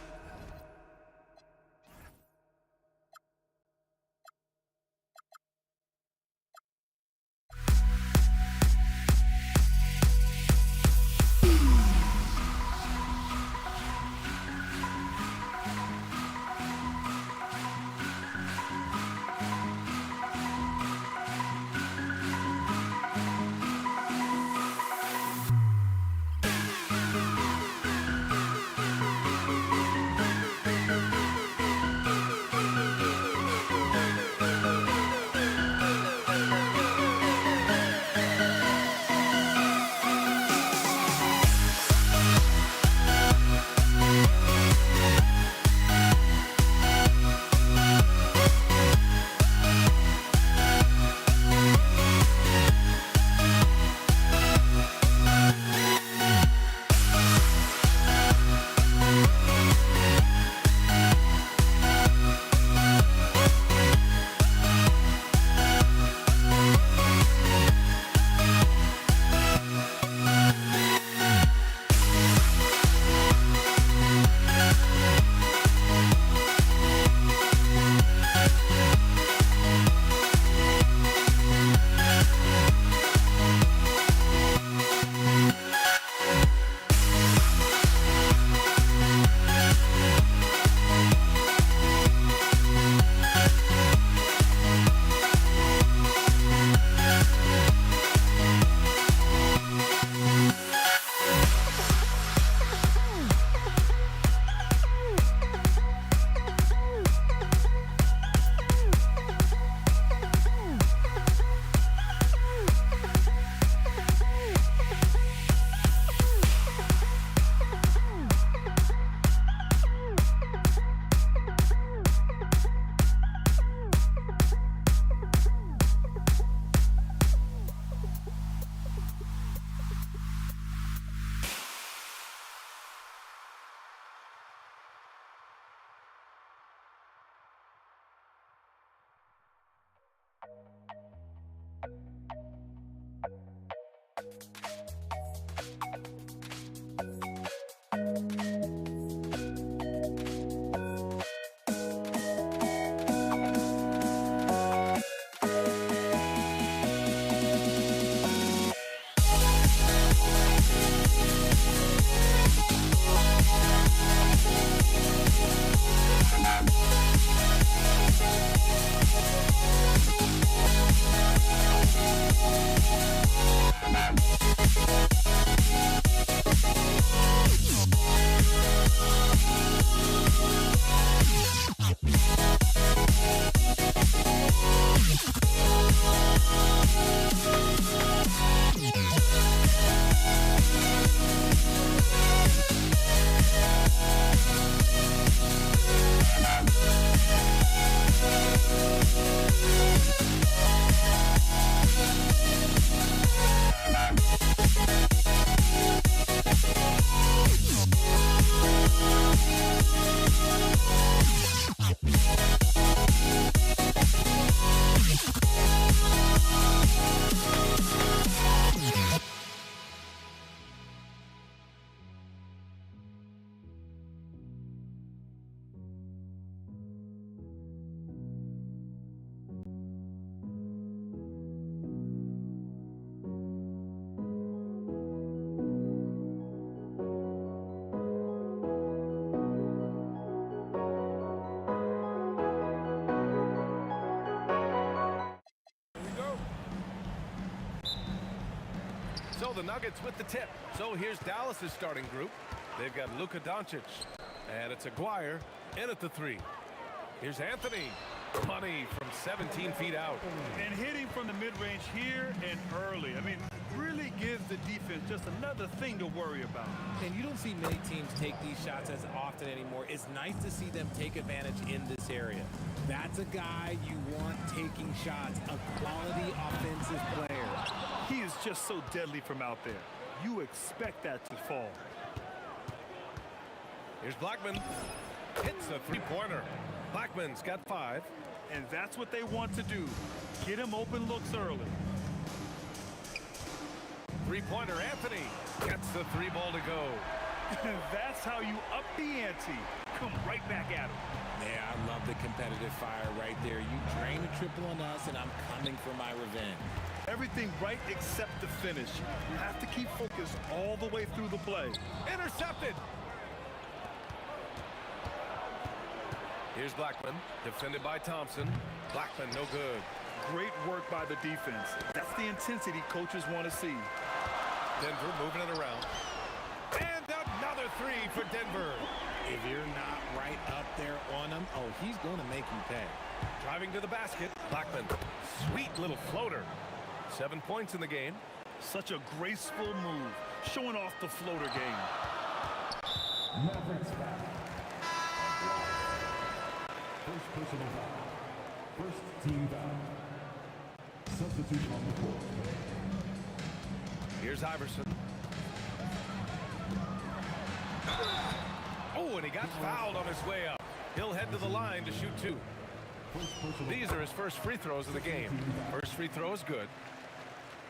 Nuggets with the tip. So here's Dallas's starting group. They've got Luka Doncic. And it's Aguirre in at the 3. Here's Anthony. Money from 17 feet out. And hitting from the mid-range here and early. I mean, really gives the defense just another thing to worry about. And you don't see many teams take these shots as often anymore. It's nice to see them take advantage in this area. That's a guy you want taking shots, a quality offensive player. He is just so deadly from out there. You expect that to fall. Here's Blackman. Hits a three-pointer. Blackman's got 5. And that's what they want to do. Get him open looks early. Three-pointer, Anthony. Gets the 3 ball to go. That's how you up the ante. Come right back at him. Yeah, I love the competitive fire right there. You drain a triple on us, and I'm coming for my revenge. Everything right except the finish. You have to keep focused all the way through the play. Intercepted. Here's Blackman, defended by Thompson. Blackman, no good. Great work by the defense. That's the intensity coaches want to see. Denver moving it around. And another 3 for Denver. If you're not right up there on him, oh, he's going to make you pay. Driving to the basket, Blackman. Sweet little floater. 7 points in the game. Such a graceful move, showing off the floater game. Mavericks back. First personal foul. First team foul. Substitution on the court. Here's Iverson. Oh, and he got fouled on his way up. He'll head to the line to shoot 2. These are his first free throws of the game. First free throw is good.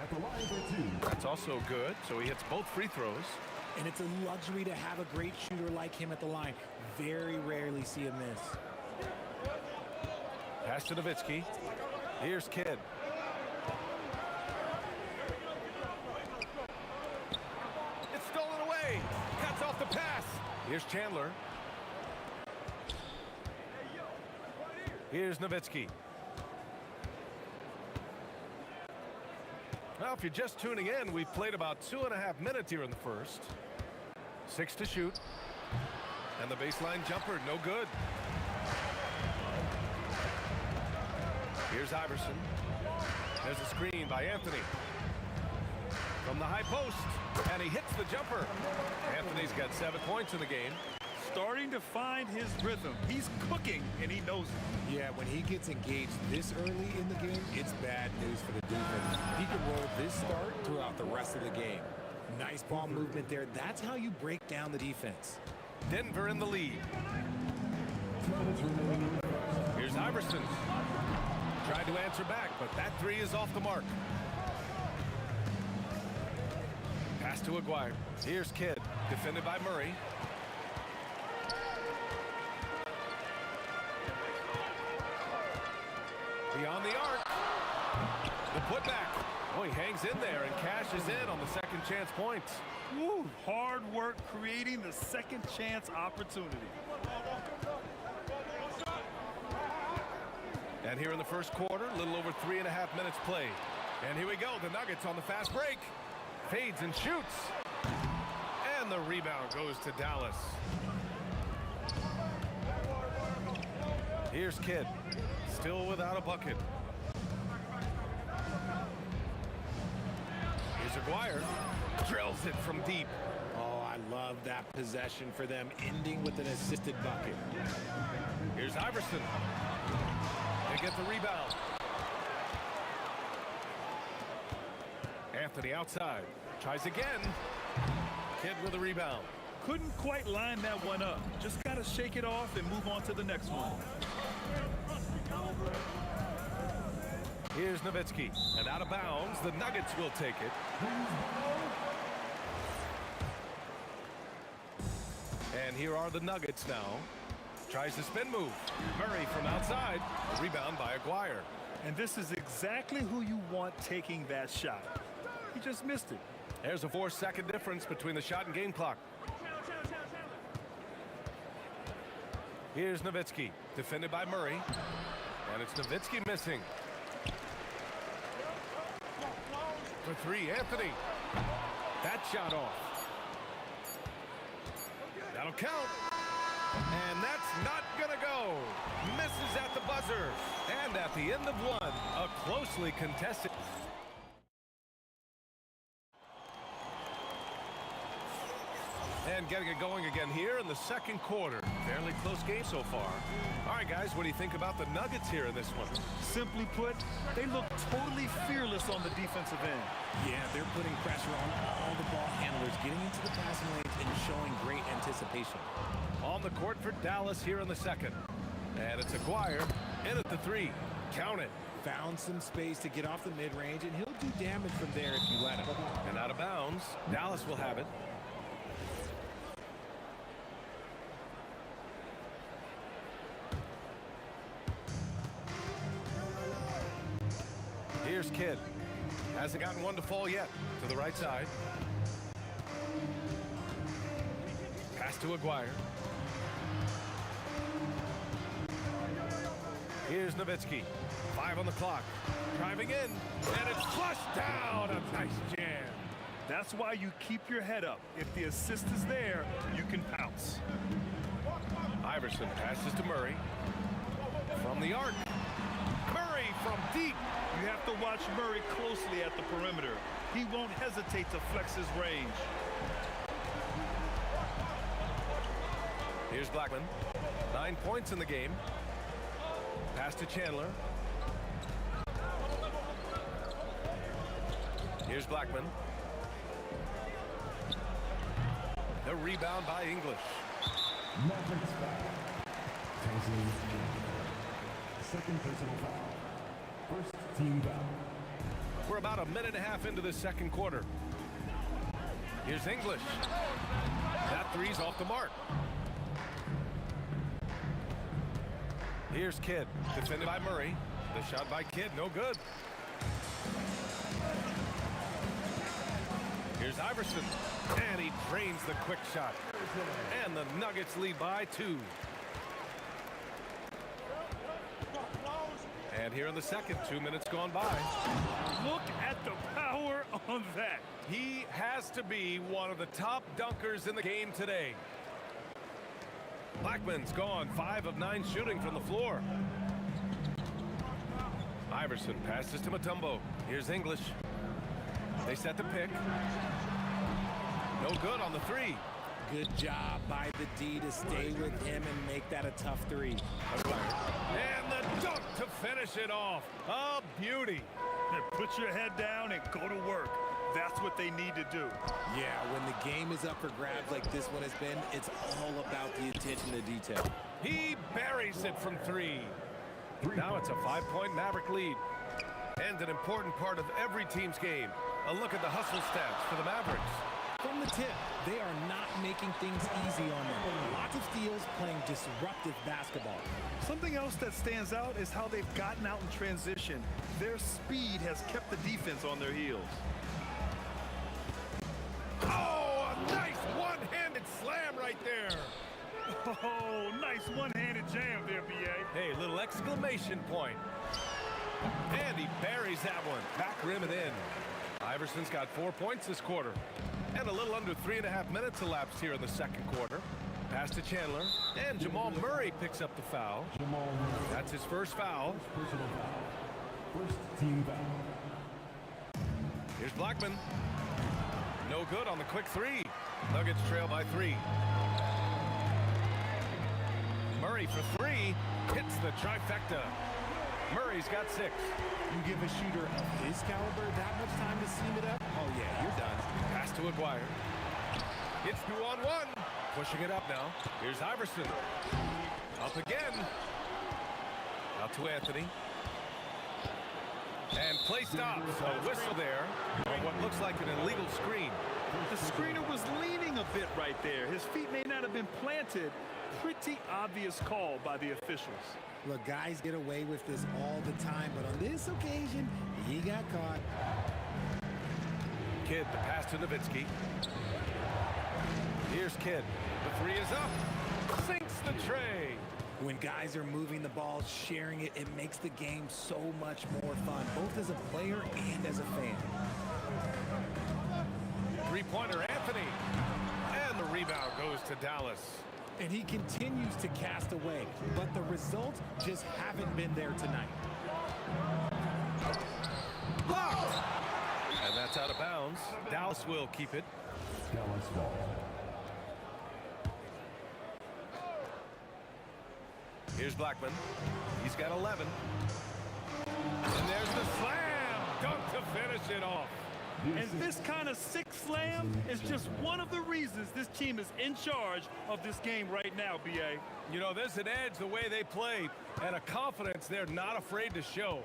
At the line for 2. That's also good, so he hits both free throws. And it's a luxury to have a great shooter like him at the line. Very rarely see him miss. Pass to Nowitzki. Here's Kidd. It's stolen away. Cuts off the pass. Here's Chandler. Here's Nowitzki. Well, if you're just tuning in, we've played about 2.5 minutes here in the first. 6 to shoot. And the baseline jumper, no good. Here's Iverson. There's a screen by Anthony. From the high post. And he hits the jumper. Anthony's got 7 points in the game. Starting to find his rhythm. He's cooking, and he knows it. Yeah, when he gets engaged this early in the game, it's bad news for the defense. He can roll this start throughout the rest of the game. Nice ball movement there. That's how you break down the defense. Denver in the lead. Here's Iverson. Tried to answer back, but that 3 is off the mark. Pass to Aguirre. Here's Kidd, defended by Murray. Beyond the arc. The putback. Oh, he hangs in there and cashes in on the second chance points. Woo, hard work creating the second chance opportunity. And here in the first quarter, a little over 3.5 minutes played. And here we go, the Nuggets on the fast break. Fades and shoots. And the rebound goes to Dallas. Here's Kidd, still without a bucket. Here's Aguirre, drills it from deep. Oh, I love that possession for them, ending with an assisted bucket. Here's Iverson. They get the rebound. Anthony outside. Tries again. Kidd with a rebound. Couldn't quite line that one up. Just got to shake it off and move on to the next one. Here's Nowitzki. And out of bounds, the Nuggets will take it. And here are the Nuggets now. Tries the spin move. Murray from outside. Rebound by Aguirre. And this is exactly who you want taking that shot. He just missed it. There's a 4-second difference between the shot and game clock. Here's Nowitzki, defended by Murray. And it's Nowitzki missing. For 3, Anthony. shot off. That'll count. And that's not gonna go. Misses at the buzzer. And at the end of one, a closely contested. And getting it going again here in the second quarter. Fairly close game so far. All right, guys, what do you think about the Nuggets here in this one? Simply put, they look totally fearless on the defensive end. Yeah, they're putting pressure on all the ball handlers, getting into the passing lanes and showing great anticipation. On the court for Dallas here in the second. And it's Aguirre in at the three. Count it. Found some space to get off the mid-range, and he'll do damage from there if you let him. And out of bounds, Dallas will have it. Here's Kidd. Hasn't gotten one to fall yet. To the right side. Pass to Aguirre. Here's Nowitzki. 5 on the clock. Driving in. And it's flushed down. A nice jam. That's why you keep your head up. If the assist is there, you can pounce. Iverson passes to Murray. From the arc. Murray from deep. You have to watch Murray closely at the perimeter. He won't hesitate to flex his range. Here's Blackman. 9 points in the game. Pass to Chandler. Here's Blackman. The rebound by English. Mavericks foul. Second personal foul. First team foul. We're about a minute and a half into the second quarter. Here's English. That three's off the mark. Here's Kidd, defended by Murray. The shot by Kidd, no good. Here's Iverson, and he drains the quick shot. And the Nuggets lead by 2. And here in the second, 2 minutes gone by. Look at the power on that. He has to be one of the top dunkers in the game today. Blackman's gone 5 of 9 shooting from the floor. Iverson passes to Mutombo. Here's English. They set the pick. No good on the three. Good job by the D to stay with him and make that a tough three. And the dunk to finish it off. A beauty. Put your head down and go to work. That's what they need to do. Yeah, when the game is up for grabs like this one has been, it's all about the attention to detail. He buries it from 3. Now it's a 5-point Maverick lead. And an important part of every team's game. A look at the hustle stats for the Mavericks. From the tip, they are not making things easy on them. Lots of steals, playing disruptive basketball. Something else that stands out is how they've gotten out in transition. Their speed has kept the defense on their heels. Oh, a nice one-handed slam right there. Oh, nice one-handed jam there, B.A. Hey, little exclamation point. And he buries that one. Back rim and in. Iverson's got 4 points this quarter. And a little under 3.5 minutes elapsed here in the second quarter. Pass to Chandler. And Jamal Murray picks up the foul. That's his first foul. Personal foul. First team foul. Here's Blackman. No good on the quick 3. Nuggets trail by 3. Murray for 3. Hits the trifecta. Murray's got 6. You give a shooter of his caliber that much time to seam it up? Oh, yeah, you're done. Pass to Aguirre. It's 2-on-1. Pushing it up now. Here's Iverson. Up again. Out to Anthony. And play stops. A whistle there on what looks like an illegal screen. The screener was leaning a bit right there. His feet may not have been planted. Pretty obvious call by the officials. Look, guys get away with this all the time, but on this occasion, he got caught. Kidd, the pass to Nowitzki. Here's Kidd. The 3 is up. Sinks the tray. When guys are moving the ball, sharing it, it makes the game so much more fun, both as a player and as a fan. three-pointer, Anthony. And the rebound goes to Dallas. And he continues to cast away, but the results just haven't been there tonight. Blocked! And that's out of bounds. Dallas will keep it. Dallas ball. Here's Blackman. He's got 11. And there's the slam. Dunk to finish it off. And this kind of sick slam is just one of the reasons this team is in charge of this game right now, B.A. You know, there's an edge the way they play and a confidence they're not afraid to show.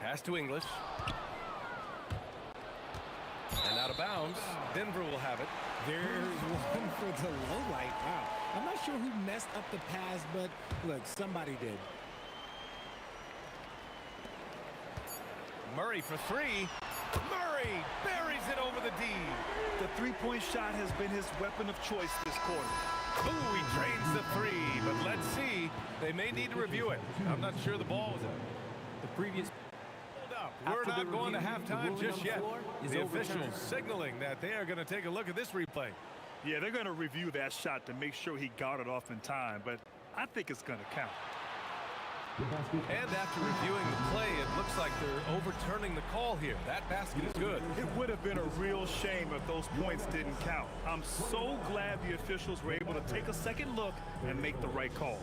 Pass to English. And out of bounds. Denver will have it. There's one for the low light. Wow. I'm not sure who messed up the pass, but look, somebody did. Murray for three. Murray buries it over the D. The three-point shot has been his weapon of choice this quarter. Ooh, he drains the three, but let's see. They may need to review it. I'm not sure the ball was the previous. We're not going to halftime just yet. The officials signaling that they are going to take a look at this replay. Yeah, they're going to review that shot to make sure he got it off in time, but I think it's going to count. And after reviewing the play, it looks like they're overturning the call here. That basket is good. It would have been a real shame if those points didn't count. I'm so glad the officials were able to take a second look and make the right call.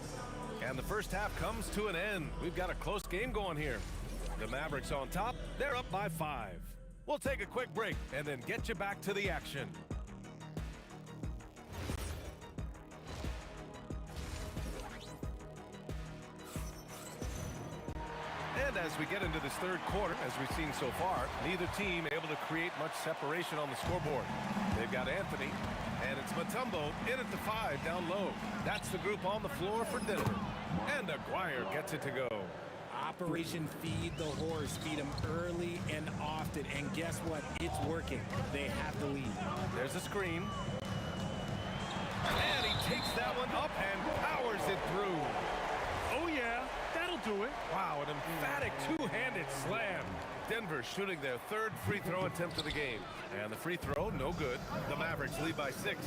And the first half comes to an end. We've got a close game going here. The Mavericks on top. They're up by 5. We'll take a quick break and then get you back to the action. And as we get into this third quarter, as we've seen so far, neither team able to create much separation on the scoreboard. They've got Anthony, and it's Mutombo in at the 5 down low. That's the group on the floor for Denver. And Aguirre gets it to go. Operation Feed the Horse. Feed them early and often. And guess what? It's working. They have the lead. There's a screen. And he takes that one up and powers it through. Oh, yeah. That'll do it. Wow, an emphatic two-handed slam. Denver shooting their third free throw attempt of the game. And the free throw, no good. The Mavericks lead by 6.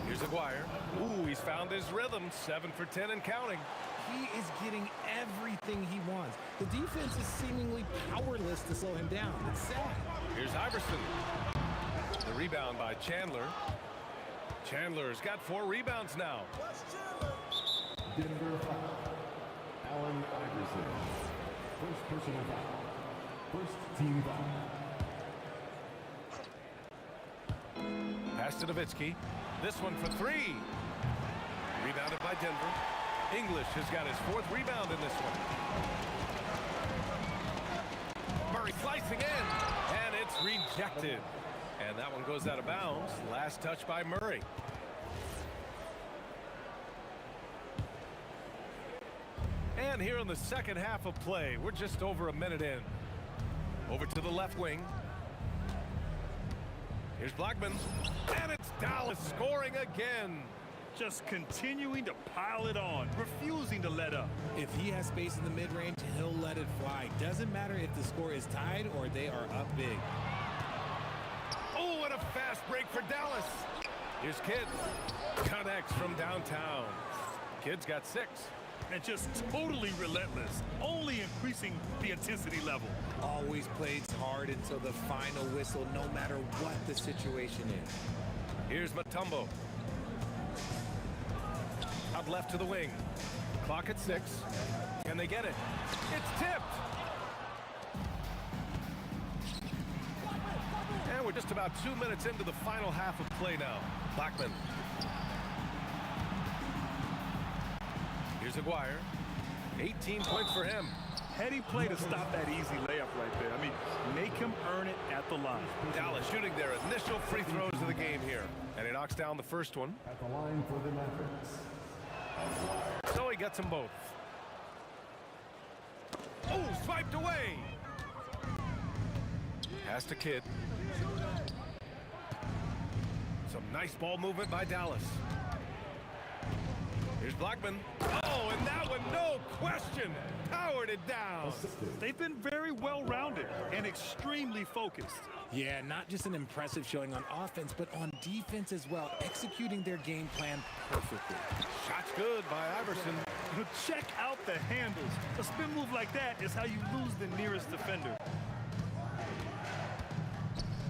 Here's Aguirre. Ooh, he's found his rhythm. 7 for 10 and counting. He is getting everything he wants. The defense is seemingly powerless to slow him down. It's sad. Here's Iverson. The rebound by Chandler. Chandler's got 4 rebounds now. Denver foul. Allen Iverson. First personal foul. First team foul. Pass to Nowitzki. This one for 3. Rebounded by Denver. English has got his 4th rebound in this one. Murray slicing in, and it's rejected. And that one goes out of bounds. Last touch by Murray. And here in the second half of play, we're just over a minute in. Over to the left wing. Here's Blackman. And it's Dallas scoring again. Just continuing to pile it on, refusing to let up. If he has space in the mid-range, he'll let it fly. Doesn't matter if the score is tied or they are up big. Oh, what a fast break for Dallas. Here's Kidd. Connects from downtown. Kidd's got 6. And just totally relentless, only increasing the intensity level. Always plays hard until the final whistle, no matter what the situation is. Here's Mutombo. Out left to the wing. Clock at 6. Can they get it? It's tipped. And we're just about 2 minutes into the final half of play now. Blackman. Here's Aguirre. 18 points for him. Heady play to stop that easy layup right there. I mean, make him earn it at the line. Dallas shooting their initial free throws of the game here. And he knocks down the first one. At the line for the Mavericks. So he gets them both. Oh, swiped away. Pass to Kidd. Some nice ball movement by Dallas. Here's Blackman. Oh, and that one, no question, powered it down. They've been very well-rounded and extremely focused. Yeah, not just an impressive showing on offense, but on defense as well, executing their game plan perfectly. Shot's good by Iverson. Check out the handles. A spin move like that is how you lose the nearest defender.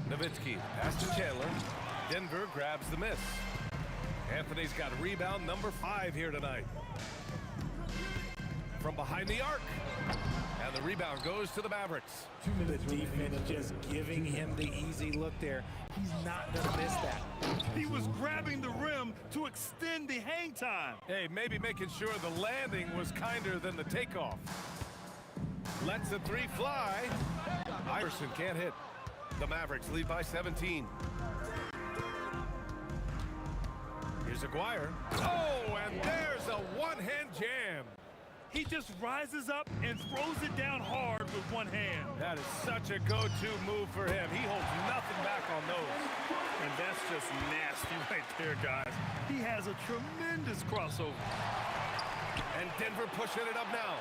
Nowitzki, pass to Chandler. Denver grabs the miss. Anthony's got rebound number 5 here tonight. From behind the arc. And the rebound goes to the Mavericks. The defense just giving him the easy look there. He's not going to miss that. He was grabbing the rim to extend the hang time. Hey, maybe making sure the landing was kinder than the takeoff. Lets the 3 fly. Iverson can't hit. The Mavericks lead by 17. Here's Aguirre. Oh, and there's a one-hand jam. He just rises up and throws it down hard with one hand. That is such a go-to move for him. He holds nothing back on those. And that's just nasty right there, guys. He has a tremendous crossover. And Denver pushing it up now.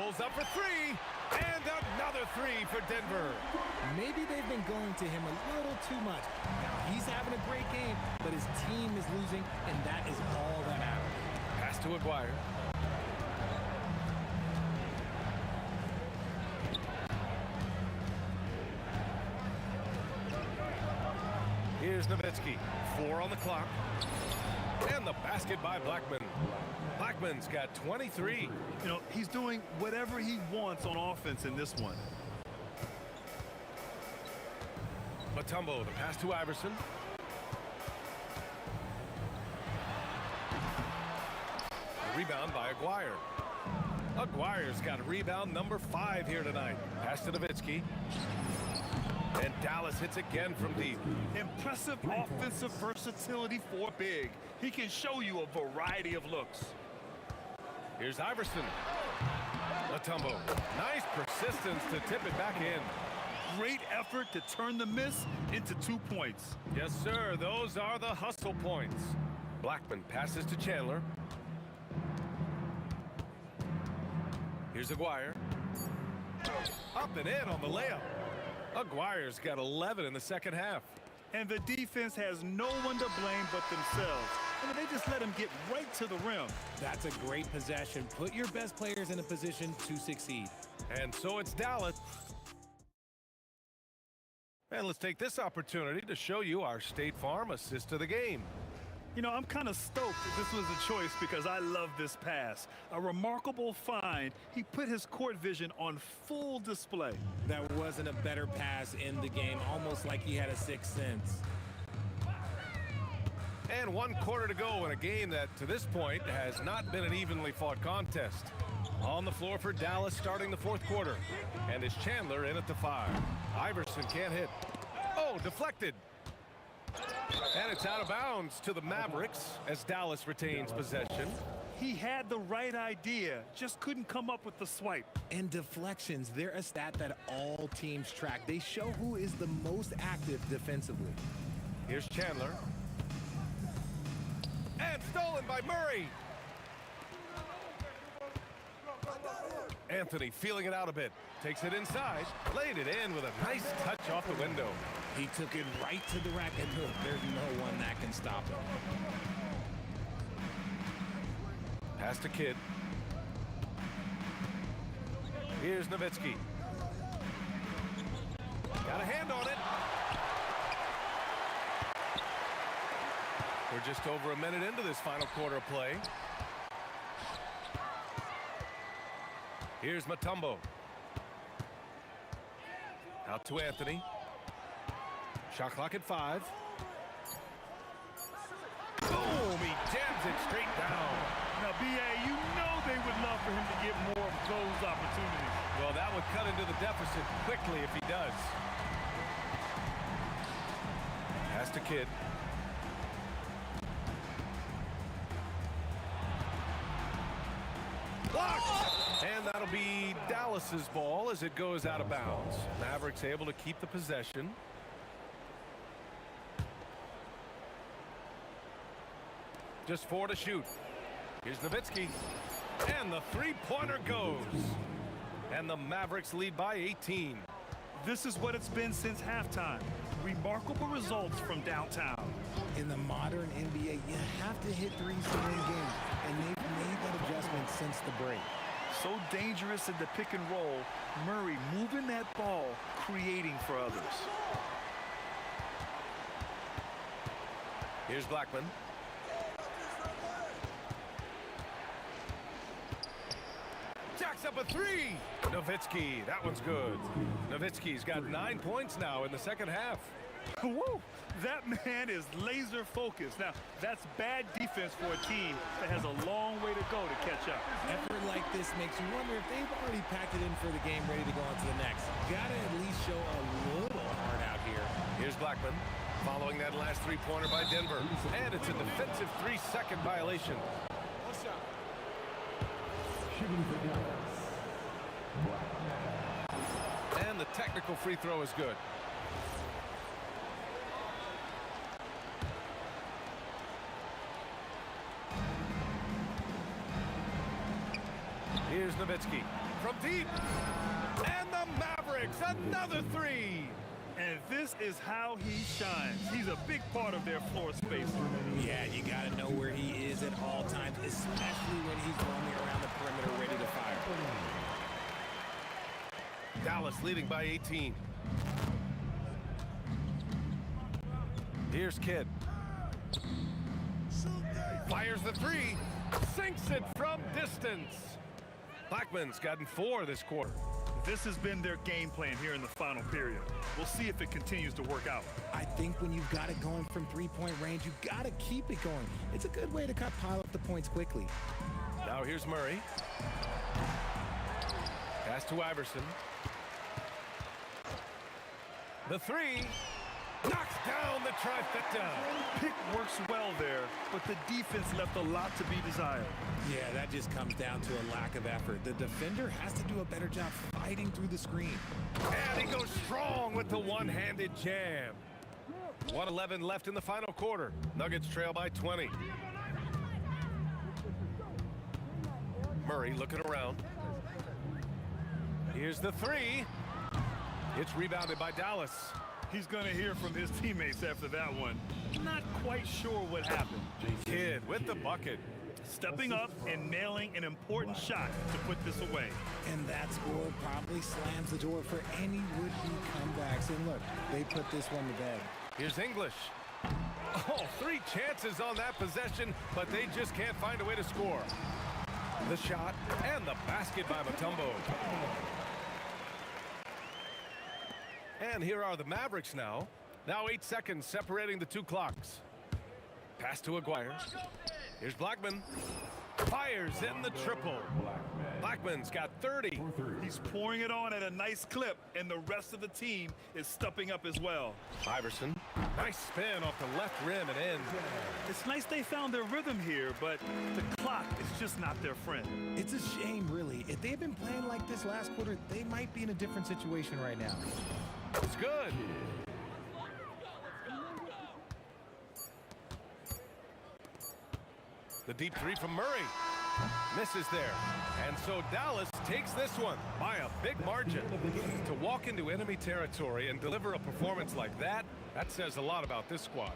Pulls up for 3. And another 3 for Denver. Maybe they've been going to him a little too much. Now, he's having a great game, but his team is losing, and that is all that matters. Pass to Aguirre. Here's Nowitzki. 4 on the clock. And the basket by Blackman. Blackman's got 23. You know, he's doing whatever he wants on offense in this one. Mutombo, the pass to Iverson. A rebound by Aguirre. Aguirre's got rebound number 5 here tonight. Pass to Nowitzki. And Dallas hits again from deep. Impressive offensive versatility for big. He can show you a variety of looks. Here's Iverson. Mutombo. Nice persistence to tip it back in. Great effort to turn the miss into 2 points. Yes, sir. Those are the hustle points. Blackman passes to Chandler. Here's Aguirre. Up and in on the layup. Aguirre's got 11 in the second half. And the defense has no one to blame but themselves. I mean, they just let him get right to the rim. That's a great possession. Put your best players in a position to succeed. And so it's Dallas. And let's take this opportunity to show you our State Farm assist of the game. You know, I'm kind of stoked that this was a choice because I love this pass. A remarkable find. He put his court vision on full display. That wasn't a better pass in the game, almost like he had a sixth sense. And 1 quarter to go in a game that, to this point, has not been an evenly fought contest. On the floor for Dallas starting the 4th quarter. And it's Chandler in at the 5. Iverson can't hit. Oh, deflected. And it's out of bounds to the Mavericks as Dallas retains possession. He had the right idea, just couldn't come up with the swipe. And deflections, they're a stat that all teams track. They show who is the most active defensively. Here's Chandler. And stolen by Murray. Anthony feeling it out a bit. Takes it inside. Laid it in with a nice touch off the window. He took it right to the rack, and look, there's no one that can stop him. Pass to Kidd. Here's Nowitzki. Got a hand on it. We're just over a minute into this final quarter of play. Here's Mutombo. Out to Anthony. Shot clock at 5. Boom! He jams it straight down. Now, B.A., you know they would love for him to get more of those opportunities. Well, that would cut into the deficit quickly if he does. Pass to Kidd. Blocked! And that'll be Dallas's ball as it goes out of bounds. Mavericks able to keep the possession. Just 4 to shoot. Here's Nowitzki. And the 3-pointer goes. And the Mavericks lead by 18. This is what it's been since halftime. Remarkable results from downtown. In the modern NBA, you have to hit threes to win games, and they've made that adjustment since the break. So dangerous in the pick and roll. Murray moving that ball, creating for others. Here's Blackman. Jacks up a three. Nowitzki, that one's good. Nowitzki's got 9 points now in the second half. Woo! That man is laser focused. Now, that's bad defense for a team that has a long way to go to catch up. Effort like this makes you wonder if they've already packed it in for the game, ready to go on to the next. Gotta at least show a little heart out here. Here's Blackman, following that last three-pointer by Denver. And it's a defensive 3-second violation. And the technical free throw is good. Here's Nowitzki from deep. And the Mavericks, another three. And this is how he shines. He's a big part of their floor space. Yeah, you got to know where he is at all times, especially when he's roaming around the perimeter ready to fire. Dallas leading by 18. Here's Kidd. Fires the three. Sinks it from distance. Blackman's gotten 4 this quarter. This has been their game plan here in the final period. We'll see if it continues to work out. I think when you've got it going from three-point range, you've got to keep it going. It's a good way to pile up the points quickly. Now here's Murray. Pass to Iverson. The three. Knocks down the trifecta. Pick works well there, but the defense left a lot to be desired. Yeah, that just comes down to a lack of effort. The defender has to do a better job fighting through the screen. And he goes strong with the one-handed jam. 1:11 left in the final quarter. Nuggets trail by 20. Murray looking around. Here's the three. It's rebounded by Dallas. He's going to hear from his teammates after that one. Not quite sure what happened. Kidd with the bucket. Stepping up and nailing an important shot to put this away. And that score probably slams the door for any would-be comebacks. And look, they put this one to bed. Here's English. Oh, 3 chances on that possession, but they just can't find a way to score. The shot and the basket by Mutombo. And here are the Mavericks now. Now 8 seconds separating the 2 clocks. Pass to Aguirre. Here's Blackman. Fires in the triple. Blackman's got 30. He's pouring it on at a nice clip, and the rest of the team is stepping up as well. Iverson. Nice spin off the left rim and in. It's nice they found their rhythm here, but the clock is just not their friend. It's a shame, really. If they had been playing like this last quarter, they might be in a different situation right now. It's good. The deep three from Murray. Misses there. And so Dallas takes this one by a big margin. To walk into enemy territory and deliver a performance like that, that says a lot about this squad.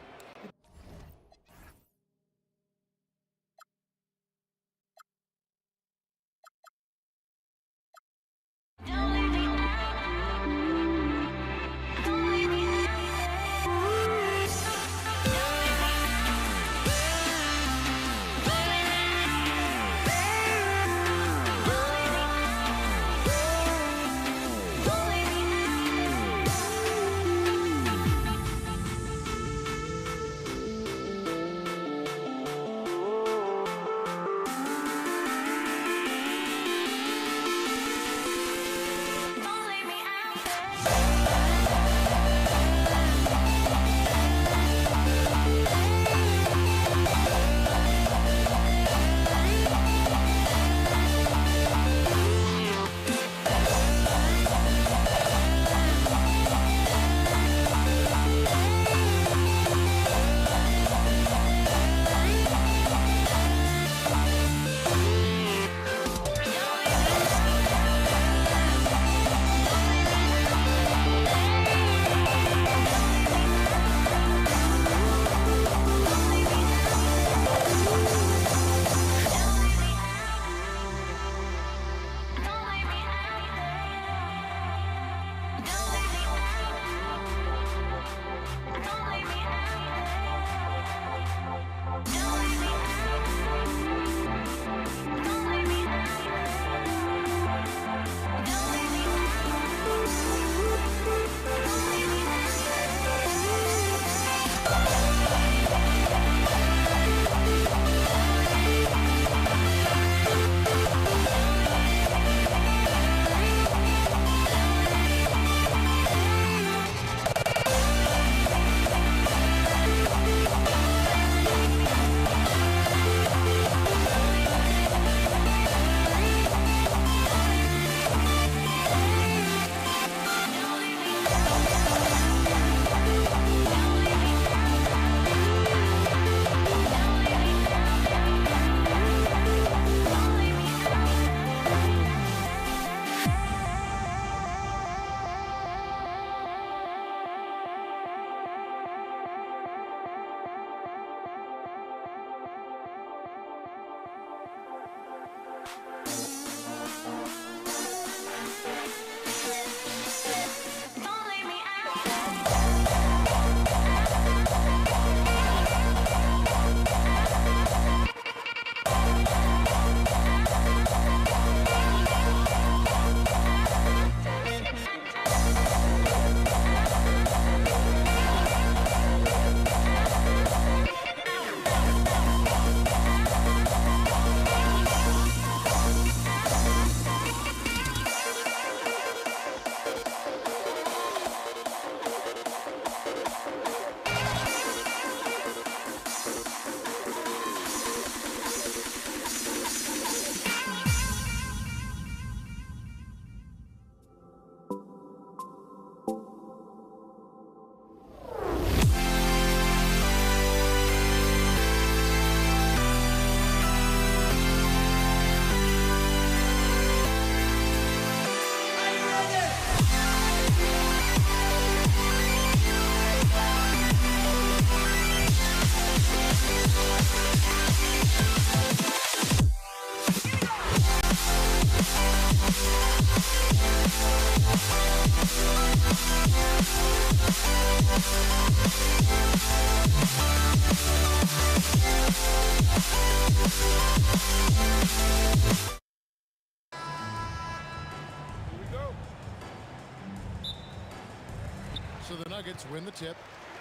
So the Nuggets win the tip.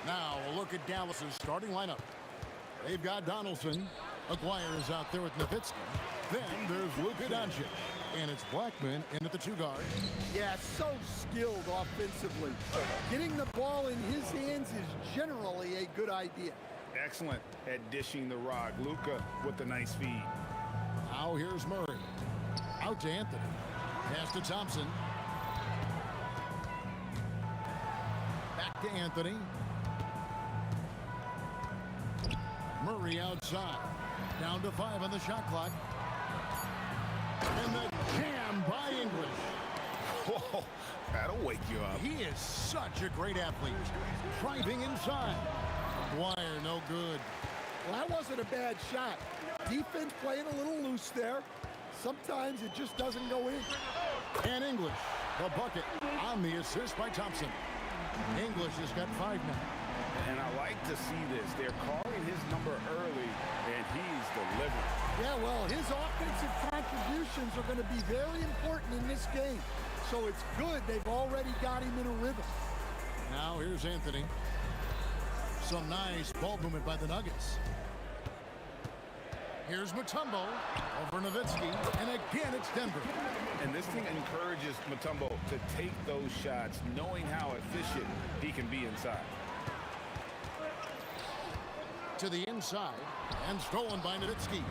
Now a look at Dallas's starting lineup. They've got Donaldson. Aguirre is out there with Nowitzki. Then there's Luka Doncic. And it's Blackman in at the 2 guard. Yeah, so skilled offensively. Getting the ball in his hands is generally a good idea. Excellent at dishing the rock. Luka with the nice feed. Now here's Murray. Out to Anthony. Pass to Thompson. Back to Anthony. Murray outside. Down to 5 on the shot clock. And the jam by English. Whoa, that'll wake you up. He is such a great athlete. Driving inside. Aguirre, no good. Well, that wasn't a bad shot. Defense playing a little loose there. Sometimes it just doesn't go in. And English, the bucket on the assist by Thompson. English has got 5 now. And I like to see this. They're calling his number early, and he's delivering. Yeah, well, his offensive contributions are going to be very important in this game. So it's good they've already got him in a rhythm. Now here's Anthony. Some nice ball movement by the Nuggets. Here's Mutombo over Nowitzki, and again it's Denver. And this thing encourages Mutombo to take those shots, knowing how efficient he can be inside. To the inside, and stolen by Nowitzki.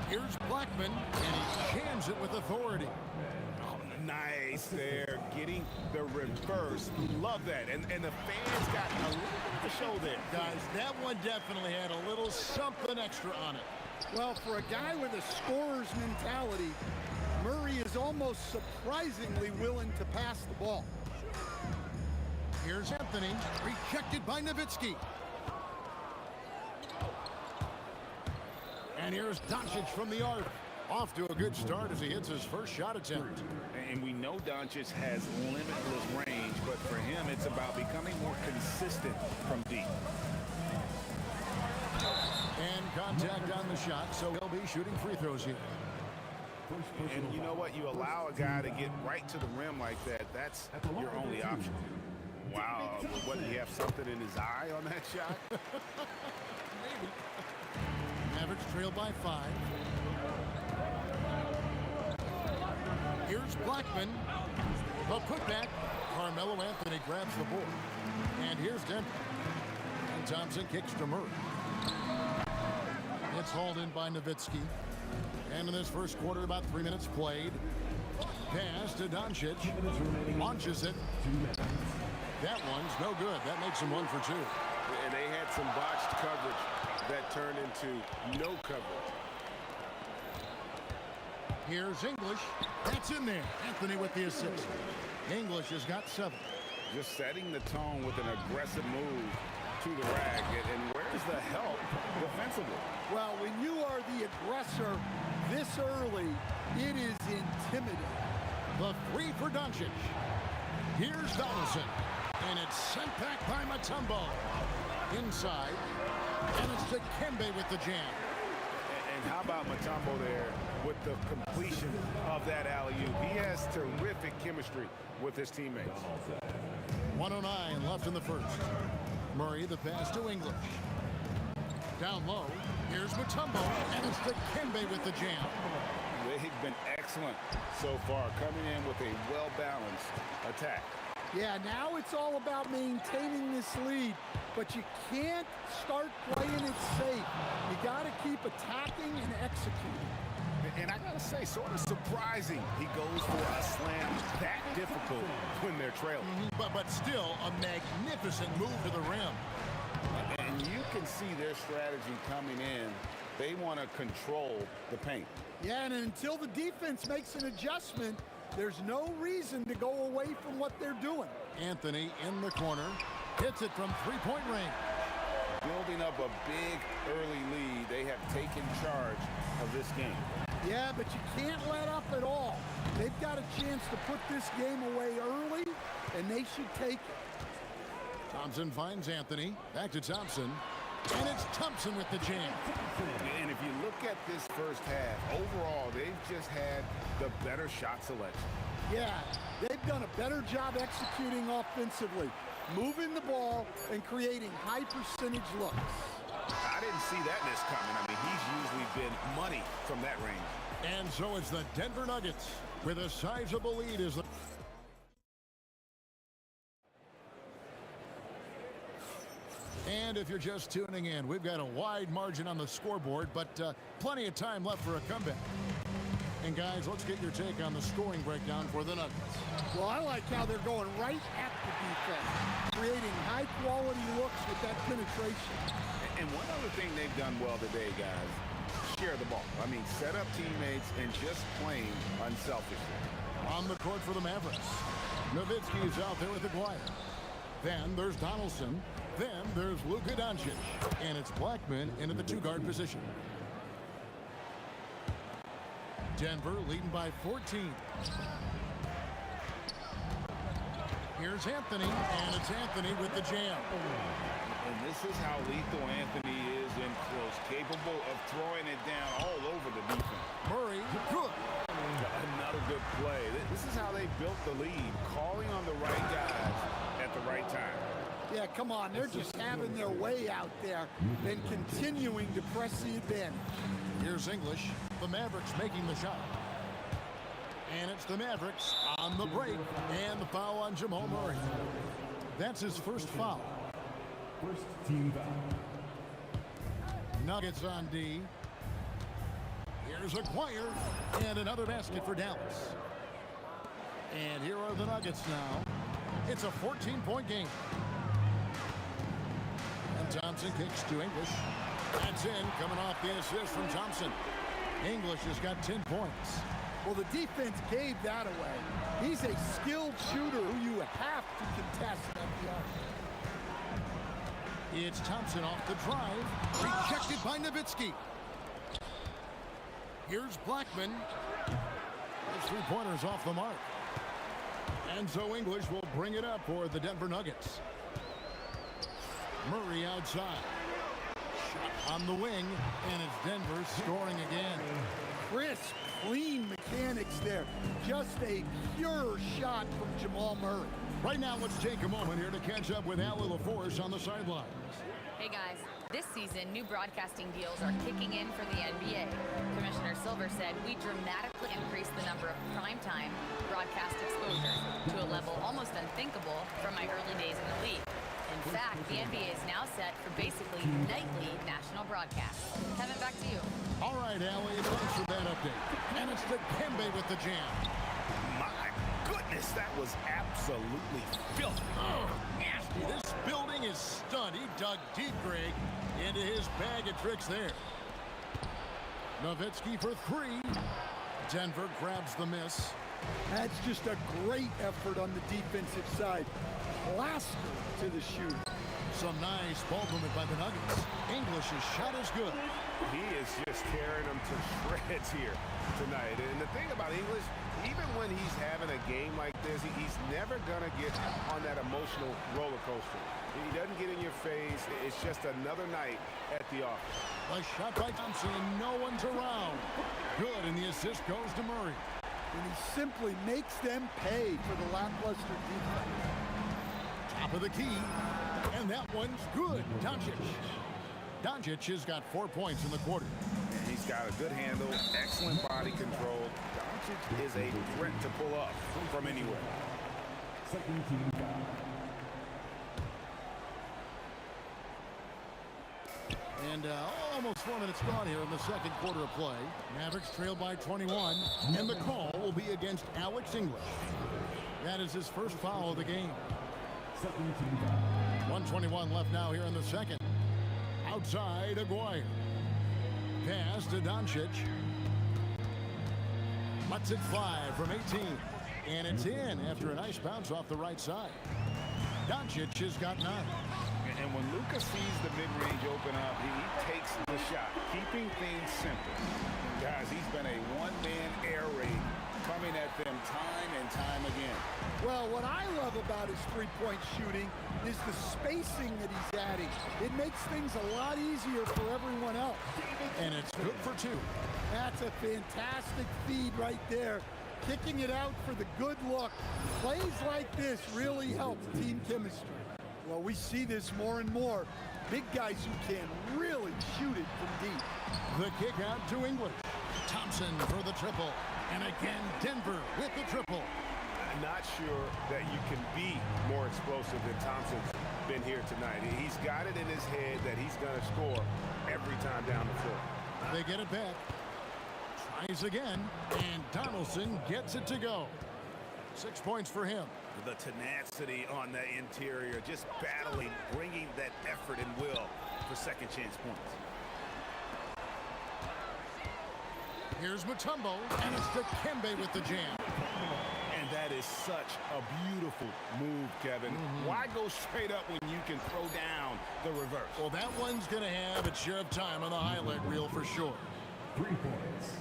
Here's Blackman, and he jams it with authority. Oh, nice there, getting the reverse. Love that. And the fans got a little bit of a show there. Guys, that one definitely had a little something extra on it. Well, for a guy with a scorer's mentality, Murray is almost surprisingly willing to pass the ball. Here's Anthony, rejected by Nowitzki. And here's Doncic from the arc. Off to a good start as he hits his first shot attempt. And we know Doncic has limitless range, but for him, it's about becoming more consistent from deep. And contact on the shot, so he'll be shooting free throws here. And you know what? You allow a guy to get right to the rim like that, that's your only option. Wow, what, did he have something in his eye on that shot? Maybe. Mavericks trail by 5. Here's Blackman. The putback. Carmelo Anthony grabs the board. And here's Denver. And Thompson kicks to Murray. It's hauled in by Nowitzki. And in this first quarter, about 3 minutes played. Pass to Doncic. Launches it. That one's no good. That makes him 1 for 2. And they had some botched coverage that turned into no coverage. Here's English. That's in there. Anthony with the assist. English has got 7. Just setting the tone with an aggressive move to the rack. And where's the help defensively? Well, when you are the aggressor this early, it is intimidating. The 3 for Doncic. Here's Donaldson. And it's sent back by Mutombo. Inside. And it's to Kembe with the jam. And how about Mutombo there with the completion of that alley-oop? He has terrific chemistry with his teammates. 1:09 left in the first. Murray, the pass to English. Down low. Here's Mutombo. And it's to Kembe with the jam. They've been excellent so far, coming in with a well-balanced attack. Yeah, now it's all about maintaining this lead, but you can't start playing it safe. You got to keep attacking and executing. And I got to say, sort of surprising he goes for a slam that difficult when they're trailing. But still a magnificent move to the rim. And you can see their strategy coming in. They want to control the paint. Yeah, and until the defense makes an adjustment, there's no reason to go away from what they're doing. Anthony in the corner. Hits it from three-point range. Building up a big early lead. They have taken charge of this game. Yeah, but you can't let up at all. They've got a chance to put this game away early, and they should take it. Thompson finds Anthony. Back to Thompson. And it's Thompson with the jam. And if you look at this first half, overall, they've just had the better shot selection. Yeah, they've They've done a better job executing offensively, moving the ball and creating high percentage looks. I didn't see that miss coming. I mean, he's usually been money from that range. And so it's the Denver Nuggets with a sizable lead as the... And if you're just tuning in, we've got a wide margin on the scoreboard, but plenty of time left for a comeback. And guys, let's get your take on the scoring breakdown for the Nuggets. Well, I like how they're going right at the defense, creating high-quality looks with that penetration. And one other thing they've done well today, guys, share the ball. I mean, set up teammates and just playing unselfishly. On the court for the Mavericks, Nowitzki is out there with Aguirre. Then there's Donaldson. Then there's Luka Doncic. And it's Blackman into the two-guard position. Denver leading by 14. Here's Anthony, and it's Anthony with the jam. And this is how lethal Anthony is in close, capable of throwing it down all over the defense. Murray, good. Another good play. This is how they built the lead, calling on the right guys at the right time. Yeah, come on. They're just having their way out there and continuing to press the advantage. Here's English, the Mavericks making the shot. And it's the Mavericks on the break, and the foul on Jamal Murray. That's his first foul. First team foul. Nuggets on D. Here's Aguirre, and another basket for Dallas. And here are the Nuggets now. It's a 14-point game. And Thompson kicks to English. That's in, coming off the assist from Thompson. English has got 10 points. Well, the defense gave that away. He's a skilled shooter who you have to contest at the arc. It's Thompson off the drive. Rejected by Nowitzki. Here's Blackman. His three-pointers off the mark. And so English will bring it up for the Denver Nuggets. Murray outside. Shot on the wing, and it's Denver scoring again. Crisp, clean mechanics there. Just a pure shot from Jamal Murray. Right now, let's take a moment here to catch up with Allie LaForce on the sidelines. Hey guys, this season new broadcasting deals are kicking in for the NBA. Commissioner Silver said we dramatically increased the number of primetime broadcast exposures to a level almost unthinkable from my early days in the league. In fact, the NBA is now set for basically nightly national broadcasts. Kevin, back to you. All right, Allie, thanks for that update. And it's the Kembe with the jam. My goodness, that was absolutely filthy. Oh, nasty. This building is stunned. He dug deep, Greg, into his bag of tricks there. Nowitzki for three. Denver grabs the miss. That's just a great effort on the defensive side. Plaster to the shooter. Some nice ball movement by the Nuggets. English's shot is good. He is just tearing them to shreds here tonight. And the thing about English, even when he's having a game like this, he's never going to get on that emotional roller coaster. He doesn't get in your face. It's just another night at the office. A shot by Thompson, no one's around. Good, and the assist goes to Murray. And he simply makes them pay for the lackluster defense. Top of the key, and that one's good. Doncic has got 4 points in the quarter. And he's got a good handle, excellent body control. Doncic is a threat to pull up from anywhere. Second team foul. And almost 4 minutes gone here in the second quarter of play. Mavericks trail by 21, and the call will be against Alex English. That is his first foul of the game. 1:21 left now here in the second. Outside, Aguirre. Pass to Doncic. Lets it fly from 18. And it's in after a nice bounce off the right side. Doncic has got 9. And when Luka sees the mid-range open up, he takes the shot, keeping things simple. And guys, he's been a one-man air raid coming at them time and time again. Well, what I love about his three-point shooting is the spacing that he's adding. It makes things a lot easier for everyone else. And it's good for 2. That's a fantastic feed right there. kicking it out for the good look. Plays like this really help team chemistry. Well, we see this more and more. Big guys who can really shoot it from deep. The kick out to English. Thompson for the triple. And again, Denver with the triple. I'm not sure that you can be more explosive than Thompson's been here tonight. He's got it in his head that he's going to score every time down the floor. They get it back. Tries again. And Donaldson gets it to go. 6 points for him. The tenacity on the interior, just battling, bringing that effort and will for second chance points. Here's Mutombo, and it's Dikembe with the jam. And that is such a beautiful move, Kevin. Why go straight up when you can throw down the reverse? Well, that one's going to have its share of time on the highlight reel for sure. 3 points.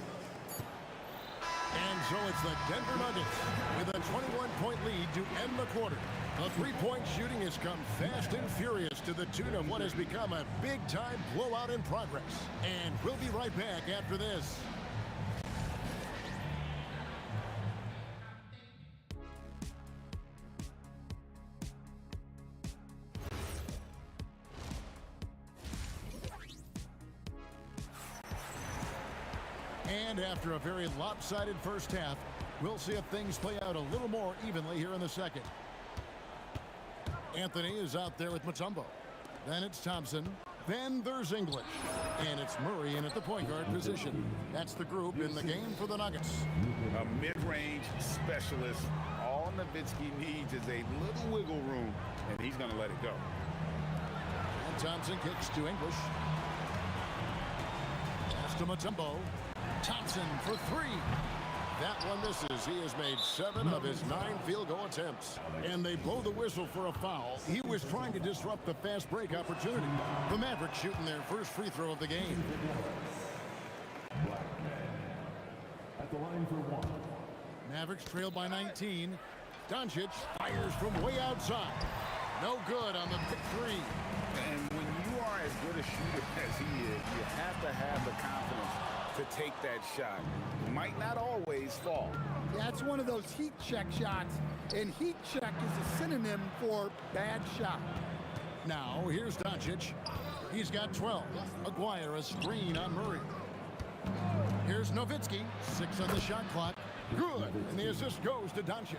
And so it's the Denver Nuggets with a 21-point lead to end the quarter. The three-point shooting has come fast and furious to the tune of what has become a big-time blowout in progress. And we'll be right back after this. And after a very lopsided first half, we'll see if things play out a little more evenly here in the second. Anthony is out there with Mutombo. Then it's Thompson. Then there's English. And it's Murray in at the point guard position. That's the group in the game for the Nuggets. A mid-range specialist. All Nowitzki needs is a little wiggle room, and he's going to let it go. And Thompson kicks to English. Pass to Mutombo. Thompson for three. That one misses. He has made 7 of his 9 field goal attempts. And they blow the whistle for a foul. He was trying to disrupt the fast break opportunity. The Mavericks shooting their first free throw of the game. At the line for 1. Mavericks trail by 19. Doncic fires from way outside. No good on the pick three. And when you are as good a shooter as he is, you have to have the confidence to take that shot. It might not always fall. Yeah, it's one of those heat check shots, and heat check is a synonym for bad shot. Now, here's Doncic. He's got 12. Maguire a screen on Murray. Here's Nowitzki. 6 on the shot clock. Good, and the assist goes to Doncic.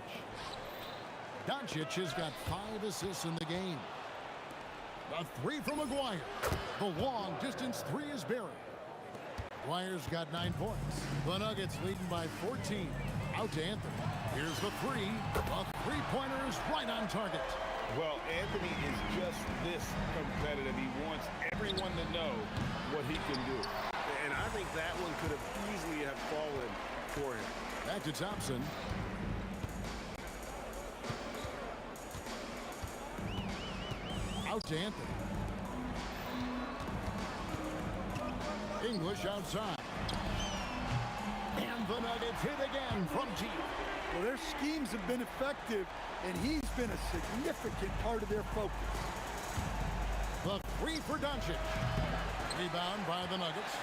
Doncic has got 5 assists in the game. A 3 from Maguire. The long distance 3 is buried. Maguire's got 9 points. The Nuggets leading by 14. Out to Anthony. Here's the 3. The three-pointer is right on target. Well, Anthony is just this competitive. He wants everyone to know what he can do. And I think that one could have easily have fallen for him. Back to Thompson. Out to Anthony. English outside. And the Nuggets hit again from deep. Well, their schemes have been effective, and he's been a significant part of their focus. The 3 for Doncic. Rebound by the Nuggets.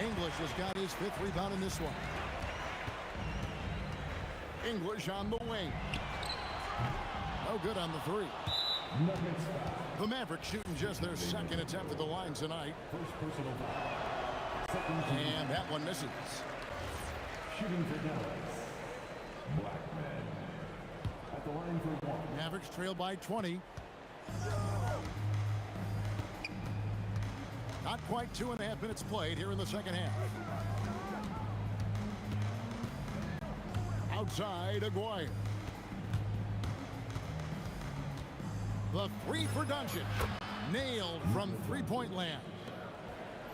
English has got his 5th rebound in this one. English on the wing. No good on the 3. The Mavericks shooting just their 2nd attempt at the line tonight. First personal foul. And that one misses. Shooting for Dallas. Blackman. At the line for 1. Mavericks trail by 20. Not quite 2.5 minutes played here in the second half. Outside, Aguirre. The 3 for Doncic. Nailed from three-point land.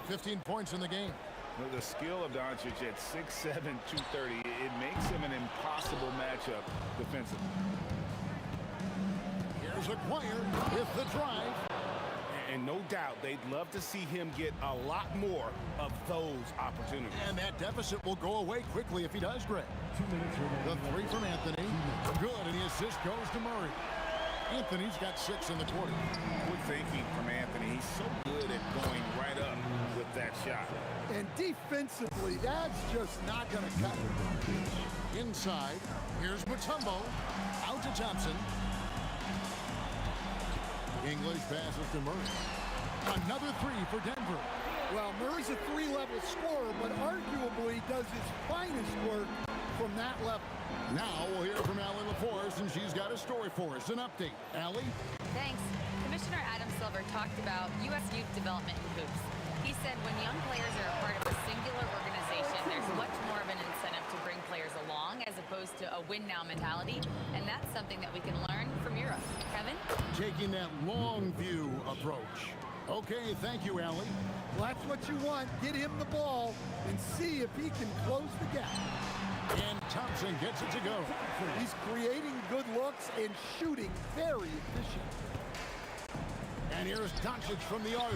15 points in the game. The skill of Doncic at 6'7", 230, it makes him an impossible matchup defensively. Here's Aguirre with the drive. And no doubt, they'd love to see him get a lot more of those opportunities. And that deficit will go away quickly if he does, Greg. 2 minutes remaining. The 3 from Anthony. Good, and the assist goes to Murray. Anthony's got 6 in the quarter. Good thinking from Anthony. He's so good at going right up with that shot. And defensively, that's just not going to cut it. Inside, here's Mutombo. Out to Thompson. English passes to Murray. Another three for Denver. Well, Murray's a three-level scorer, but arguably does his finest work from that level. Now we'll hear from Allie LaForce, and she's got a story for us. An update. Allie? Thanks. Commissioner Adam Silver talked about U.S. youth development in hoops. He said when young players are a part of a singular organization, there's much more of an incentive to bring players along as opposed to a win-now mentality, and that's something that we can learn from Europe. Kevin? Taking that long view approach. Okay, thank you, Allie. Well, that's what you want. Get him the ball and see if he can close the gap. And Thompson gets it to go. He's creating good looks and shooting very efficient. And here's Doncic from the arc.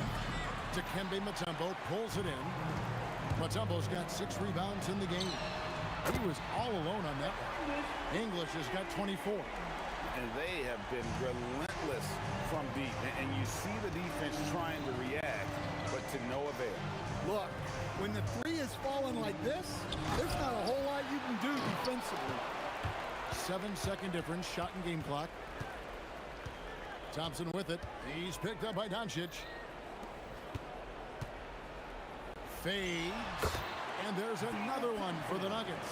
Dikembe Mutombo pulls it in. Mutombo's got 6 rebounds in the game. He was all alone on that one. English has got 24. And they have been relentless from deep. And you see the defense trying to react, but to no avail. Look, when the three is falling like this, there's not a whole lot you can do defensively. 7-second difference, shot and game clock. Thompson with it. He's picked up by Doncic. Fades. And there's another one for the Nuggets.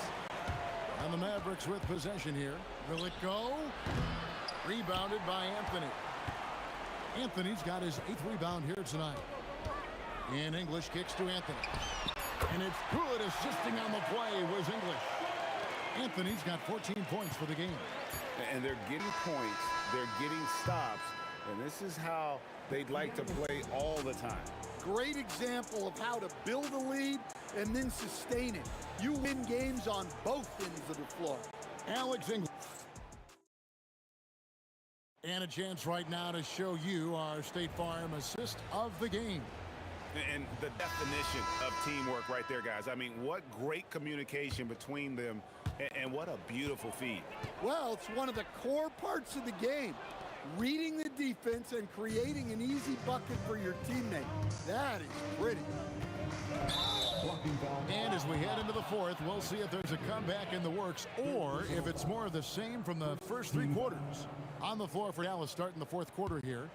And the Mavericks with possession here. Will it go? Rebounded by Anthony. Anthony's got his 8th rebound here tonight. And English kicks to Anthony. And it's good. Assisting on the play was English. Anthony's got 14 points for the game. And they're getting points. They're getting stops. And this is how they'd like to play all the time. Great example of how to build a lead and then sustain it. You win games on both ends of the floor. Alex English. And a chance right now to show you our State Farm assist of the game. And the definition of teamwork right there, guys. I mean, what great communication between them, and what a beautiful feed. Well, it's one of the core parts of the game. Reading the defense and creating an easy bucket for your teammate. That is pretty. And as we head into the fourth, we'll see if there's a comeback in the works or if it's more of the same from the first 3 quarters. On the floor for Dallas starting the fourth quarter here.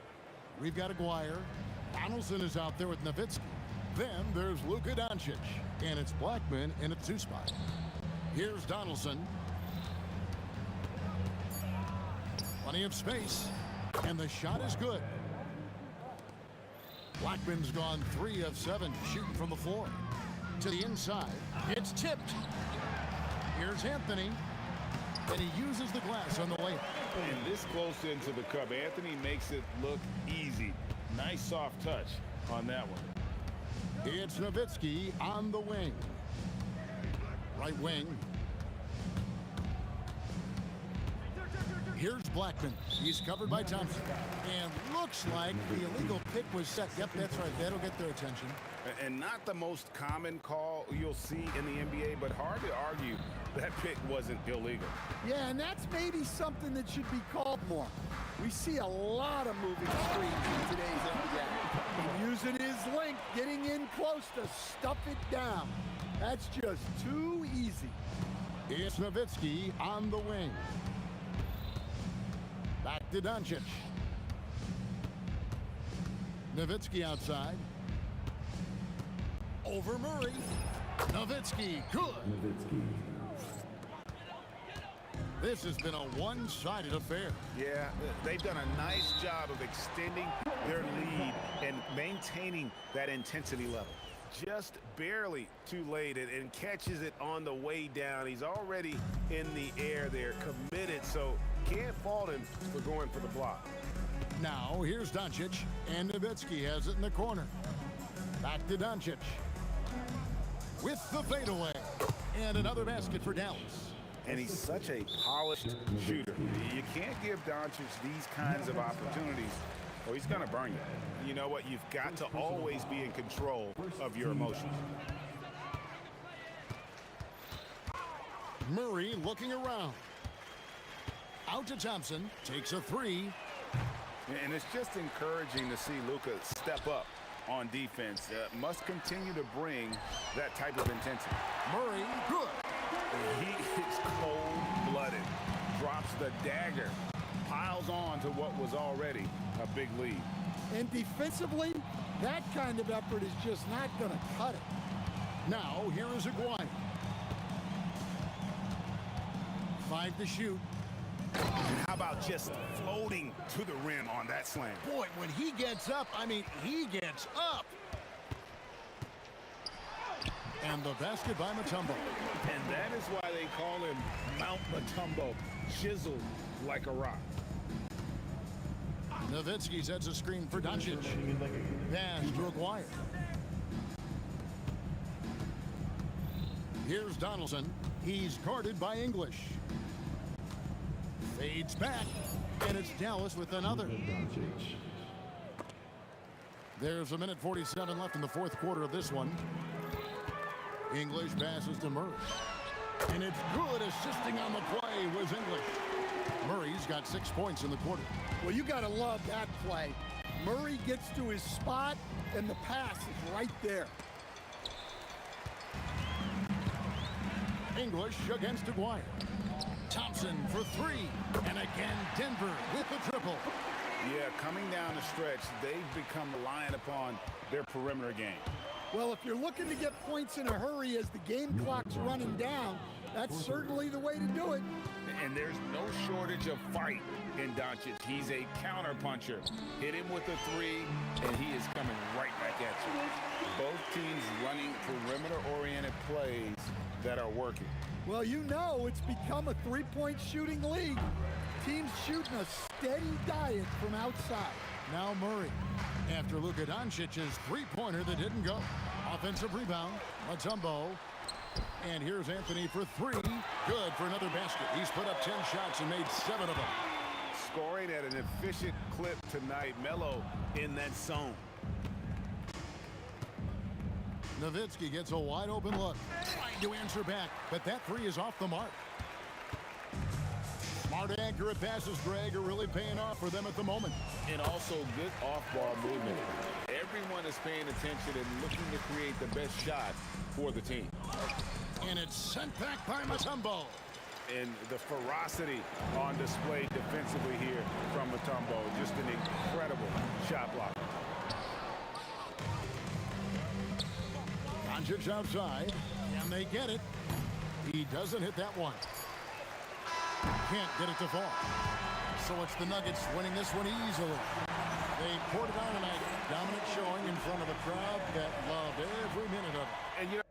We've got Aguirre. Donaldson is out there with Nowitzki. Then there's Luka Doncic. And it's Blackman in a 2 spot. Here's Donaldson. Plenty of space. And the shot is good. Blackman's gone 3 of 7 shooting from the floor. To the inside. It's tipped. Here's Anthony. And he uses the glass on the layup. And this close into the cup, Anthony makes it look easy. Nice soft touch on that one. It's Nowitzki on the wing. Right wing. Here's Blackman. He's covered by Thompson. And looks like the illegal pick was set. Yep, that's right. That'll get their attention. And not the most common call you'll see in the NBA, but hard to argue that pick wasn't illegal. Yeah, and that's maybe something that should be called more. We see a lot of moving screens in today's NBA. And using his length, getting in close to stuff it down. That's just too easy. It's Nowitzki on the wing. Back to Doncic. Nowitzki outside. Over Murray. Nowitzki, good. This has been a one-sided affair. Yeah, they've done a nice job of extending their lead and maintaining that intensity level. Just barely too late and catches it on the way down. He's already in the air there, committed, so can't fault him for going for the block. Now, here's Doncic, and Nowitzki has it in the corner. Back to Doncic. With the fadeaway. And another basket for Dallas. And he's such a polished shooter. You can't give Doncic these kinds of opportunities, or he's going to burn you. You know what? You've got to always be in control of your emotions. Murray looking around. Out to Thompson. Takes a 3. And it's just encouraging to see Luka step up on defense. Must continue to bring that type of intensity. Murray, good. He is cold-blooded. Drops the dagger. Piles on to what was already a big lead. And defensively, that kind of effort is just not going to cut it. Now, here is Aguirre. 5 to shoot. And how about just floating to the rim on that slam? Boy, when he gets up, I mean, he gets up. And the basket by Mutombo. And that is why they call him Mount Mutombo, chiseled like a rock. Nowitzki sets a screen for Doncic. Pass to Aguirre. Here's Donaldson. He's guarded by English. Fades back, and it's Dallas with another. There's a minute 47 left in the fourth quarter of this one. English passes to Murray. And it's good. Assisting on the play was English. Murray's got 6 points in the quarter. Well, you got to love that play. Murray gets to his spot, and the pass is right there. English against Aguirre. Thompson for 3. And again, Denver with the triple. Yeah, coming down the stretch, they've become reliant upon their perimeter game. Well, if you're looking to get points in a hurry as the game clock's running down, that's certainly the way to do it. And there's no shortage of fight in Doncic. He's a counter-puncher. Hit him with a 3, and he is coming right back at you. Both teams running perimeter-oriented plays that are working. Well, you know it's become a three-point shooting league. Teams shooting a steady diet from outside. Now Murray. After Luka Doncic's three-pointer that didn't go. Offensive rebound. Mutombo. And here's Anthony for 3. Good for another basket. He's put up 10 shots and made 7 of them. Scoring at an efficient clip tonight. Melo in that zone. Nowitzki gets a wide open look. Trying to answer back, but that 3 is off the mark. Smart, accurate passes, Greg, are really paying off for them at the moment. And also good off-ball movement. Everyone is paying attention and looking to create the best shot for the team. And it's sent back by Mutombo. And the ferocity on display defensively here from Mutombo. Just an incredible shot block. Doncic outside, and they get it. He doesn't hit that one. Can't get it to fall. So it's the Nuggets winning this one easily. They poured it on tonight. Dominant showing in front of a crowd that loved every minute of it. And you know,